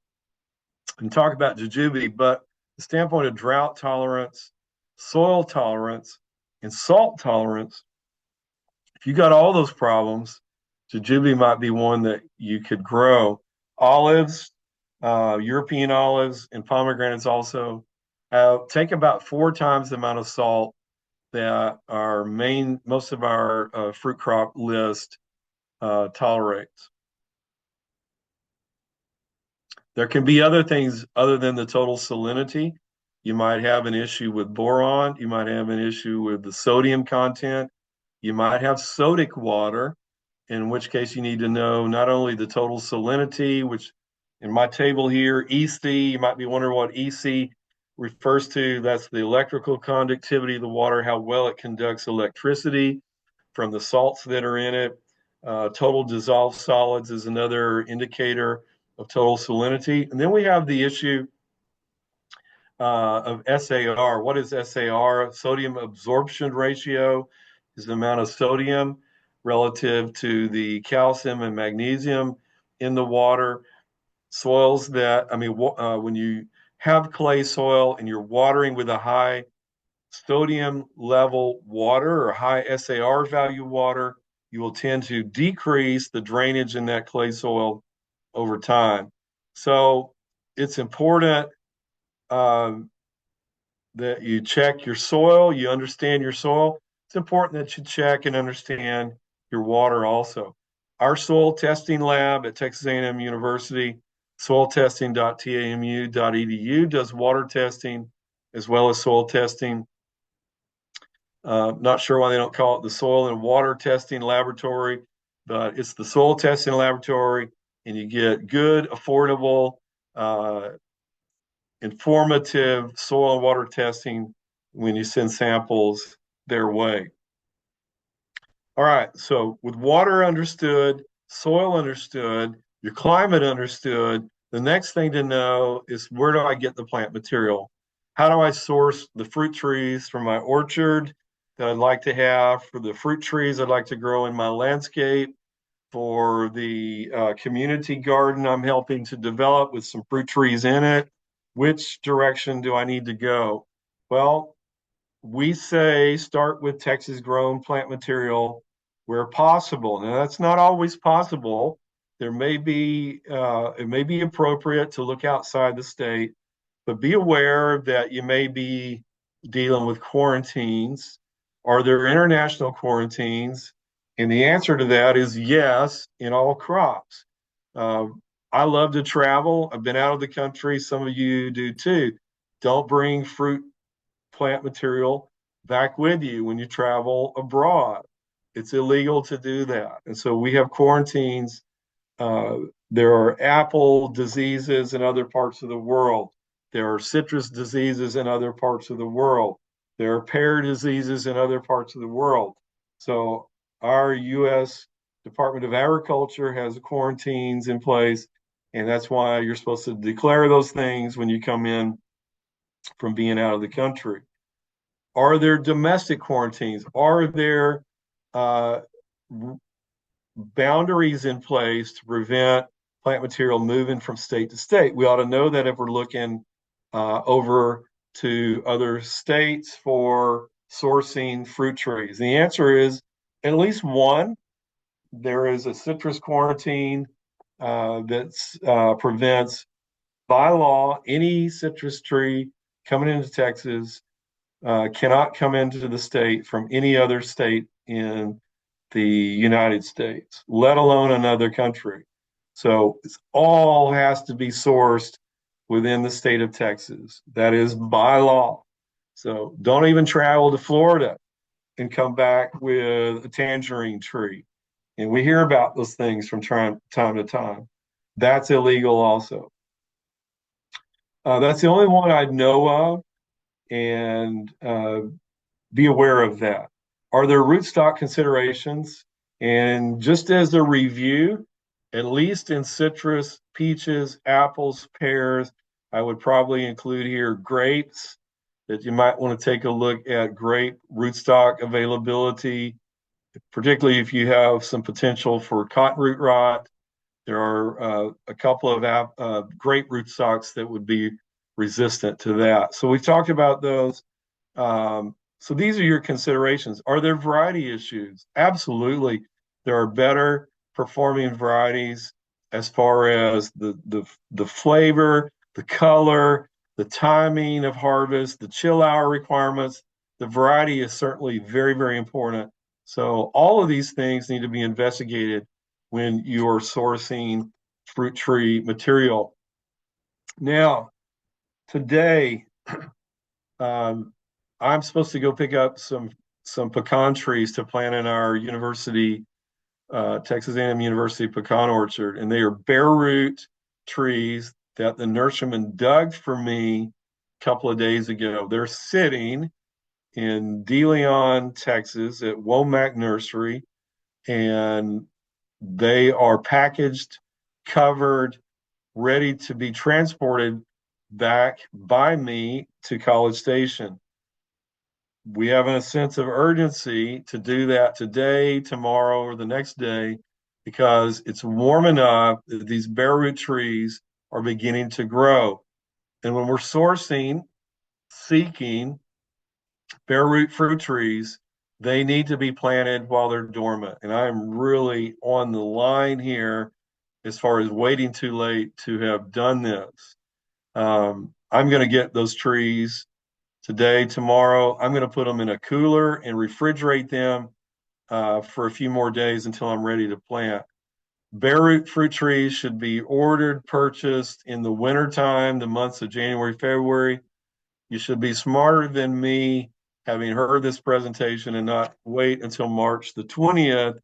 and talk about jujube, but the standpoint of drought tolerance, soil tolerance, and salt tolerance, if you got all those problems, jujube might be one that you could grow. Olives, European olives, and pomegranates also take about 4 times the amount of salt that most of our fruit crop list tolerates. There can be other things other than the total salinity. You might have an issue with boron. You might have an issue with the sodium content. You might have sodic water, in which case you need to know not only the total salinity, which in my table here, EC, you might be wondering what EC refers to, that's the electrical conductivity of the water, how well it conducts electricity from the salts that are in it. Total dissolved solids is another indicator of total salinity. And then we have the issue of SAR. What is SAR? Sodium absorption ratio is the amount of sodium relative to the calcium and magnesium in the water. Soils that, when you have clay soil and you're watering with a high sodium level water or high SAR value water, you will tend to decrease the drainage in that clay soil over time. So it's important um, that you check your soil, you understand your soil. It's important that you check and understand your water also. Our soil testing lab at Texas A&M University, soiltesting.tamu.edu, does water testing as well as soil testing. Not sure why they don't call it the soil and water testing laboratory, but it's the soil testing laboratory, and you get good, affordable, uh, informative soil and water testing when you send samples their way. All right, so with water understood, soil understood, your climate understood, the next thing to know is, where do I get the plant material? How do I source the fruit trees from my orchard that I'd like to have, for the fruit trees I'd like to grow in my landscape, for the community garden I'm helping to develop with some fruit trees in it? Which direction do I need to go? Well, we say start with Texas grown plant material where possible. Now, that's not always possible. There may be, it may be appropriate to look outside the state, but be aware that you may be dealing with quarantines. Are there international quarantines? And the answer to that is yes, in all crops. Uh, I love to travel. I've been out of the country. Some of you do too. Don't bring fruit plant material back with you when you travel abroad. It's illegal to do that. And so we have quarantines. Uh, there are apple diseases in other parts of the world. There are citrus diseases in other parts of the world. There are pear diseases in other parts of the world. So our U.S. Department of Agriculture has quarantines in place, and that's why you're supposed to declare those things when you come in from being out of the country. Are there domestic quarantines? Are there uh, boundaries in place to prevent plant material moving from state to state? We ought to know that if we're looking over to other states for sourcing fruit trees. The answer is at least one. There is a citrus quarantine that prevents, by law, any citrus tree coming into Texas cannot come into the state from any other state in the United States, let alone another country. So it all has to be sourced within the state of Texas. That is by law. So don't even travel to Florida and come back with a tangerine tree. And we hear about those things from time to time. That's illegal also. That's the only one I know of, and be aware of that. Are there rootstock considerations? And just as a review, at least in citrus, peaches, apples, pears, I would probably include here grapes, that you might want to take a look at grape rootstock availability, particularly if you have some potential for cotton root rot. There are a couple of grape rootstocks that would be resistant to that. So we've talked about those. So these are your considerations. Are there variety issues? Absolutely. There are better performing varieties as far as the flavor, the color, the timing of harvest, the chill hour requirements. The variety is certainly very, very important. So all of these things need to be investigated when you are sourcing fruit tree material. Now, today, um, I'm supposed to go pick up some pecan trees to plant in our university, Texas A&M University pecan orchard, and they are bare root trees that the nurseryman dug for me couple of days ago. They're sitting in De Leon, Texas at Womack Nursery, and they are packaged, covered, ready to be transported back by me to College Station. We have a sense of urgency to do that today, tomorrow, or the next day because it's warm enough that these bare root trees are beginning to grow. And when we're sourcing, seeking bare root fruit trees, they need to be planted while they're dormant. And I'm really on the line here as far as waiting too late to have done this. I'm going to get those trees today, tomorrow. I'm going to put them in a cooler and refrigerate them for a few more days until I'm ready to plant. Bare root fruit trees should be ordered, purchased in the wintertime, the months of January, February. You should be smarter than me, having heard this presentation, and not wait until March the 20th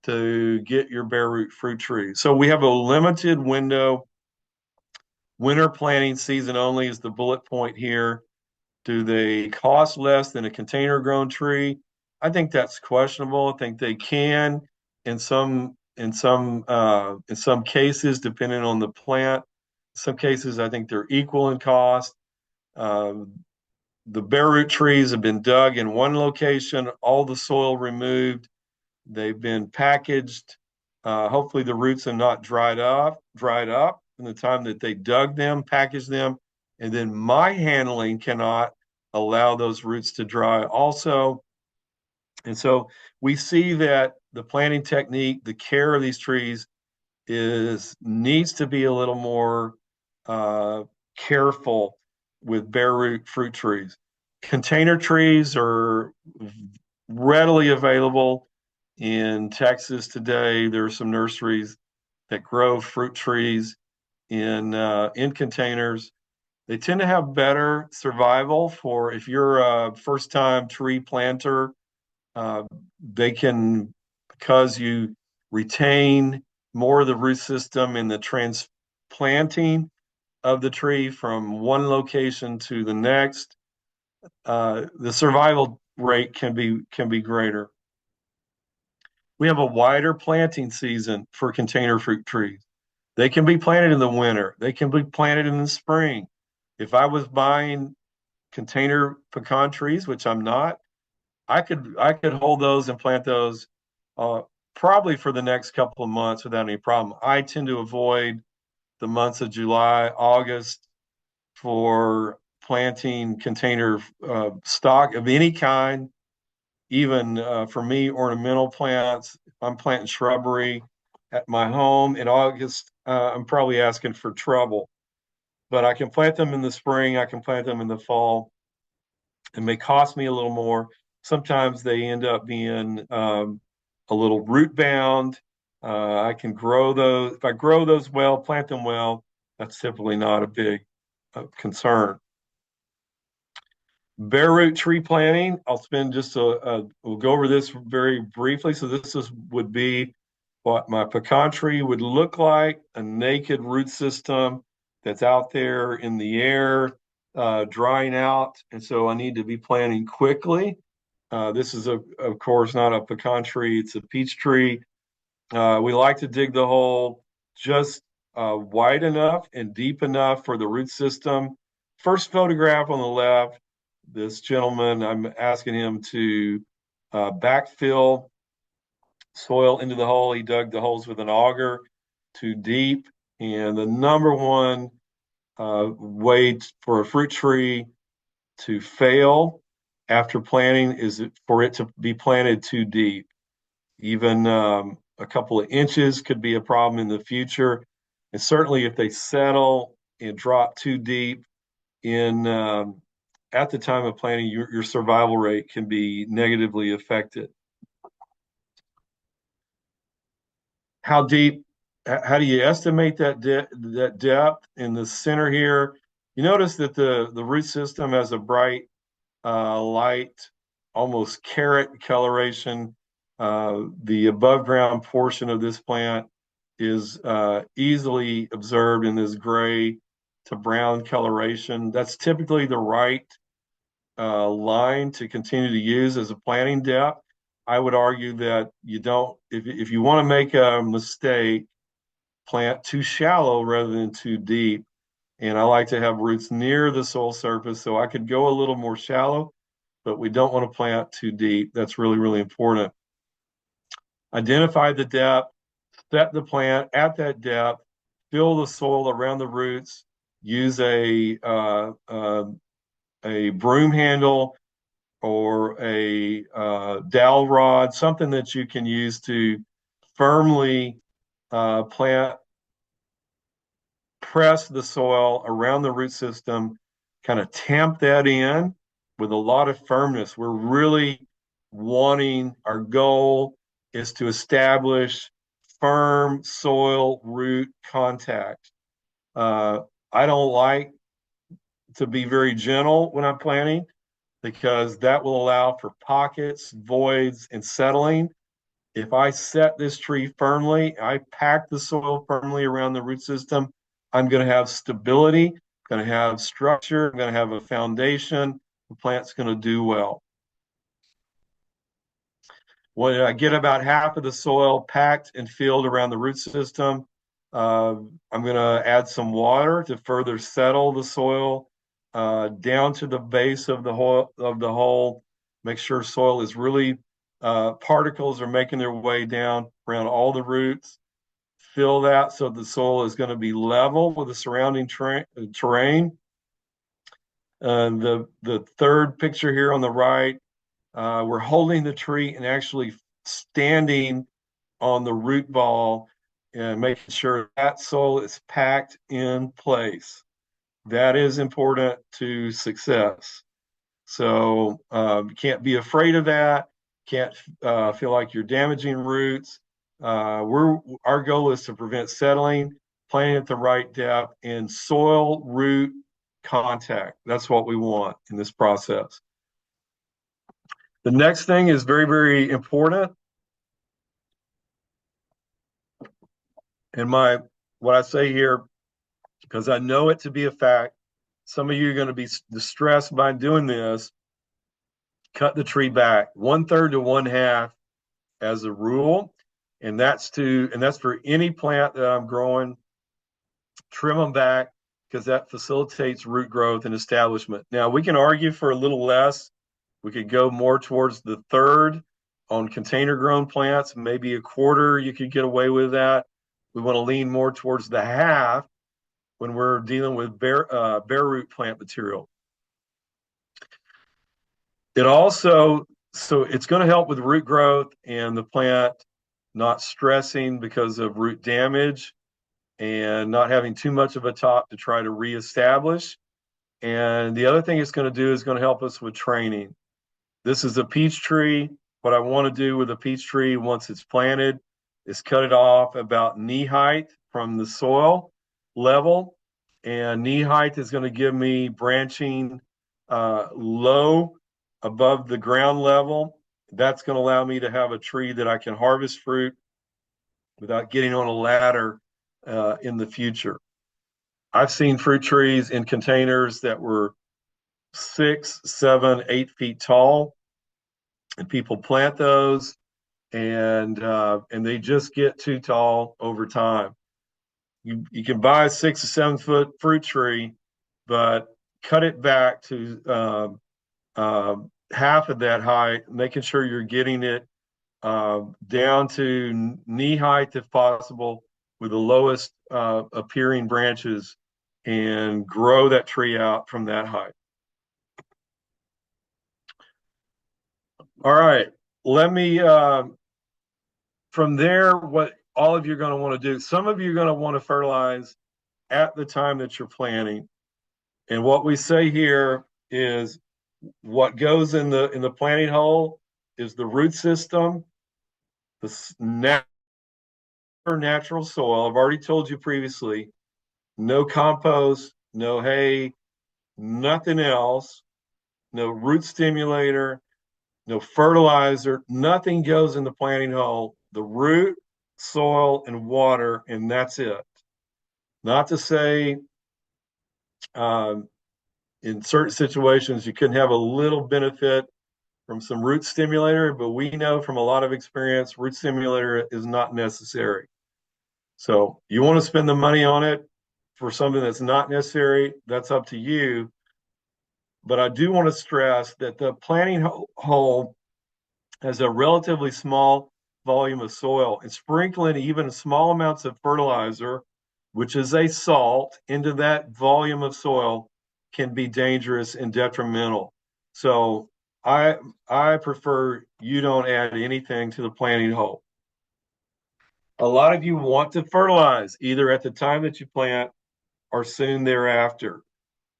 to get your bare root fruit trees. So we have a limited window. Winter planting season only is the bullet point here. Do they cost less than a container grown tree? I think that's questionable. I think they can in some cases, depending on the plant. In some cases, I think they're equal in cost. Uh, the bare root trees have been dug in one location, all the soil removed. They've been packaged. Hopefully the roots have not dried up in the time that they dug them, packaged them, and then my handling cannot allow those roots to dry also. And so we see that the planting technique, the care of these trees needs to be a little more careful with bare root fruit trees. Container trees are readily available in Texas today. There are some nurseries that grow fruit trees in containers. They tend to have better survival for if you're a first-time tree planter. Uh, they can, because you retain more of the root system in the transplanting of the tree from one location to the next, the survival rate can be greater. We have a wider planting season for container fruit trees. They can be planted in the winter. They can be planted in the spring. If I was buying container pecan trees, which I'm not, I could hold those and plant those uh, probably for the next couple of months without any problem. I tend to avoid the months of July, August for planting container stock of any kind, even for me, ornamental plants. If I'm planting shrubbery at my home in August, I'm probably asking for trouble. But I can plant them in the spring, I can plant them in the fall. It may cost me a little more. Sometimes they end up being a little root bound. I can grow those. If I grow those well, plant them well, that's typically not a big concern. Bare root tree planting, I'll spend we'll go over this very briefly. So would be what my pecan tree would look like, a naked root system that's out there in the air, drying out. And so I need to be planting quickly. This is, of course, not a pecan tree, it's a peach tree. We like to dig the hole just wide enough and deep enough for the root system. First photograph on the left, this gentleman, I'm asking him to backfill soil into the hole. He dug the holes with an auger too deep. And the number one way for a fruit tree to fail after planting is for it to be planted too deep. Even a couple of inches could be a problem in the future. And certainly if they settle and drop too deep in at the time of planting, your survival rate can be negatively affected. How deep? How do you estimate that depth in the center here? You notice that the root system has a bright light, almost carrot coloration. The above ground portion of this plant is easily observed in this gray to brown coloration. That's typically the right line to continue to use as a planting depth. I would argue that you don't, if you want to make a mistake, plant too shallow rather than too deep. And I like to have roots near the soil surface, so I could go a little more shallow, but we don't want to plant too deep. That's really, really important. Identify the depth, set the plant at that depth, fill the soil around the roots, use a broom handle or a dowel rod, something that you can use to firmly plant, press the soil around the root system, kind of tamp that in with a lot of firmness. We're really wanting, our goal is to establish firm soil root contact. I don't like to be very gentle when I'm planting because that will allow for pockets, voids, and settling. If I set this tree firmly, I pack the soil firmly around the root system, I'm going to have stability, going to have structure, I'm going to have a foundation. The plant's going to do well. When I get about half of the soil packed and filled around the root system, I'm going to add some water to further settle the soil down to the base of the hole. Make sure soil is really particles are making their way down around all the roots. Fill that so the soil is going to be level with the surrounding terrain. The third picture here on the right, we're holding the tree and actually standing on the root ball and making sure that soil is packed in place. That is important to success. So you can't be afraid of that. Can't feel like you're damaging roots. Our goal is to prevent settling, planting at the right depth, and soil root contact. That's what we want in this process. The next thing is very, very important. And what I say here, because I know it to be a fact, some of you are going to be distressed by doing this. Cut the tree back 1/3 to 1/2 as a rule, and that's for any plant that I'm growing. Trim them back because that facilitates root growth and establishment. Now we can argue for a little less. We could go more towards the 1/3 on container grown plants, maybe 1/4. You could get away with that. We want to lean more towards the 1/2 when we're dealing with bare root plant material. It also, so it's going to help with root growth and the plant not stressing because of root damage and not having too much of a top to try to reestablish. And the other thing it's going to do is going to help us with training. This is a peach tree. What I want to do with a peach tree once it's planted is cut it off about knee height from the soil level. And knee height is going to give me branching low above the ground level. That's going to allow me to have a tree that I can harvest fruit without getting on a ladder in the future. I've seen fruit trees in containers that were 6, 7, 8 feet tall, and people plant those, and they just get too tall over time. You can buy a 6 or 7 foot fruit tree, but cut it back to half of that height, making sure you're getting it down to knee height if possible, with the lowest appearing branches, and grow that tree out from that height. All right, let me, from there, what all of you are going to want to do, some of you are going to want to fertilize at the time that you're planting. And what we say here is what goes in the planting hole is the root system, the natural soil. I've already told you previously, no compost, no hay, nothing else, no root stimulator, no fertilizer, nothing goes in the planting hole. The root, soil, and water, and that's it. Not to say Um, in certain situations, you can have a little benefit from some root stimulator, but we know from a lot of experience, root stimulator is not necessary. So you want to spend the money on it for something that's not necessary, that's up to you. But I do want to stress that the planting hole has a relatively small volume of soil, and sprinkling even small amounts of fertilizer, which is a salt, into that volume of soil can be dangerous and detrimental. So I I prefer you don't add anything to the planting hole. A lot of you want to fertilize either at the time that you plant or soon thereafter.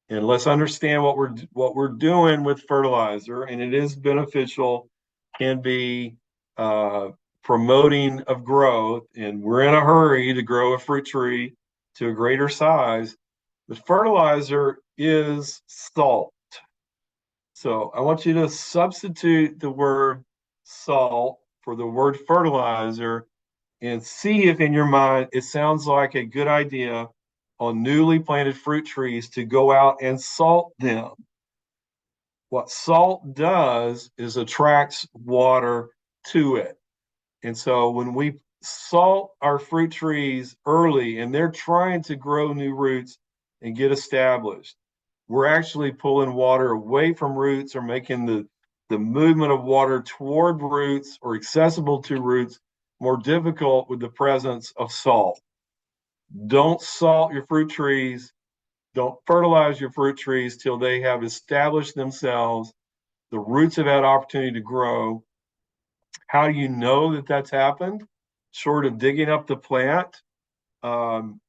And let's understand what we're doing with fertilizer, and it is beneficial, can be uh, promoting of growth, and we're in a hurry to grow a fruit tree to a greater size. The fertilizer is salt. So I want you to substitute the word salt for the word fertilizer and see if in your mind it sounds like a good idea on newly planted fruit trees to go out and salt them. What salt does is attracts water to it. And so when we salt our fruit trees early and they're trying to grow new roots and get established, we're actually pulling water away from roots or making the movement of water toward roots or accessible to roots more difficult with the presence of salt. Don't salt your fruit trees. Don't fertilize your fruit trees till they have established themselves. The roots have had opportunity to grow. How do you know that that's happened? Short of digging up the plant, um,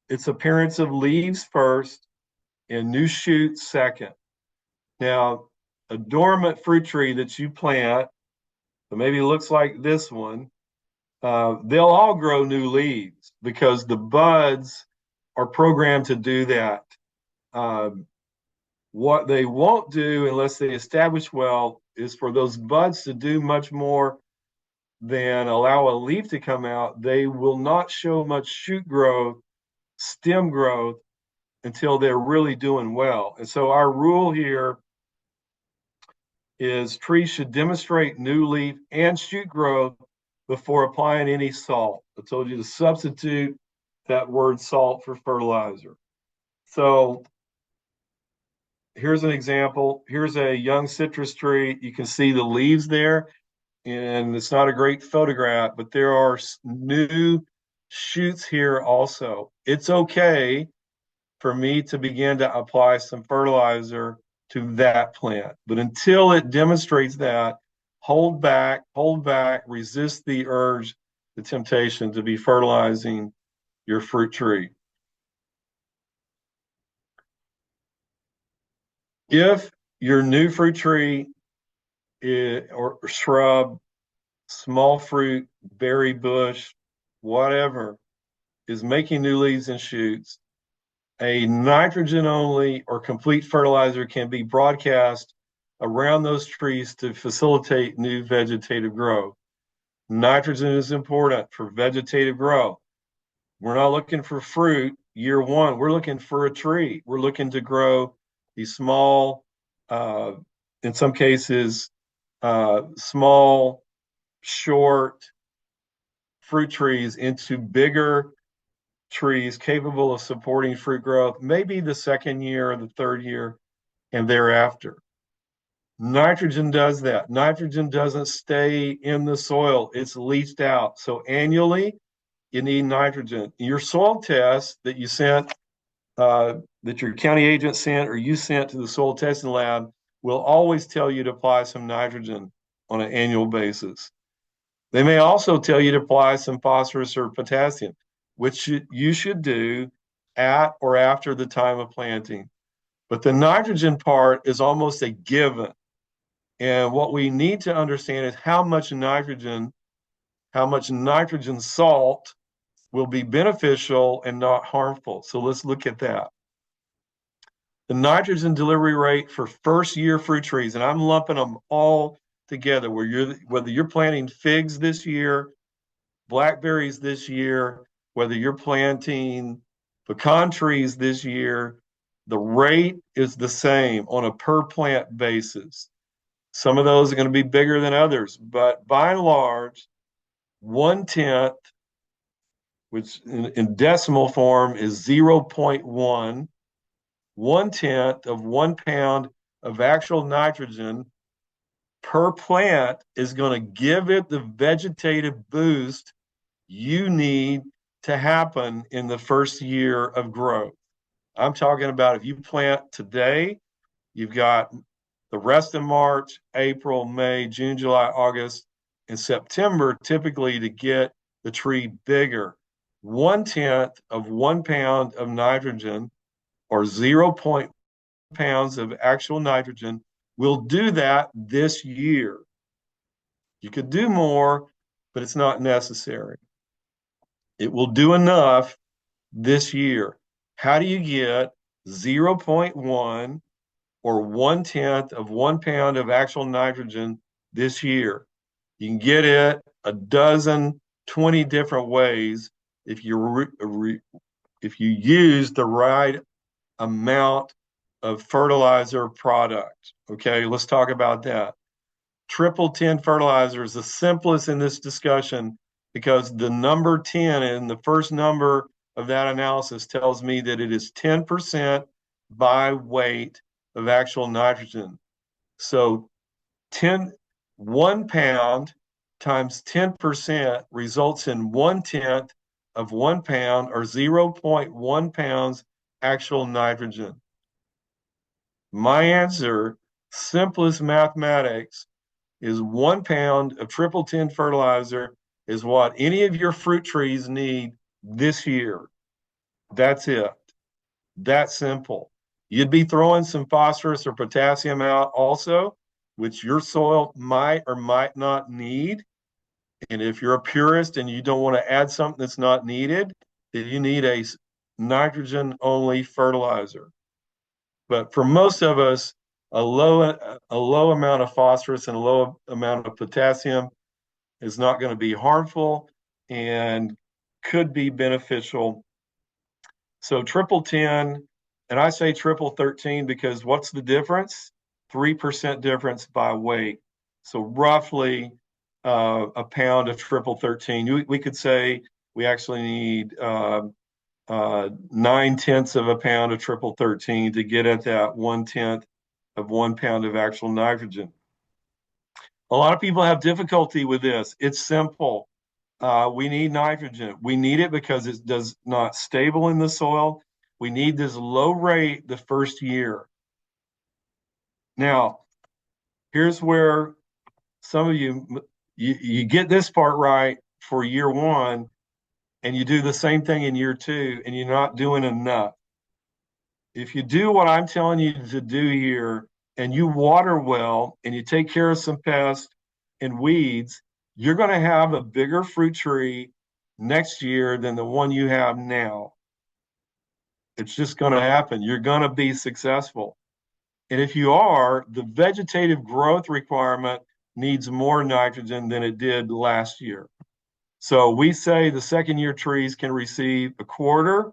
its appearance of leaves first and new shoots second. Now, a dormant fruit tree that you plant, that maybe looks like this one, they'll all grow new leaves because the buds are programmed to do that. Um, what they won't do unless they establish well is for those buds to do much more than allow a leaf to come out. They will not show much shoot growth, stem growth until they're really doing well. And so our rule here is trees should demonstrate new leaf and shoot growth before applying any salt. I told you to substitute that word salt for fertilizer. So here's an example. Here's a young citrus tree. You can see the leaves there, and it's not a great photograph, but there are new shoots here also. It's okay for me to begin to apply some fertilizer to that plant. But until it demonstrates that, hold back, resist the urge, the temptation to be fertilizing your fruit tree. If your new fruit tree or shrub, small fruit, berry bush, whatever, is making new leaves and shoots, a nitrogen only or complete fertilizer can be broadcast around those trees to facilitate new vegetative growth. Nitrogen is important for vegetative growth. We're not looking for fruit year one. We're looking for a tree. We're looking to grow these small, uh, in some cases, small, short fruit trees into bigger trees capable of supporting fruit growth, maybe the second year or the third year and thereafter. Nitrogen does that. Nitrogen doesn't stay in the soil, it's leached out. So annually, you need nitrogen. Your soil test that you sent, that your county agent sent or you sent to the soil testing lab, will always tell you to apply some nitrogen on an annual basis. They may also tell you to apply some phosphorus or potassium, which you should do at or after the time of planting. But the nitrogen part is almost a given. And what we need to understand is how much nitrogen salt will be beneficial and not harmful. So let's look at that. The nitrogen delivery rate for first year fruit trees, and I'm lumping them all together, whether you're planting figs this year, blackberries this year, whether you're planting Pecan trees this year, the rate is the same on a per plant basis. Some of those are going to be bigger than others, but by and large, 1/10, which in decimal form is 0.1, 1/10 of 1 pound of actual nitrogen per plant is going to give it the vegetative boost you need to happen in the first year of growth. I'm talking about if you plant today, you've got the rest of March, April, May, June, July, August, and September typically to get the tree bigger. 1/10 of 1 pound of nitrogen or 0.1 pounds of actual nitrogen will do that this year. You could do more, but it's not necessary. It will do enough this year. How do you get 0.1 or 1/10 of 1 pound of actual nitrogen this year? You can get it a dozen, 20 different ways if if you use the right amount of fertilizer product. Okay, let's talk about that. Triple 10 fertilizer is the simplest in this discussion because the number 10 in the first number of that analysis tells me that it is 10% by weight of actual nitrogen. So 1 pound times 10% results in 1/10 of 1 pound or 0.1 pounds actual nitrogen. My answer, simplest mathematics, is 1 pound of triple 10 fertilizer is what any of your fruit trees need this year. That's it. That simple. You'd be throwing some phosphorus or potassium out also, which your soil might or might not need. And if you're a purist and you don't want to add something that's not needed, then you need a nitrogen only fertilizer. But for most of us, a low amount of phosphorus and a low amount of potassium is not going to be harmful and could be beneficial. So triple 10, and I say triple 13 because what's the difference? 3% difference by weight. So roughly a pound of triple 13. We could say we actually need 9/10 of a pound of triple 13 to get at that 1/10 of 1 pound of actual nitrogen. A lot of people have difficulty with this. It's simple. We need nitrogen. We need it because it does not stable in the soil. We need this low rate the first year. Now, here's where some of you get this part right for year one, and you do the same thing in year two, and you're not doing enough. If you do what I'm telling you to do here, and you water well, and you take care of some pests and weeds, you're going to have a bigger fruit tree next year than the one you have now. It's just going to happen. You're going to be successful. And if you are, the vegetative growth requirement needs more nitrogen than it did last year. So we say the second year trees can receive a quarter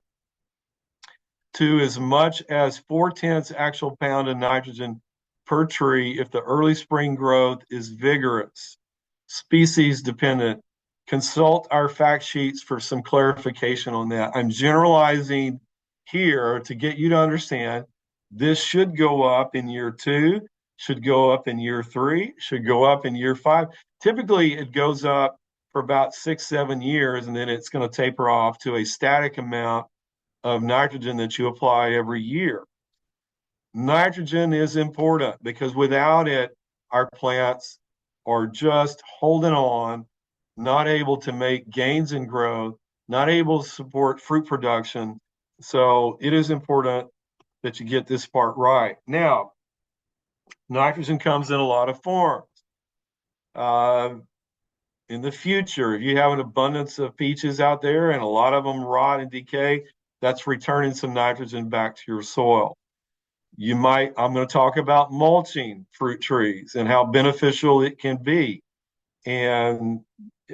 to as much as 4/10 actual pound of nitrogen per tree if the early spring growth is vigorous, species dependent. Consult our fact sheets for some clarification on that. I'm generalizing here to get you to understand this should go up in year two, should go up in year three, should go up in year five. Typically, it goes up for about 6, 7 years, and then it's going to taper off to a static amount of nitrogen that you apply every year. Nitrogen is important because without it, our plants are just holding on, not able to make gains in growth, not able to support fruit production. So it is important that you get this part right. Now, nitrogen comes in a lot of forms. In the future, if you have an abundance of peaches out there and a lot of them rot and decay, that's returning some nitrogen back to your soil. I'm going to talk about mulching fruit trees and how beneficial it can be. And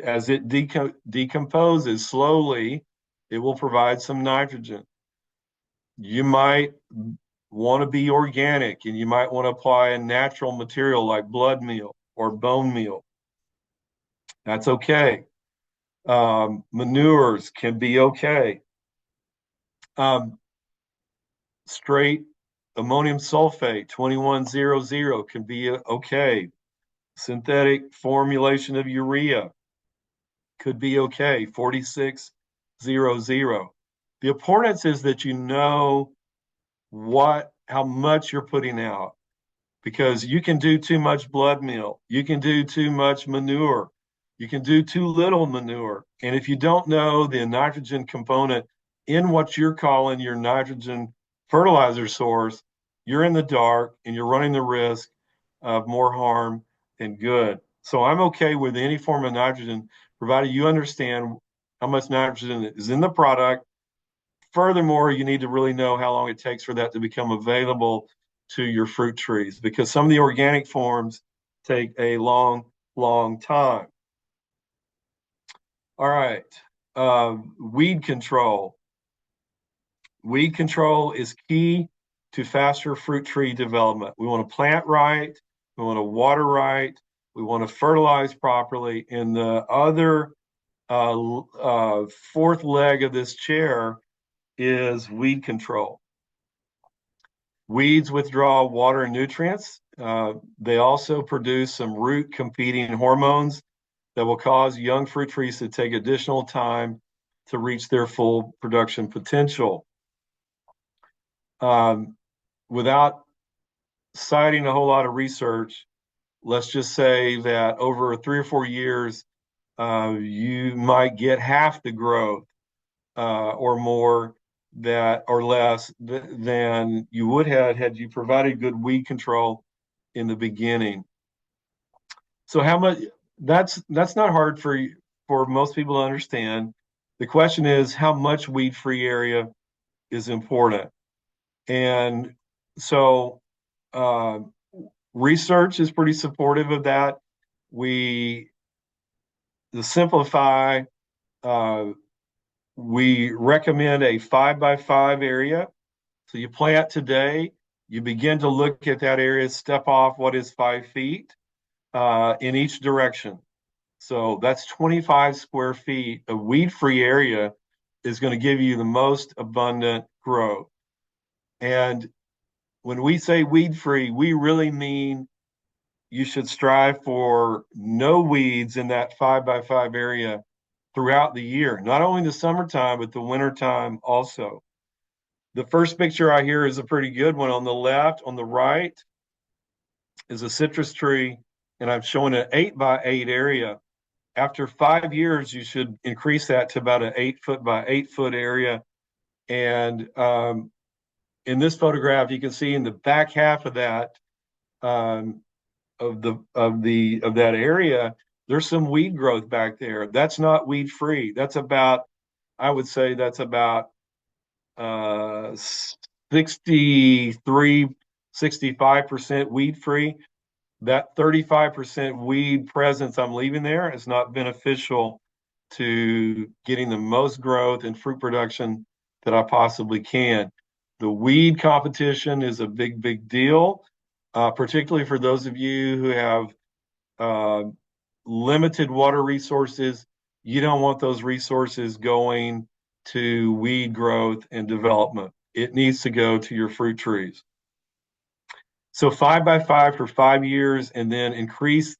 as it decomposes slowly, it will provide some nitrogen. You might want to be organic and you might want to apply a natural material like blood meal or bone meal. That's okay. Manures can be okay. Um, Straight ammonium sulfate 2100 can be okay. Synthetic formulation of urea could be okay, 4600. The importance is that you know how much you're putting out, because you can do too much blood meal, you can do too much manure, you can do too little manure. And if you don't know the nitrogen component in what you're calling your nitrogen fertilizer source, you're in the dark and you're running the risk of more harm than good. So I'm okay with any form of nitrogen, provided you understand how much nitrogen is in the product. Furthermore, you need to really know how long it takes for that to become available to your fruit trees, because some of the organic forms take a long, long time. All right. Weed control. Weed control is key to faster fruit tree development. We want to plant right, we want to water right, we want to fertilize properly. And the other fourth leg of this chair is weed control. Weeds withdraw water and nutrients. They also produce some root competing hormones that will cause young fruit trees to take additional time to reach their full production potential. Without citing a whole lot of research, let's just say that over 3 or 4 years, you might get half the growth or more that or less than you would have had you provided good weed control in the beginning. So how much that's not hard for most people to understand. The question is how much weed-free area is important. And so uh, research is pretty supportive of that. We to simplify, uh, we recommend a 5x5 area. So you plant today, you begin to look at that area, step off what is 5 feet in each direction. So that's 25 square feet of weed-free area is going to give you the most abundant growth. And when we say weed-free, we really mean you should strive for no weeds in that 5x5 area throughout the year, not only the summertime, but the wintertime also. The first picture I hear is a pretty good one. On the left, on the right, is a citrus tree, and I'm showing an 8x8 area. After 5 years, you should increase that to about an 8 foot by 8 foot area. And in this photograph, you can see in the back half of that of that area, there's some weed growth back there. That's not weed free. That's about, I would say, that's about 63, 65% weed free. That 35% weed presence I'm leaving there is not beneficial to getting the most growth and fruit production that I possibly can. The weed competition is a big, big deal, particularly for those of you who have uh, limited water resources. You don't want those resources going to weed growth and development. It needs to go to your fruit trees. So 5x5 for 5 years, and then increase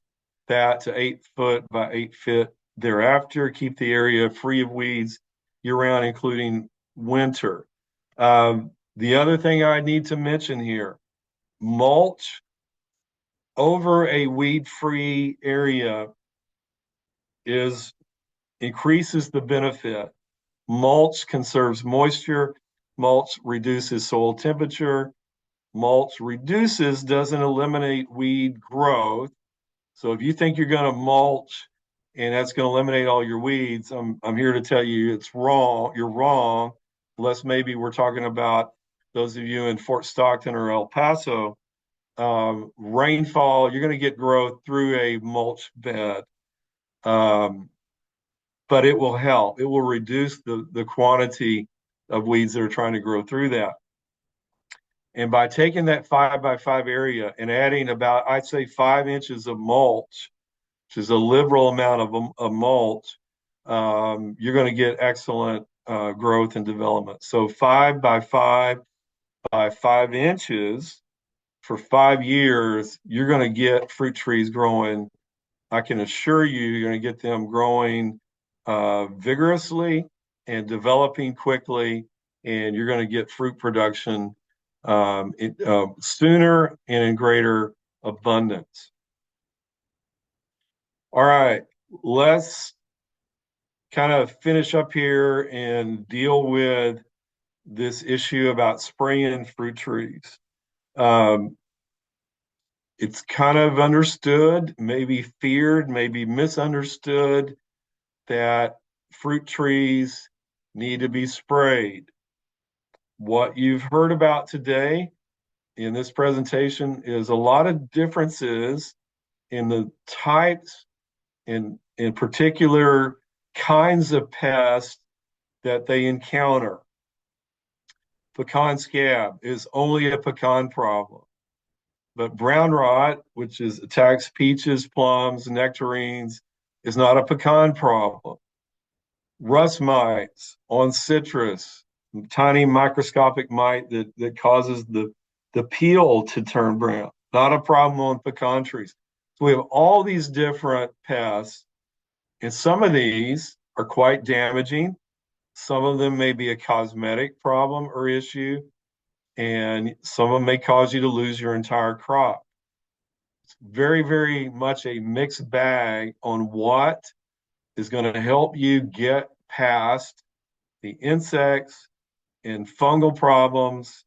that to 8 foot by 8 foot thereafter. Keep the area free of weeds year round, including winter. The other thing I need to mention here, mulch over a weed-free area increases the benefit. Mulch conserves moisture. Mulch reduces soil temperature. Mulch reduces, doesn't eliminate weed growth. So if you think you're going to mulch and that's going to eliminate all your weeds, I'm here to tell you it's wrong. You're wrong, unless maybe we're talking about those of you in Fort Stockton or El Paso. Rainfall, you're going to get growth through a mulch bed. But it will help. It will reduce the quantity of weeds that are trying to grow through that. And by taking that 5x5 area and adding about, I'd say, 5 inches of mulch, which is a liberal amount of mulch, you're going to get excellent growth and development. So 5x5 by 5 inches for 5 years, you're going to get fruit trees growing. I can assure you, you're going to get them growing vigorously and developing quickly, and you're going to get fruit production sooner and in greater abundance. All right, let's kind of finish up here and deal with this issue about spraying fruit trees. It's kind of understood, maybe feared, maybe misunderstood that fruit trees need to be sprayed. What you've heard about today in this presentation is a lot of differences in the types and in particular kinds of pests that they encounter. Pecan scab is only a pecan problem. But brown rot, which attacks peaches, plums, nectarines, is not a pecan problem. Rust mites on citrus, tiny microscopic mite that causes the peel to turn brown, not a problem on pecan trees. So we have all these different pests, and some of these are quite damaging. Some of them may be a cosmetic problem or issue, and some of them may cause you to lose your entire crop. Very, very much a mixed bag on what is going to help you get past the insects and fungal problems,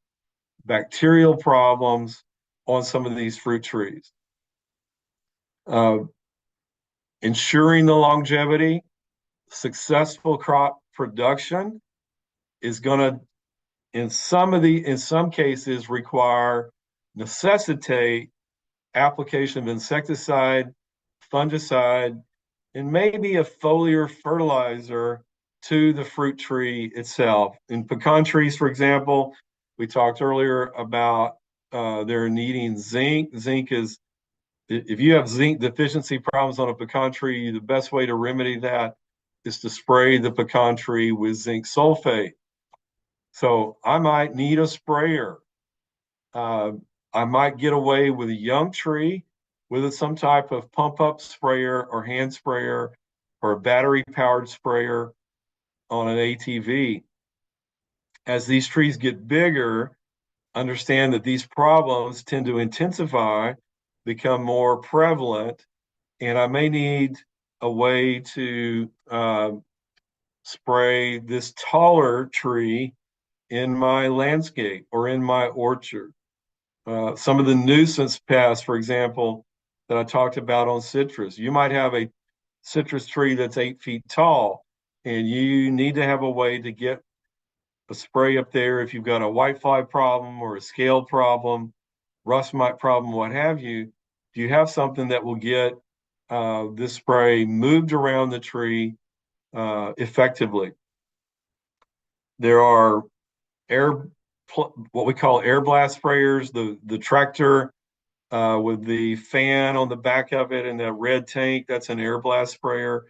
bacterial problems on some of these fruit trees. Ensuring the longevity, successful crop production is going to, in some cases, necessitate application of insecticide, fungicide, and maybe a foliar fertilizer to the fruit tree itself. In pecan trees, for example, we talked earlier about they're needing zinc. Zinc is, if you have zinc deficiency problems on a pecan tree, the best way to remedy that is to spray the pecan tree with zinc sulfate. So I might need a sprayer. I might get away with a young tree with some type of pump up sprayer or hand sprayer or a battery powered sprayer on an ATV. As these trees get bigger, understand that these problems tend to intensify, become more prevalent, and I may need a way to spray this taller tree in my landscape or in my orchard. Some of the nuisance pests, for example, that I talked about on citrus. You might have a citrus tree that's 8 feet tall, and you need to have a way to get a spray up there if you've got a whitefly problem or a scale problem, rust mite problem, what have you. Do you have something that will get this spray moved around the tree effectively? There are what we call air blast sprayers, the tractor with the fan on the back of it and that red tank, that's an air blast sprayer.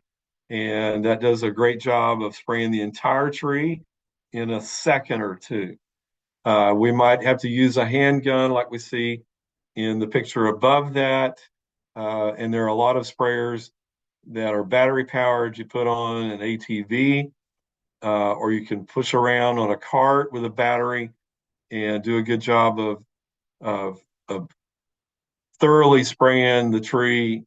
And that does a great job of spraying the entire tree in a second or two. We might have to use a handgun like we see in the picture above that. And there are a lot of sprayers that are battery powered. You put on an ATV, or you can push around on a cart with a battery and do a good job of thoroughly spraying the tree,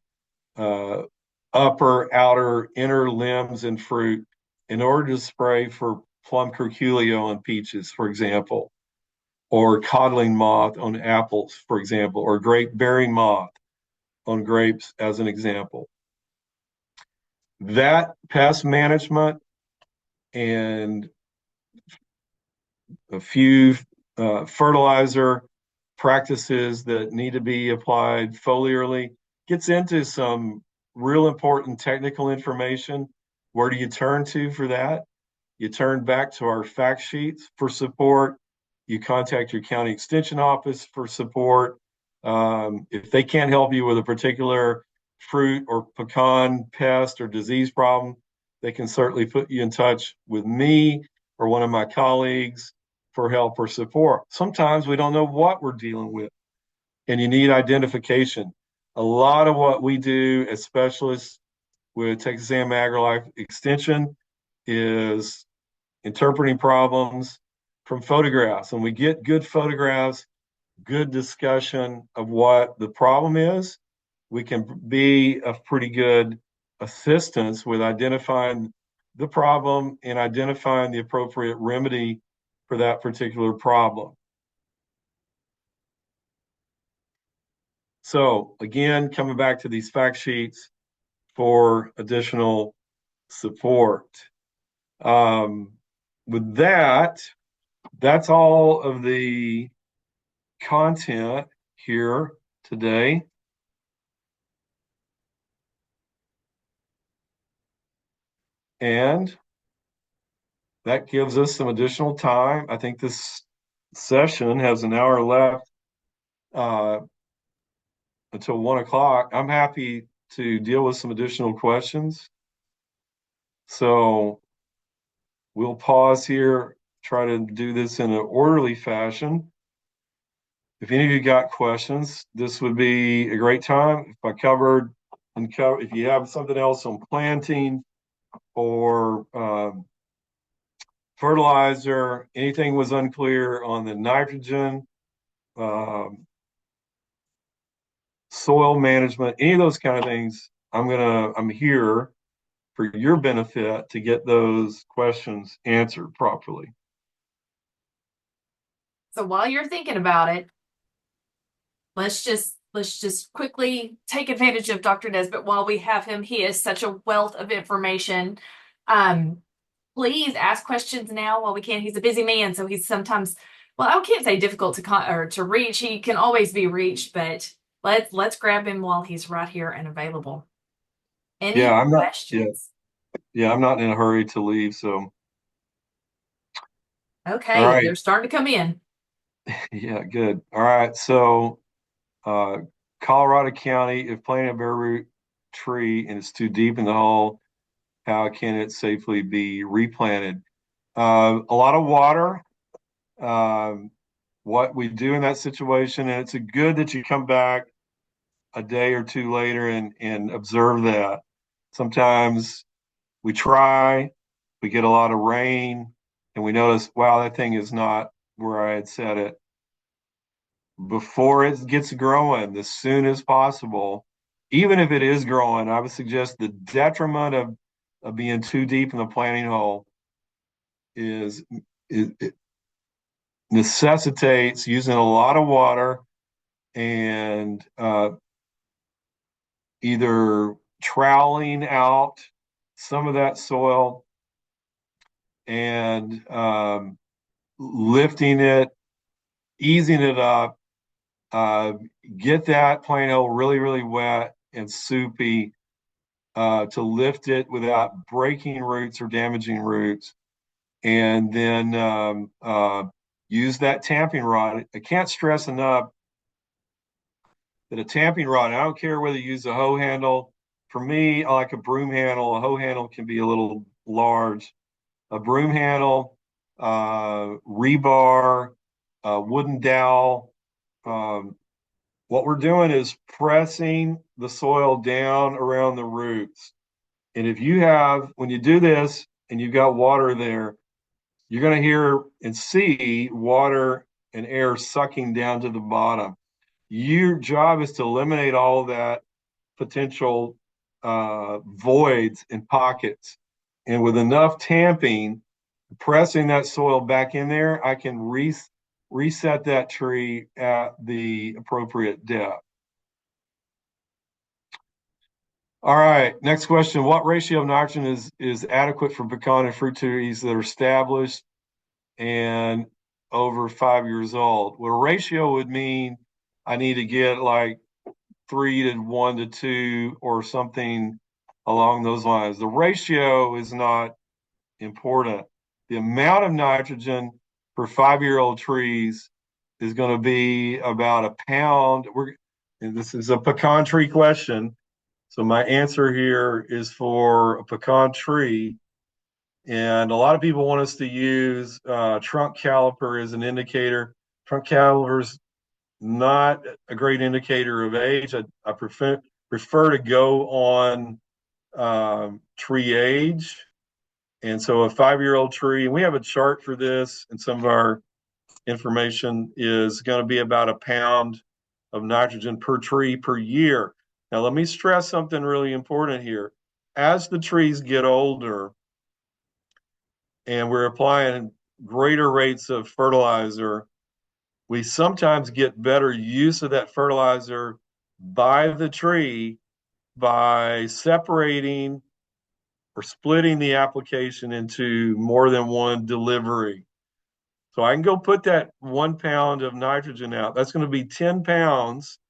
upper, outer, inner limbs and fruit in order to spray for plum curculio on peaches, for example, or codling moth on apples, for example, or grape bearing moth on grapes, as an example. That pest management and a few fertilizer practices that need to be applied foliarly gets into some real important technical information. Where do you turn to for that? You turn back to our fact sheets for support, you contact your county extension office for support. If they can't help you with a particular fruit or pecan pest or disease problem, they can certainly put you in touch with me or one of my colleagues for help or support. Sometimes we don't know what we're dealing with, and you need identification. A lot of what we do as specialists with Texas A&M AgriLife Extension is interpreting problems from photographs. When we get good photographs, good discussion of what the problem is, we can be of pretty good assistance with identifying the problem and identifying the appropriate remedy for that particular problem. So again, coming back to these fact sheets for additional support. With that, that's all of the content here today. And that gives us some additional time. I think this session has an hour left until 1 o'clock. I'm happy to deal with some additional questions. So we'll pause here, try to do this in an orderly fashion. If any of you got questions, this would be a great time. If I covered, if you have something else on planting or fertilizer, anything was unclear on the nitrogen, soil management, any of those kind of things, I'm here for your benefit to get those questions answered properly. So while you're thinking about it, let's just quickly take advantage of Dr. Nesbitt while we have him. He is such a wealth of information. Please ask questions now while we can. He's a busy man, so he's sometimes, well, I can't say difficult to reach. He can always be reached, but let's grab him while he's right here and available. Any questions? I'm not in a hurry to leave, so. Okay, all right. They're starting to come in. Yeah, good. All right, so Colorado County, if planting a bare root tree and it's too deep in the hole, how can it safely be replanted? A lot of water. What we do in that situation, and it's good that you come back a day or two later and observe that. Sometimes we try, we get a lot of rain, and we notice, wow, that thing is not where I had set it. Before it gets growing, as soon as possible, even if it is growing, I would suggest the detriment of being too deep in the planting hole is it necessitates using a lot of water and either troweling out some of that soil and lifting it, easing it up, get that planting hole really, really wet and soupy to lift it without breaking roots or damaging roots. And then use that tamping rod. I can't stress enough that a tamping rod, I don't care whether you use a hoe handle. For me, I like a broom handle. A hoe handle can be a little large. A broom handle, rebar, wooden dowel. What we're doing is pressing the soil down around the roots. And if you have, when you do this and you've got water there, you're going to hear and see water and air sucking down to the bottom. Your job is to eliminate all of that potential voids and pockets. And with enough tamping, pressing that soil back in there, I can reset that tree at the appropriate depth. All right, next question. What ratio of nitrogen is adequate for pecan and fruit trees that are established and over 5 years old? Well, ratio would mean I need to get like 3 to 1 to 2 or something along those lines. The ratio is not important. The amount of nitrogen for 5-year-old trees is going to be about a pound. And this is a pecan tree question. So my answer here is for a pecan tree. And a lot of people want us to use trunk caliper as an indicator. Trunk caliper is not a great indicator of age. I prefer to go on tree age. And so a 5-year-old tree, and we have a chart for this, and some of our information is going to be about a pound of nitrogen per tree per year. Now, let me stress something really important here. As the trees get older and we're applying greater rates of fertilizer, we sometimes get better use of that fertilizer by the tree by separating or splitting the application into more than one delivery. So I can go put that 1 pound of nitrogen out. That's going to be 10 pounds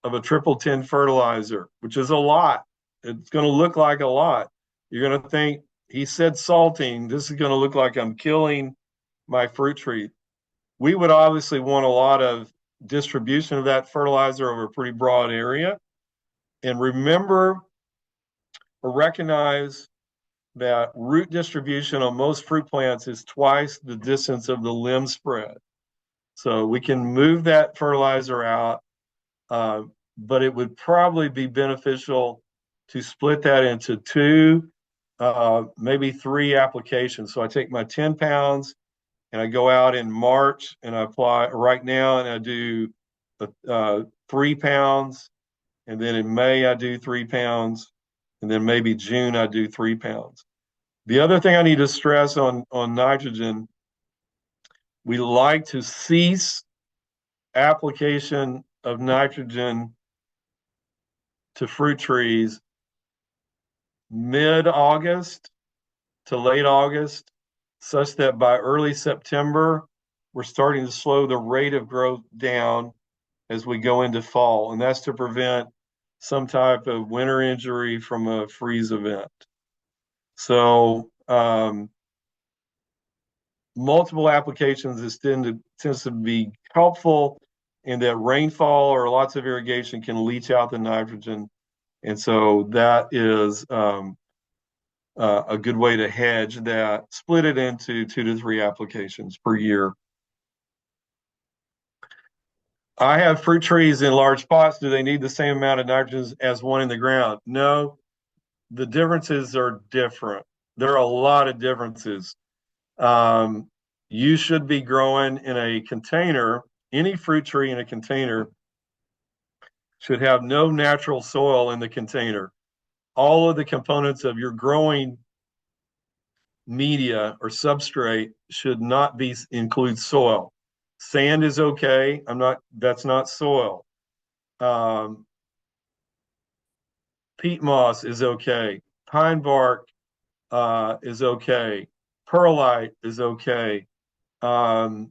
of a triple 10 fertilizer, which is a lot. It's going to look like a lot. You're going to think, he said salting. This is going to look like I'm killing my fruit tree. We would obviously want a lot of distribution of that fertilizer over a pretty broad area. And remember or recognize that root distribution on most fruit plants is twice the distance of the limb spread. So we can move that fertilizer out, but it would probably be beneficial to split that into two, maybe 3 applications. So I take my 10 pounds and I go out in March and I apply right now and I do 3 pounds. And then in May, I do 3 pounds. And then maybe June, I do 3 pounds. The other thing I need to stress on nitrogen, we like to cease application of nitrogen to fruit trees mid-August to late August, such that by early September, we're starting to slow the rate of growth down as we go into fall. And that's to prevent some type of winter injury from a freeze event. So multiple applications tends to be helpful in that rainfall or lots of irrigation can leach out the nitrogen. And so that is a good way to hedge that, split it into 2 to 3 applications per year. I have fruit trees in large pots. Do they need the same amount of nitrogen as one in the ground? No, the differences are different. There are a lot of differences. You should be growing in a container. Any fruit tree in a container should have no natural soil in the container. All of the components of your growing media or substrate should not include soil. Sand is okay. That's not soil. Peat moss is okay. Pine bark is okay. Perlite is okay. Vermiculite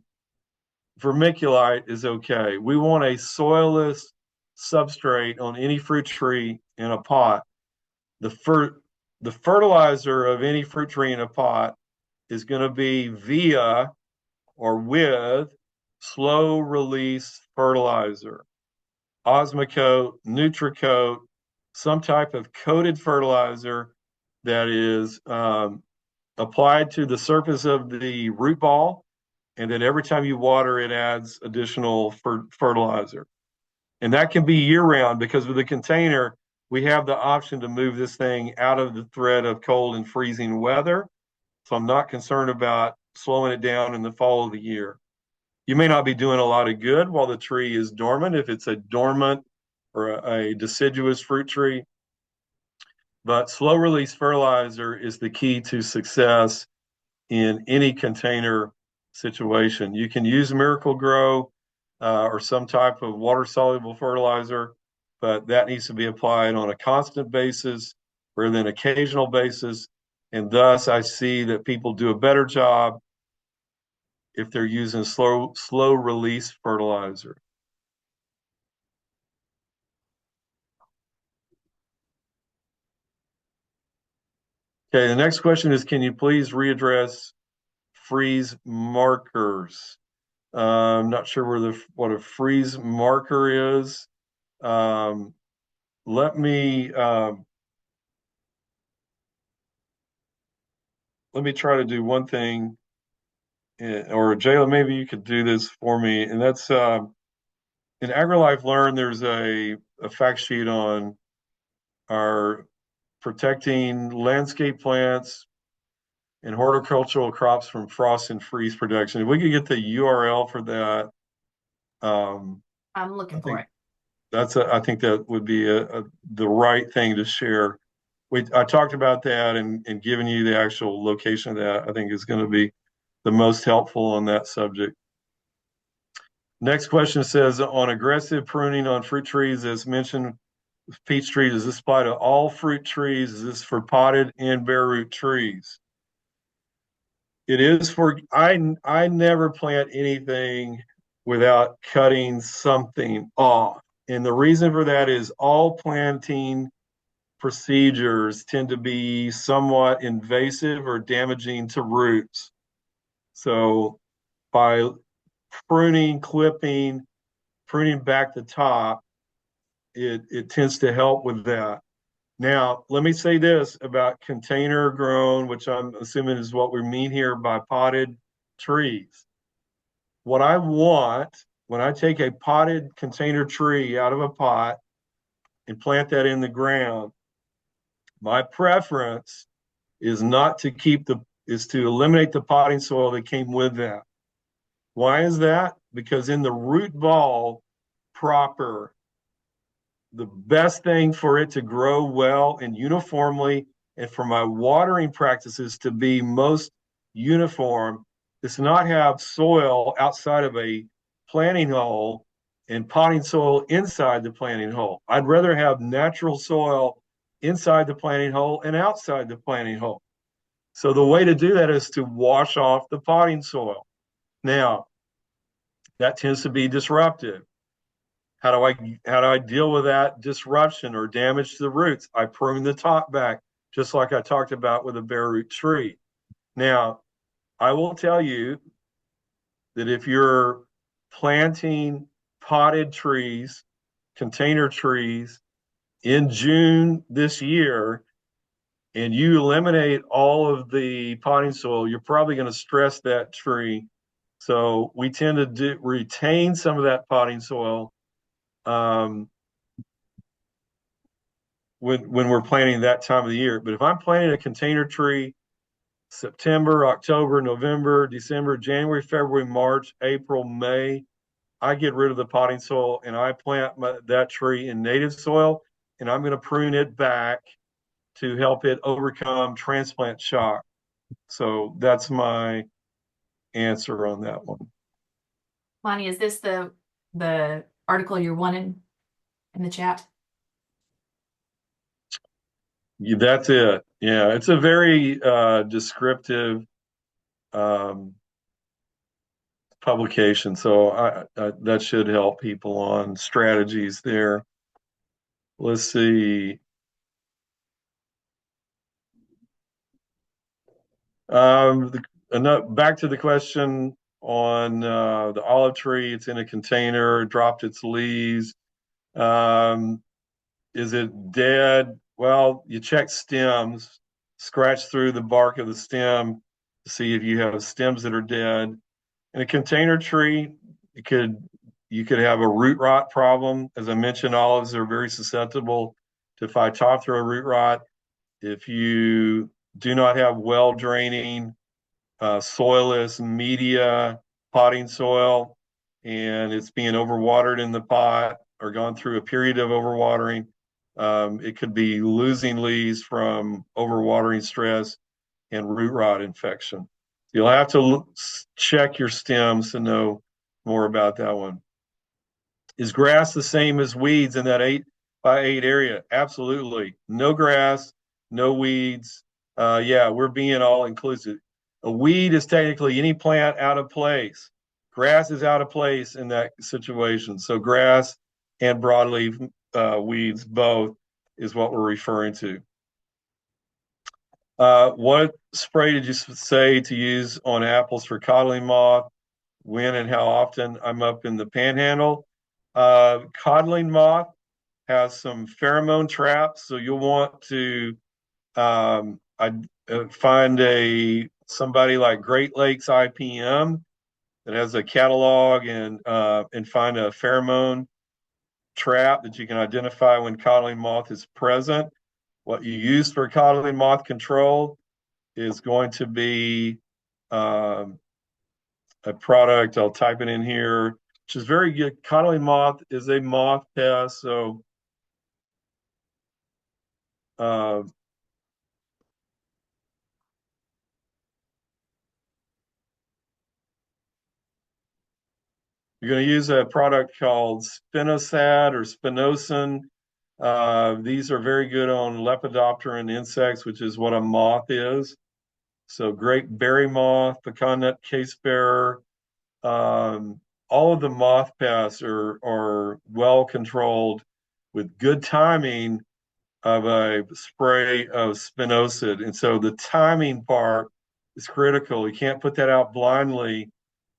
is okay. We want a soilless substrate on any fruit tree in a pot. The fertilizer of any fruit tree in a pot is going to be via or with slow release fertilizer, Osmocote, Nutricote, some type of coated fertilizer that is applied to the surface of the root ball, and then every time you water, it adds additional fertilizer. And that can be year round because with the container, we have the option to move this thing out of the threat of cold and freezing weather. So I'm not concerned about slowing it down in the fall of the year. You may not be doing a lot of good while the tree is dormant, if it's a dormant or a deciduous fruit tree. But slow release fertilizer is the key to success in any container situation. You can use Miracle Grow or some type of water soluble fertilizer, but that needs to be applied on a constant basis rather than occasional basis. And thus, I see that people do a better job if they're using slow release fertilizer. Okay, the next question is, can you please readdress freeze markers. I'm not sure what a freeze marker is. Let me try to do one thing, or Jayla, maybe you could do this for me, and that's in AgriLife Learn. There's a fact sheet on our protecting landscape plants and horticultural crops from frost and freeze protection. If we could get the URL for that, I'm I looking for think it. I think that would be the right thing to share. I talked about that and giving you the actual location of that, I think is going to be the most helpful on that subject. Next question says, on aggressive pruning on fruit trees, as mentioned, peach trees, does this apply to all fruit trees? Is this for potted and bare root trees? It is for, I never plant anything without cutting something off. And the reason for that is all planting procedures tend to be somewhat invasive or damaging to roots. So by pruning, clipping, pruning back the top, it tends to help with that. Now, let me say this about container grown, which I'm assuming is what we mean here by potted trees. What I want when I take a potted container tree out of a pot and plant that in the ground, my preference is not to is to eliminate the potting soil that came with that. Why is that? Because in the root ball proper, the best thing for it to grow well and uniformly, and for my watering practices to be most uniform, is to not have soil outside of a planting hole and potting soil inside the planting hole. I'd rather have natural soil inside the planting hole and outside the planting hole. So the way to do that is to wash off the potting soil. Now, that tends to be disruptive. How do I deal with that disruption or damage to the roots? I prune the top back, just like I talked about with a bare root tree. Now, I will tell you that if you're planting potted trees, container trees in June this year, and you eliminate all of the potting soil, you're probably going to stress that tree. So we tend to retain some of that potting soil when we're planting that time of the year. But if I'm planting a container tree September, October, November, December, January, February, March, April, May, I get rid of the potting soil and I plant that tree in native soil, and I'm going to prune it back to help it overcome transplant shock. So that's my answer on that one. Lonnie, is this the article you're wanting in the chat? Yeah, that's it. Yeah, it's a very descriptive publication. So that should help people on strategies there. Let's see. Back to the question on the olive tree. It's in a container, dropped its leaves. Is it dead? Well, you check stems, scratch through the bark of the stem to see if you have stems that are dead. In a container tree, you could have a root rot problem. As I mentioned, olives are very susceptible to Phytophthora root rot. If you do not have well draining, soilless media potting soil, and it's being overwatered in the pot or gone through a period of overwatering, it could be losing leaves from overwatering stress and root rot infection. You'll have to check your stems to know more about that one. Is grass the same as weeds in that 8x8 area? Absolutely. No grass, no weeds. Yeah, we're being all inclusive. A weed is technically any plant out of place. Grass is out of place in that situation. So grass and broadleaf weeds both is what we're referring to. What spray did you say to use on apples for codling moth? When and how often? I'm up in the panhandle. Codling moth has some pheromone traps, so you'll want to I find somebody like Great Lakes IPM that has a catalog and find a pheromone trap that you can identify when codling moth is present. What you use for codling moth control is going to be um, a product. I'll type it in here, which is very good. Codling moth is a moth pest, so uh, you're going to use a product called Spinosad or Spinosyn. These are very good on Lepidopteran insects, which is what a moth is. So great berry moth, pecan nut case bearer. All of the moth pests are well controlled with good timing of a spray of spinosad. And so the timing part is critical. You can't put that out blindly.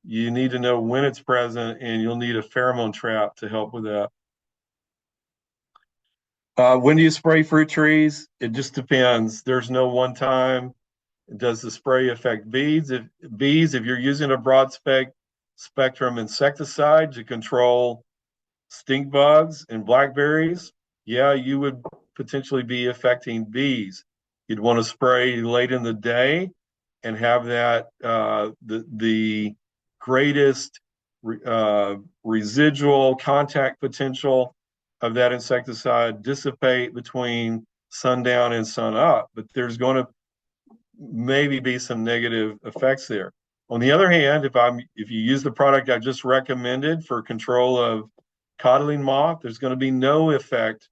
You need to know when it's present, and you'll need a pheromone trap to help with that. When do you spray fruit trees? It just depends. There's no one time. Does the spray affect bees? If you're using a broad spectrum insecticide to control stink bugs and blackberries, yeah, you would potentially be affecting bees. You'd want to spray late in the day and have that the greatest residual contact potential of that insecticide dissipate between sundown and sun up. But there's going to maybe be some negative effects there. On the other hand, if you use the product I just recommended for control of codling moth, there's going to be no effect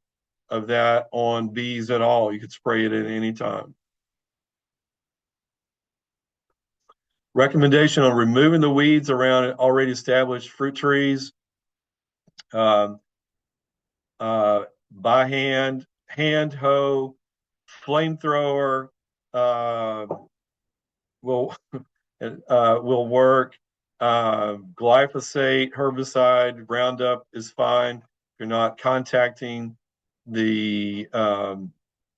of that on bees at all. You could spray it at any time. Recommendation on removing the weeds around already established fruit trees uh, by hand hoe, flamethrower will will work. Glyphosate, herbicide, Roundup is fine. If you're not contacting the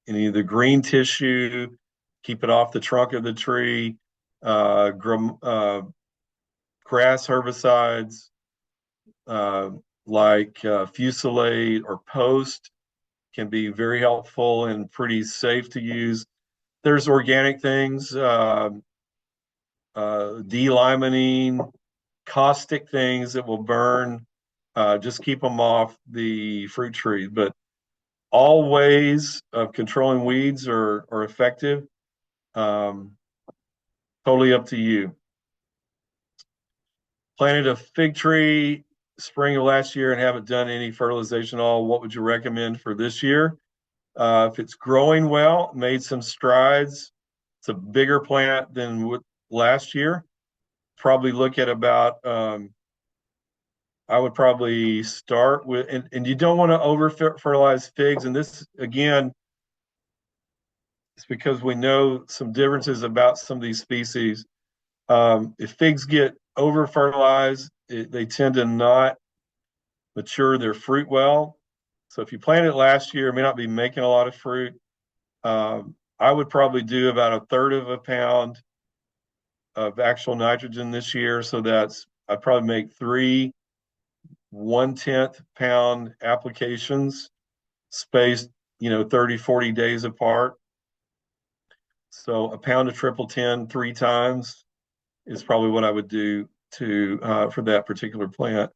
any of the green tissue, keep it off the trunk of the tree. Grass herbicides like Fusilade or Post can be very helpful and pretty safe to use. There's organic things, D-limonene, caustic things that will burn. Just keep them off the fruit tree. But all ways of controlling weeds are effective. Um, totally up to you. Planted a fig tree spring of last year and haven't done any fertilization at all. What would you recommend for this year? If it's growing well, made some strides, it's a bigger plant than last year. Probably look at about I would probably start with, and you don't want to over fertilize figs. And this, again, is because we know some differences about some of these species. If figs get over fertilized, they tend to not mature their fruit well. So if you planted it last year, it may not be making a lot of fruit. I would probably do about a third of a pound of actual nitrogen this year. So I'd probably make 3 1/10 pound applications spaced, 30, 40 days apart. So a pound of triple 10 3 times is probably what I would do for that particular plant.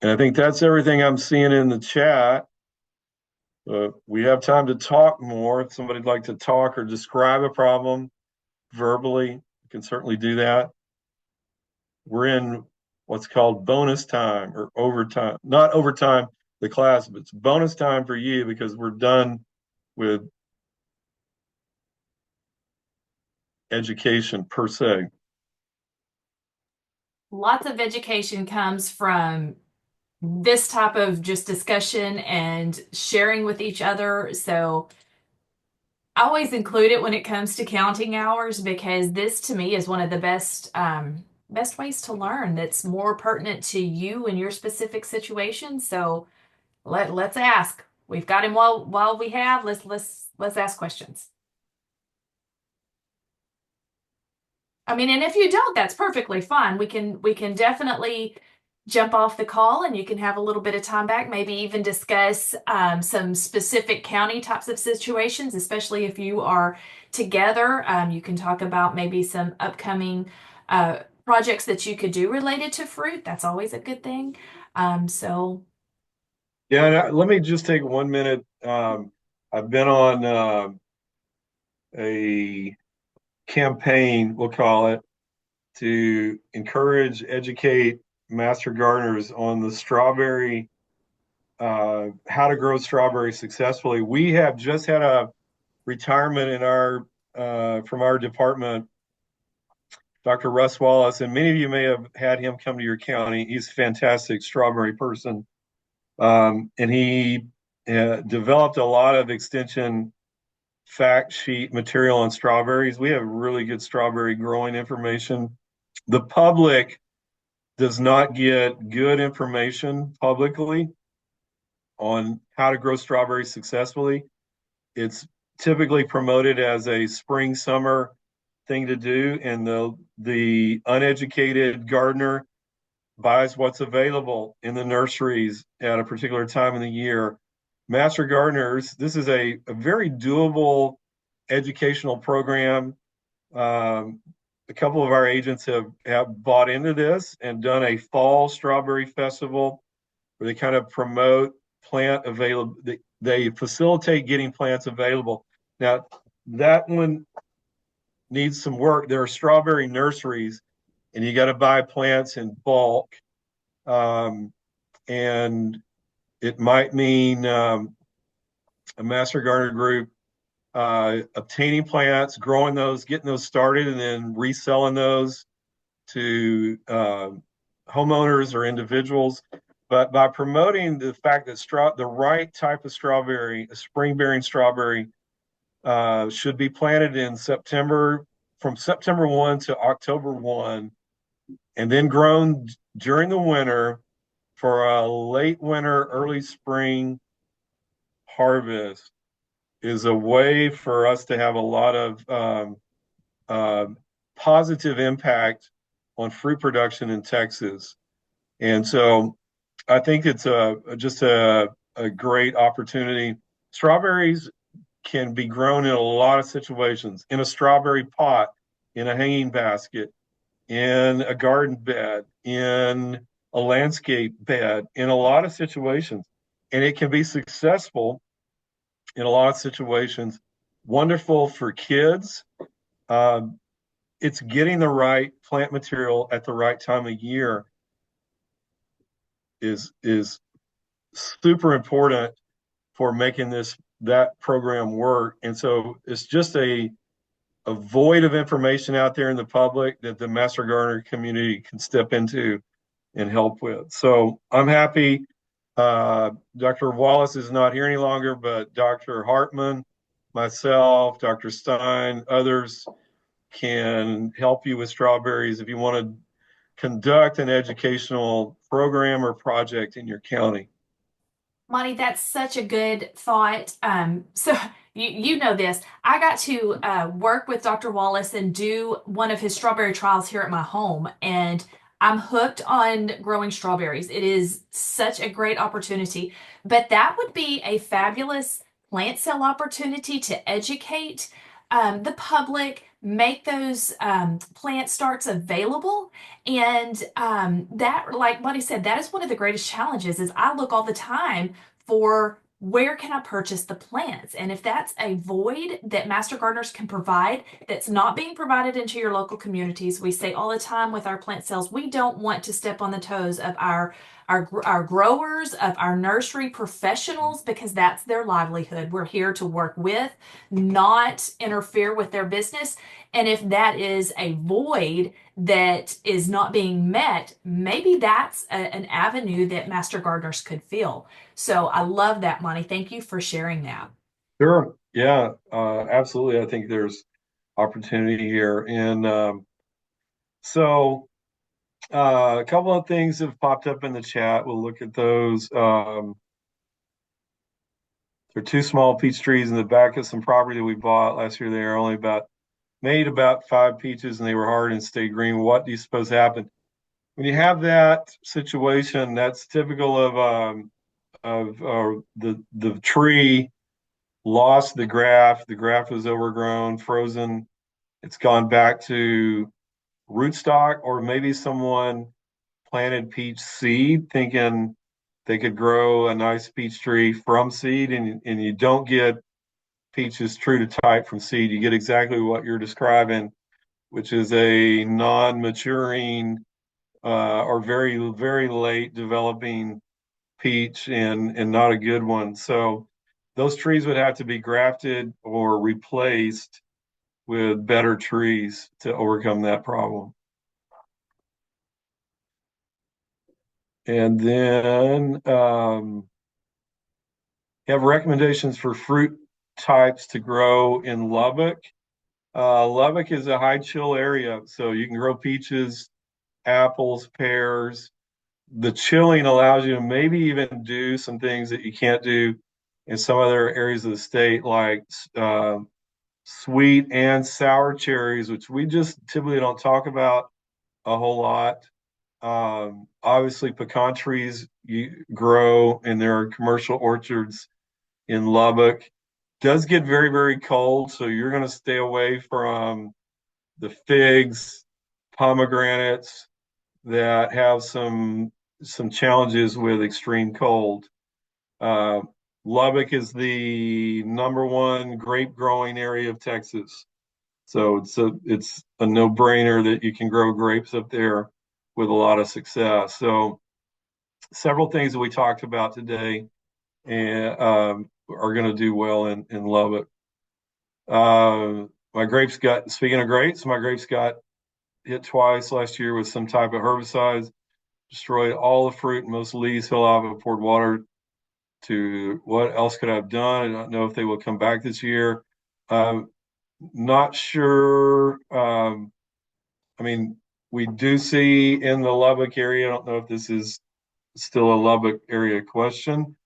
And I think that's everything I'm seeing in the chat. We have time to talk more. If somebody'd like to talk or describe a problem verbally, you can certainly do that. We're in what's called bonus time or overtime, not overtime, the class, but it's bonus time for you because we're done with education per se. Lots of education comes from this type of just discussion and sharing with each other. So I always include it when it comes to counting hours because this to me is one of the best ways to learn that's more pertinent to you and your specific situation. So let's ask. We've got him while we have. Let's ask questions. I mean, and if you don't, that's perfectly fine. We can definitely jump off the call and you can have a little bit of time back, maybe even discuss some specific county types of situations, especially if you are together. You can talk about maybe some upcoming projects that you could do related to fruit. That's always a good thing. So Yeah, and let me just take 1 minute. I've been on a campaign, we'll call it, to encourage, educate master gardeners on the strawberry, how to grow strawberries successfully. We have just had a retirement in our from our department, Dr. Russ Wallace, and many of you may have had him come to your county. He's a fantastic strawberry person, and he developed a lot of extension fact sheet material on strawberries. We have really good strawberry growing information. The public does not get good information publicly on how to grow strawberries successfully. It's typically promoted as a spring summer thing to do, and the uneducated gardener buys what's available in the nurseries at a particular time of the year. Master gardeners, this is a very doable educational program. Um, a couple of our agents have bought into this and done a fall strawberry festival where they kind of promote plant available. They facilitate getting plants available. Now, that one needs some work. There are strawberry nurseries, and you got to buy plants in bulk. Um, and it might mean a master gardener group obtaining plants, growing those, getting those started, and then reselling those to homeowners or individuals. But by promoting the fact that the right type of strawberry, a spring bearing strawberry, should be planted in September, from September 1 to October 1, and then grown during the winter for a late winter, early spring harvest is a way for us to have a lot of uh, positive impact on fruit production in Texas. And so I think it's just a great opportunity. Strawberries can be grown in a lot of situations, in a strawberry pot, in a hanging basket, in a garden bed, in a landscape bed, in a lot of situations. And it can be successful in a lot of situations. Wonderful for kids. Um, it's getting the right plant material at the right time of year is super important for making that program work. And so it's just a void of information out there in the public that the master gardener community can step into and help with. So I'm happy. Dr. Wallace is not here any longer, but Dr. Hartman, myself, Dr. Stein, others can help you with strawberries if you want to conduct an educational program or project in your county. Monty, that's such a good thought. So you know this. I got to work with Dr. Wallace and do one of his strawberry trials here at my home, and I'm hooked on growing strawberries. It is such a great opportunity, but that would be a fabulous plant sale opportunity to educate the public, make those plant starts available. And that, like Buddy said, that is one of the greatest challenges is I look all the time for where can I purchase the plants? And if that's a void that Master Gardeners can provide that's not being provided into your local communities, we say all the time with our plant sales, we don't want to step on the toes of our our growers, of our nursery professionals, because that's their livelihood. We're here to work with, not interfere with their business. And if that is a void that is not being met, maybe that's an avenue that master gardeners could fill. So I love that, Monty. Thank you for sharing that. Sure. Yeah, absolutely. I think there's opportunity here. And so a couple of things have popped up in the chat. We'll look at those. There are two small peach trees in the back of some property that we bought last year. They are only made about 5 peaches and they were hard and stayed green. What do you suppose happened? When you have that situation, that's typical of the tree lost the graft. The graft was overgrown, frozen. It's gone back to rootstock, or maybe someone planted peach seed thinking they could grow a nice peach tree from seed, and you don't get peaches true to type from seed. You get exactly what you're describing, which is a non-maturing or very, very late developing peach, and not a good one. So those trees would have to be grafted or replaced with better trees to overcome that problem. And then have recommendations for fruit types to grow in Lubbock. Lubbock is a high chill area, so you can grow peaches, apples, pears. The chilling allows you to maybe even do some things that you can't do in some other areas of the state, like sweet and sour cherries, which we just typically don't talk about a whole lot. Obviously, pecan trees you grow, and there are commercial orchards in Lubbock. Does get very, very cold, so you're going to stay away from the figs, pomegranates that have some challenges with extreme cold. Uh, Lubbock is the #1 grape growing area of Texas. So it's a no-brainer that you can grow grapes up there with a lot of success. So several things that we talked about today and are going to do well in Lubbock. Speaking of grapes, my grapes got hit twice last year with some type of herbicides, destroyed all the fruit and most leaves fell off. I poured water to what else could I have done? I don't know if they will come back this year. Not sure. I mean, we do see in the Lubbock area, I don't know if this is still a Lubbock area question,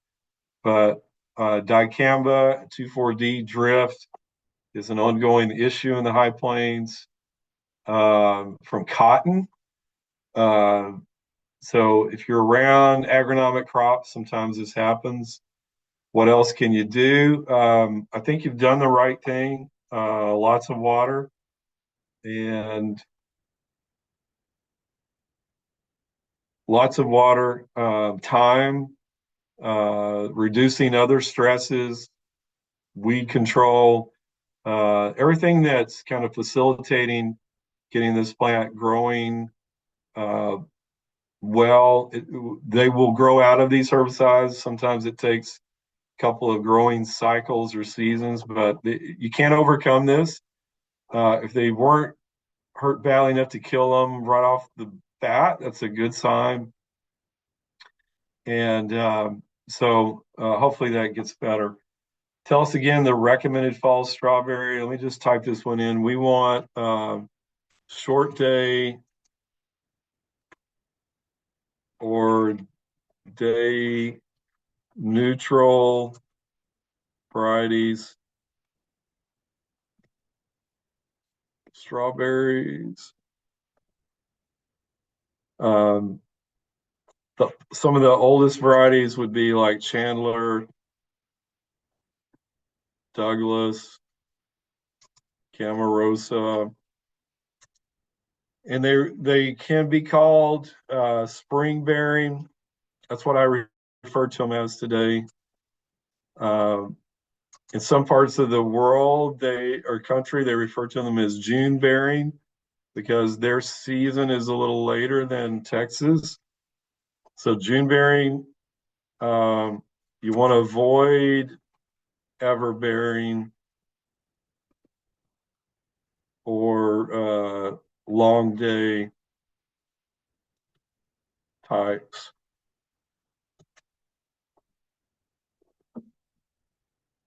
but dicamba 2,4-D drift is an ongoing issue in the high plains from cotton. So if you're around agronomic crops, sometimes this happens. What else can you do? I think you've done the right thing. Lots of water and time, reducing other stresses, weed control, everything that's kind of facilitating getting this plant growing well. They will grow out of these herbicides. Sometimes it takes a couple of growing cycles or seasons, but you can't overcome this. If they weren't hurt badly enough to kill them right off the bat, that's a good sign. And so hopefully that gets better. Tell us again the recommended fall strawberry. Let me just type this one in. We want short day or day neutral varieties. Strawberries. Some of the oldest varieties would be like Chandler, Douglas, Camarosa, and they can be called spring bearing. That's what I refer to them as today. In some parts of the world, country, they refer to them as June bearing because their season is a little later than Texas. So June bearing, you want to avoid ever bearing or long day types.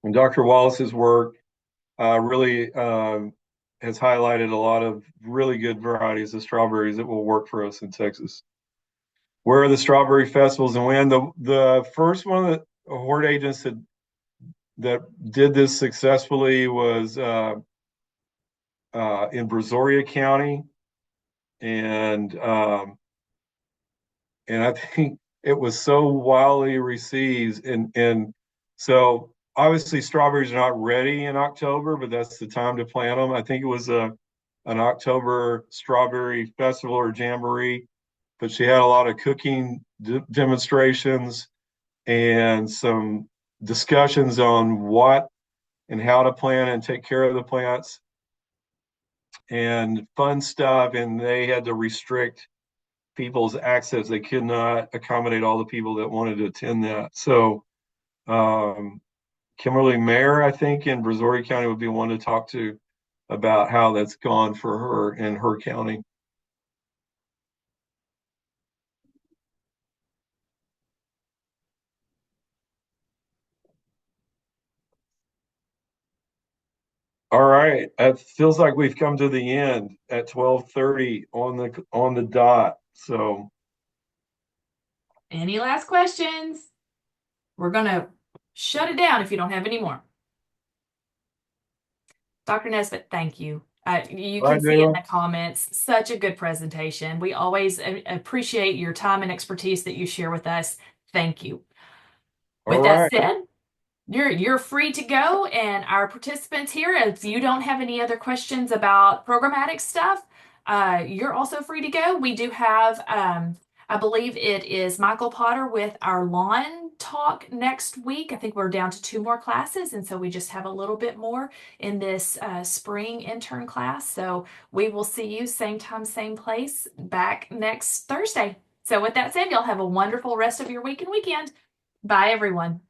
And Dr. Wallace's work really has highlighted a lot of really good varieties of strawberries that will work for us in Texas. Where are the strawberry festivals and when? The first one that horde agents that did this successfully was in Brazoria County, and I think it was so wildly received, and so obviously strawberries are not ready in October, but that's the time to plant them. I think it was an October strawberry festival or jamboree, but she had a lot of cooking demonstrations and some discussions on what and how to plant and take care of the plants and fun stuff. And they had to restrict people's access. They could not accommodate all the people that wanted to attend that. So, Kimberly Mayer, I think, in Brazoria County would be one to talk to about how that's gone for her in her county. All right, it feels like we've come to the end at 12:30 on the dot. So, Any last questions? We're going to shut it down if you don't have any more. Dr. Nesbitt, thank you. You all can right, see in Dale. the comments, such a good presentation. We always appreciate your time and expertise that you share with us. Thank you. All With that right. said, you're free to go, and our participants here, if you don't have any other questions about programmatic stuff, you're also free to go. We do have, I believe it is Michael Potter with our lawn talk next week. I think we're down to 2 more classes, and so we just have a little bit more in this spring intern class. So we will see you same time, same place back next Thursday. So with that said, y'all have a wonderful rest of your week and weekend. Bye, everyone.